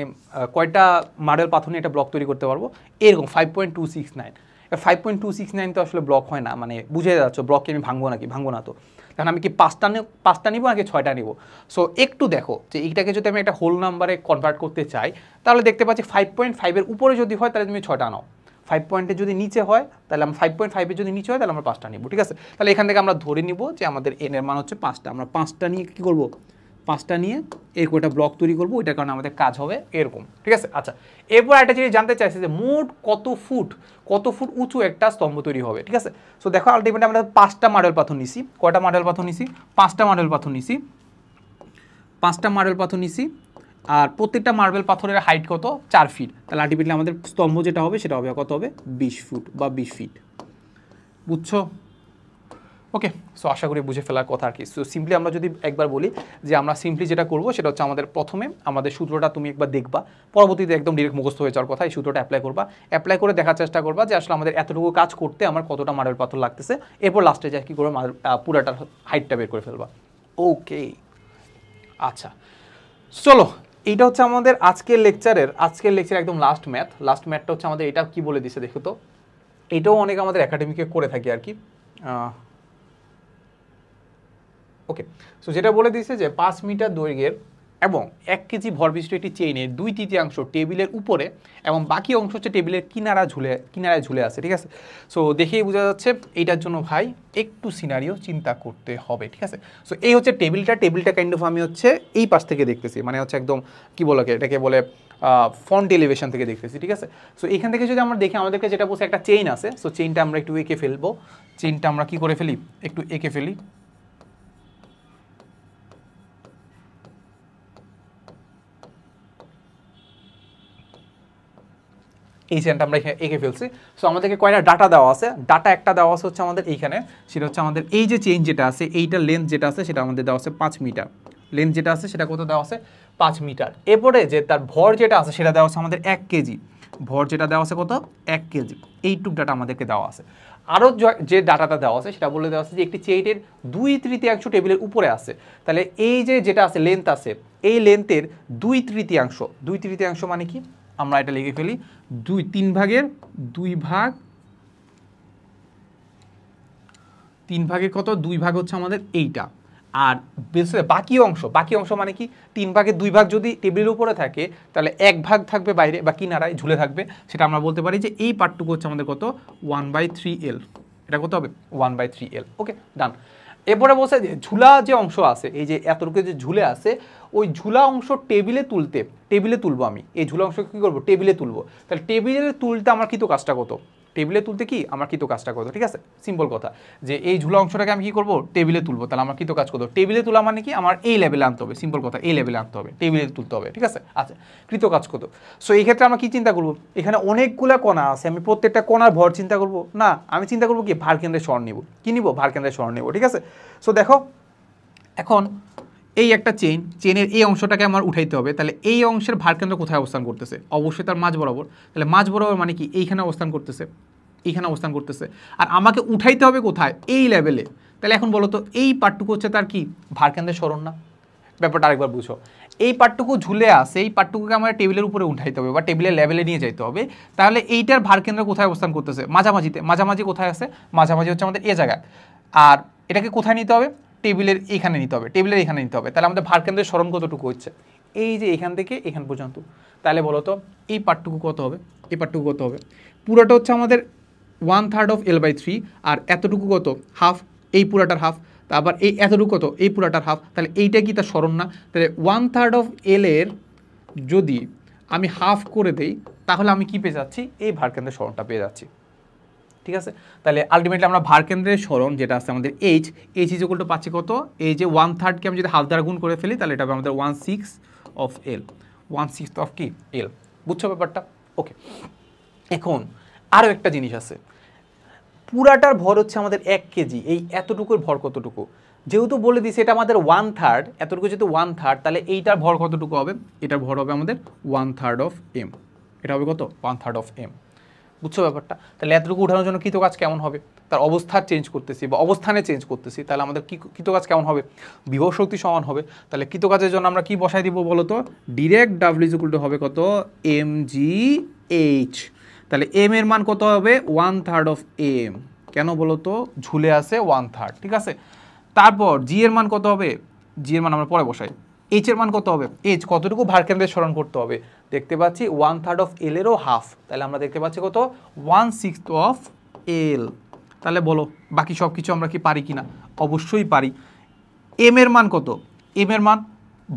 কয়টা মার্বেল পাথর নিয়ে একটা ব্লক তৈরি করতে পারবো? এরকম 5.269। 5.269 তো আসলে ব্লক হয় না, মানে বুঝে যাচ্ছ ব্লককে আমি ভাঙবো নাকি? ভাঙবো না। তো তখন আমি কি পাঁচটা নিব নাকি 6টা নিব? সো একটু দেখো যে এইটাকে যদি আমি একটা হোল নাম্বারে কনভার্ট করতে চাই তাহলে দেখতে পাচ্ছি 5.5-এর উপরে যদি হয় তাহলে তুমি 6টা নাও, 5 পয়েন্টের যদি নিচে হয় তাহলে আমরা 5.5-এর যদি নিচে হয় তাহলে আমরা 5টা নিব, ঠিক আছে? তাহলে এখান থেকে আমরা ধরে নিব যে আমাদের এন এর মান হচ্ছে 5টা, আমরা 5টা নিয়ে কী করবো, 5টা নিয়ে এরকম একটা ব্লক তৈরি করবো, ওইটার কারণে আমাদের কাজ হবে এরকম, ঠিক আছে? আচ্ছা, এরপর একটা জিনিস জানতে চাইছি যে মোট কত ফুট উঁচু একটা স্তম্ভ তৈরি হবে, ঠিক আছে? সো দেখো আলটিমেটলি আমরা 5টা মার্বেল পাথর নিছি, কয়টা মার্বেল পাথর নিছি, 5টা মার্বেল পাথর নিছি, 5টা মার্বেল পাথর নিছি, আর প্রত্যেকটা মার্বেল পাথরের হাইট কত, 4 ফিট, তাহলে আলটিমেটলি আমাদের স্তম্ভ যেটা হবে সেটা হবে কত হবে, 20 ফুট বা 20 ফিট, বুঝছো? ওকে, সো আশা করি বুঝে ফেলার কথা আর কি। সো সিম্পলি আমরা যদি একবার বলি যে আমরা সিম্পলি যেটা করবো সেটা হচ্ছে আমাদের প্রথমে আমাদের সূত্রটা তুমি একবার দেখবা, পরবর্তীতে একদম ডিরেক্ট মুখস্থ হয়ে যাওয়ার কথা, এই সূত্রটা অ্যাপ্লাই করবা, অ্যাপ্লাই করে দেখার চেষ্টা করবা যে আসলে আমাদের এতটুকু কাজ করতে আমার কতটা মার্বেল পাথর লাগতেছে, এরপর লাস্টে যা কী করবো পুরাটার হাইটটা বের করে ফেলবা। ওকে, আচ্ছা চলো, এইটা হচ্ছে আমাদের আজকের লেকচার একদম লাস্ট ম্যাথটা হচ্ছে আমাদের এটা কি বলে দিছে দেখো তো, এটাও অনেক আমাদের একাডেমিকে করে থাকি আর কি। ওকে, সো যেটা বলে দিয়েছে যে 5 মিটার দৈর্ঘ্যের এবং 1 কেজি ভরবিশিষ্ট একটি চেইনের 2/3 টেবিলের উপরে এবং বাকি অংশ হচ্ছে টেবিলের কিনারায় ঝুলে আছে, ঠিক আছে? সো দেখেই বোঝা যাচ্ছে এইটার জন্য ভাই একটু সিনারিও চিন্তা করতে হবে, ঠিক আছে? সো এই হচ্ছে টেবিলটা কাইন্ড অফ আমি হচ্ছে এই পাশ থেকে দেখতেছি, মানে হচ্ছে একদম কি বলে এটাকে বলে ফ্রন্ট এলিভেশন থেকে দেখতেছি, ঠিক আছে? সো এখান থেকে যদি আমরা দেখি আমাদেরকে যেটা বলছে একটা চেইন আছে, সো চেইনটা আমরা একটু এঁকে ফেলবো, চেইনটা আমরা কি করে ফেলি, একটু এঁকে ফেলি। এই চেনটা আমরা এঁকে ফেলছি। সো আমাদেরকে কয়টা ডাটা দেওয়া আছে, ডাটা একটা দেওয়া আছে হচ্ছে আমাদের এইখানে, সেটা হচ্ছে আমাদের এই যে চেইন যেটা আছে এইটার লেন্থ যেটা আছে সেটা আমাদের দেওয়া আছে 5 মিটার, লেন্থ যেটা আছে সেটা কত দেওয়া আছে, 5 মিটার। এরপরে যে তার ভর যেটা আছে সেটা দেওয়া আছে আমাদের 1 কেজি, ভর যেটা দেওয়া আছে কত, 1 কেজি, এইটুক ডাটা আমাদেরকে দেওয়া আছে। আরও যে ডাটাটা দেওয়া আছে সেটা বলে দেওয়া আছে যে একটি চেইনের 2/3 টেবিলের উপরে আছে, তাহলে এই যে যেটা আছে লেন্থ আছে এই লেন্থের 2/3 মানে কি, আমরা এটা লিখে ফেলি 3 ভাগের 2 ভাগ, 3 ভাগের কত, 2 ভাগ হচ্ছে আমাদের এইটা, আর বাকি অংশ মানে কি 3 ভাগের 2 ভাগ যদি টেবিলের উপরে থাকে তাহলে 1 ভাগ থাকবে বাইরে বা কিনারায় ঝুলে থাকবে, সেটা আমরা বলতে পারি যে এই পার্টটুকু হচ্ছে আমাদের কত 1/3L, এটা কত হবে 1/3L। ওকে, ডান। এরপরে বলছে যে ঝুলা যে অংশ আছে, এই যে এতটুকু যে ঝুলে আছে ওই ঝুলা অংশ টেবিলে তুলবো আমি, এই ঝুলা অংশ কী করবো, টেবিলে তুলবো, তাহলে টেবিলে তুলতে আমার কিন্তু কাজটা কত, টেবিলে তুলতে কি আমার কৃত কাজটা কত, ঠিক আছে? সিম্পল কথা যে এই ঝুলা অংশটাকে আমি কি করবো, টেবিলে তুলবো, তাহলে আমার কৃত কাজ কত, টেবিলে তোলা মানে কি আমার এই লেভেলে আনতে হবে, সিম্পল কথা এই লেভেলে আনতে হবে, টেবিলে তুলতে হবে, ঠিক আছে? আচ্ছা, কৃত কাজ কত? সো এই ক্ষেত্রে আমরা কি চিন্তা করবো, এখানে অনেকগুলো কণা আছে, আমি প্রত্যেকটা কণার ভর চিন্তা করবো না, আমি চিন্তা করবো কি ভার কেন্দ্রের স্মরণ নিব, কি নিব, ভার কেন্দ্রের স্মরণ নিব, ঠিক আছে? সো দেখো এখন এই একটা চেনের এই অংশটাকে আমার উঠাইতে হবে, তাহলে এই অংশের ভারকেন্দ্র কোথায় অবস্থান করতেছে, অবশ্যই তার মাঝ বরাবর, তাহলে মাঝ বরাবর মানে কি এইখানে অবস্থান করতেছে, আর আমাকে উঠাইতে হবে কোথায়, এই লেভেলে, তাহলে এখন বলো তো এই পার্টটুকু হচ্ছে তার কি ভারকেন্দ্রের স্মরণ না, ব্যাপারটা আরেকবার বুঝো, এই পার্টটুকু ঝুলে আসে, এই পার্টটুকুকে আমার টেবিলের উপরে উঠাইতে হবে বা টেবিলের লেভেলে নিয়ে যাইতে হবে, তাহলে এইটার ভারকেন্দ্র কোথায় অবস্থান করতেছে, মাঝামাঝি কোথায় আছে, মাঝামাঝি হচ্ছে আমাদের এ জায়গায়, আর এটাকে কোথায় নিতে হবে, টেবিলের এখানে নিতে হবে, তাহলে আমাদের ভারকেন্দ্রের স্মরণ কতটুকু হচ্ছে, এই যে এখান থেকে এখান পর্যন্ত, তাহলে বলো তো এই পার্টটুকু কত হবে, পুরোটা হচ্ছে আমাদের 1/3 আর এতটুকু কত, হাফ, এই পুরাটার হাফ, তারপর এই এতটুকু কত, এই পুরাটার হাফ, তাহলে এইটা কি তার স্মরণ না, তাহলে 1/3 এর যদি আমি হাফ করে দেই তাহলে আমি কি পেয়ে যাচ্ছি, এই ভারকেন্দ্রের স্মরণটা পেয়ে যাচ্ছি, ঠিক আছে? তাহলে আলটিমেটলি আমরা ভারকেন্দ্রের স্মরণ যেটা আছে আমাদের এইচ ইজ ইকুয়াল টু পাচ্ছি কত, এই যে 1/3কে আমি যদি হাফ দ্বারা গুণ করে ফেলি তাহলে এটা হবে আমাদের 1/6 অফ এল, 1/6 অফ কি এল, বুঝছো ব্যাপারটা? ওকে, এখন আরও একটা জিনিস আছে, পুরাটার ভর হচ্ছে আমাদের 1 কেজি, এই এতটুকুর ভর কতটুকু, যেহেতু বলে দিছি এটা আমাদের 1/3, এতটুকু যেহেতু 1/3 তাহলে এইটার ভর কতটুকু হবে, এটার ভর হবে আমাদের 1/3 অফ এম, এটা হবে কত 1/3 অফ এম, বুঝছো ব্যাপারটা? তাহলে এতটুকু উঠানোর জন্য কৃত কাজ কেমন হবে, তার অবস্থানে চেঞ্জ করতেছি, তাহলে আমাদের কৃত কাজ কেমন হবে, বিভব শক্তি সমান হবে, তাহলে কৃত কাজের জন্য আমরা কি বসাই দিব বলো তো, direct W is equal two হবে কত mgh, তাহলে এম এর মান কত হবে 1/3 অফ এম, কেন বলো তো ঝুলে আছে 1/3, ঠিক আছে? তারপর জি এর মান কত হবে, জি এর মান আমরা পরে বসাই। এইচ এর মান কত হবে, এইচ কতটুকু ভার কেন্দ্রের স্মরণ করতে হবে, দেখতে পাচ্ছি 1/3 অফ এল এরও হাফ, তাহলে আমরা দেখতে পাচ্ছি কত 1/6 অফ এল। তাহলে বলো বাকি সব কিছু আমরা কি পারি কিনা, অবশ্যই পারি। এম এর মান কত, এম এর মান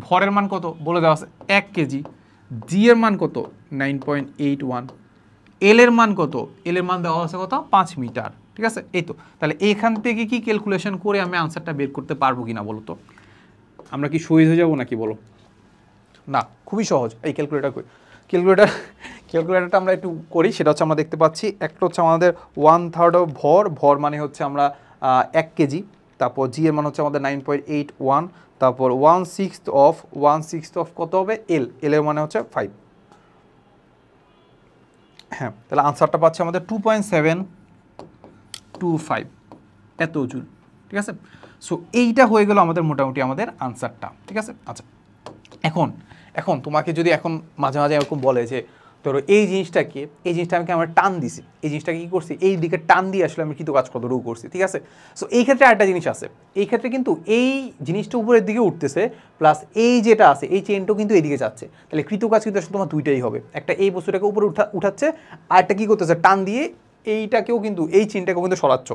ভরের মান কত বলে দেওয়া আছে 1 কেজি, জি এর মান কত 9.81, এল এর মান কত, এল এর মান দেওয়া আছে কত 5 মিটার, ঠিক আছে। এই তো তাহলে এইখান থেকে কি ক্যালকুলেশন করে আমি আনসারটা বের করতে পারবো কিনা বলো তো, আমরা কি শহীদ হয়ে যাবো নাকি বলো, না খুবই সহজ। এই ক্যালকুলেটারটা আমরা একটু করি, সেটা হচ্ছে আমরা দেখতে পাচ্ছি একটা হচ্ছে আমাদের 1/3 অফ ভর মানে হচ্ছে আমরা 1 কেজি, তারপর জি এর মান হচ্ছে আমাদের 9.81, তারপর 1/6 অফ কত হবে এল, এল এর মানে হচ্ছে 5। হ্যাঁ তাহলে আনসারটা পাচ্ছে আমাদের 2.725 এত জুল, ঠিক আছে। সো এইটা হয়ে গেল আমাদের মোটামুটি আমাদের আনসারটা, ঠিক আছে। আচ্ছা এখন তোমাকে যদি এখন মাঝে মাঝে এরকম বলে যে ধরো এই জিনিসটা আমি আমরা টান দিছি, এই জিনিসটাকে কী করছি, এই দিকে টান দিয়ে আসলে আমি কিন্তু কাজ কতটুকু করছি, ঠিক আছে। সো এই ক্ষেত্রে আরেকটা জিনিস আছে, এই ক্ষেত্রে কিন্তু এই জিনিসটা উপরের দিকে উঠতেছে প্লাস এই যেটা আছে এই চেনটাও কিন্তু এইদিকে যাচ্ছে, তাহলে কৃতকাজ কিন্তু আসলে তোমার দুইটাই হবে, একটা এই বস্তুটাকে উপরে উঠাচ্ছে আর একটা কী করতেছে টান দিয়ে এইটাকেও কিন্তু এই চেনটাকেও কিন্তু সরাচ্ছ।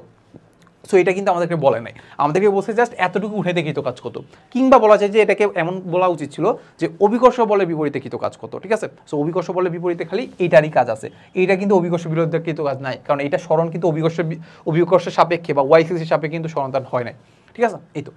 সো এটা কিন্তু আমাদেরকে বলে নাই, আমাদেরকে বলছে জাস্ট এতটুকু উঠাইতে কৃতকাজ কত, কিংবা বলা যায় যে এটাকে এমন বলা উচিত ছিল যে অভিকর্ষ বলের বিপরীতে কৃতকাজ কত, ঠিক আছে। সো অভিকর্ষ বলের বিপরীতে খালি এইটারই কাজ আছে, এইটা কিন্তু অভিকর্ষ বিরুদ্ধে কৃতকাজ নাই, কারণ এটা স্মরণ কিন্তু অভিকর্ষের সাপেক্ষে বা ওয়াই এক্সিসের সাপেক্ষে কিন্তু স্মরণদান হয় নাই, ঠিক আছে। এই তো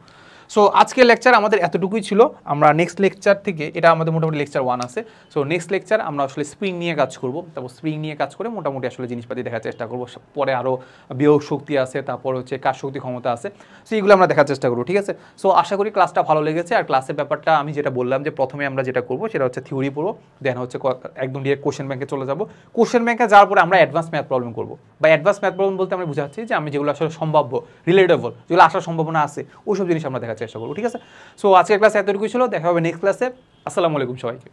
সো আজকের লেকচার আমাদের এতটুকুই ছিল। আমরা নেক্সট লেকচার থেকে, এটা আমাদের মোটামুটি লেকচার 1 আছে, সো নেক্সট লেকচার আমরা আসলে স্প্রিং নিয়ে কাজ করব, তারপর স্প্রিং নিয়ে কাজ করে মোটামুটি আসলে জিনিসপাতি দেখার চেষ্টা করব, পরে আরও বিয়োগ শক্তি আছে, তারপর হচ্ছে কাজ শক্তি ক্ষমতা আছে, সো এইগুলো আমরা দেখার চেষ্টা করবো, ঠিক আছে। সো আশা করি ক্লাসটা ভালো লেগেছে। আর ক্লাসের ব্যাপারটা আমি যেটা বললাম যে প্রথমে আমরা যেটা করবো সেটা হচ্ছে থিওরি পড়বো, দেন হচ্ছে একদম ডিরেক্ট কোশ্চেন ব্যাংকে চলে যাবো, কোশ্চেন ব্যাংকে যাওয়ার পরে আমরা অ্যাডভান্স ম্যাথ প্রবলেম করবো, বা অ্যাডভান্স ম্যাথ প্রবলেম বলতে আমরা বুঝাচ্ছি যে আমি যেগুলো আসলে সম্ভাব্য, রিলেটেবল, যেগুলো আসার সম্ভাবনা আছে ওইসব জিনিস আমরা দেখার চেষ্টা করবো, ঠিক আছে। সো আজকের ক্লাস এতটুকুই ছিল, দেখা হবে নেক্সট ক্লাসে। আসসালামু আলাইকুম সবাইকে।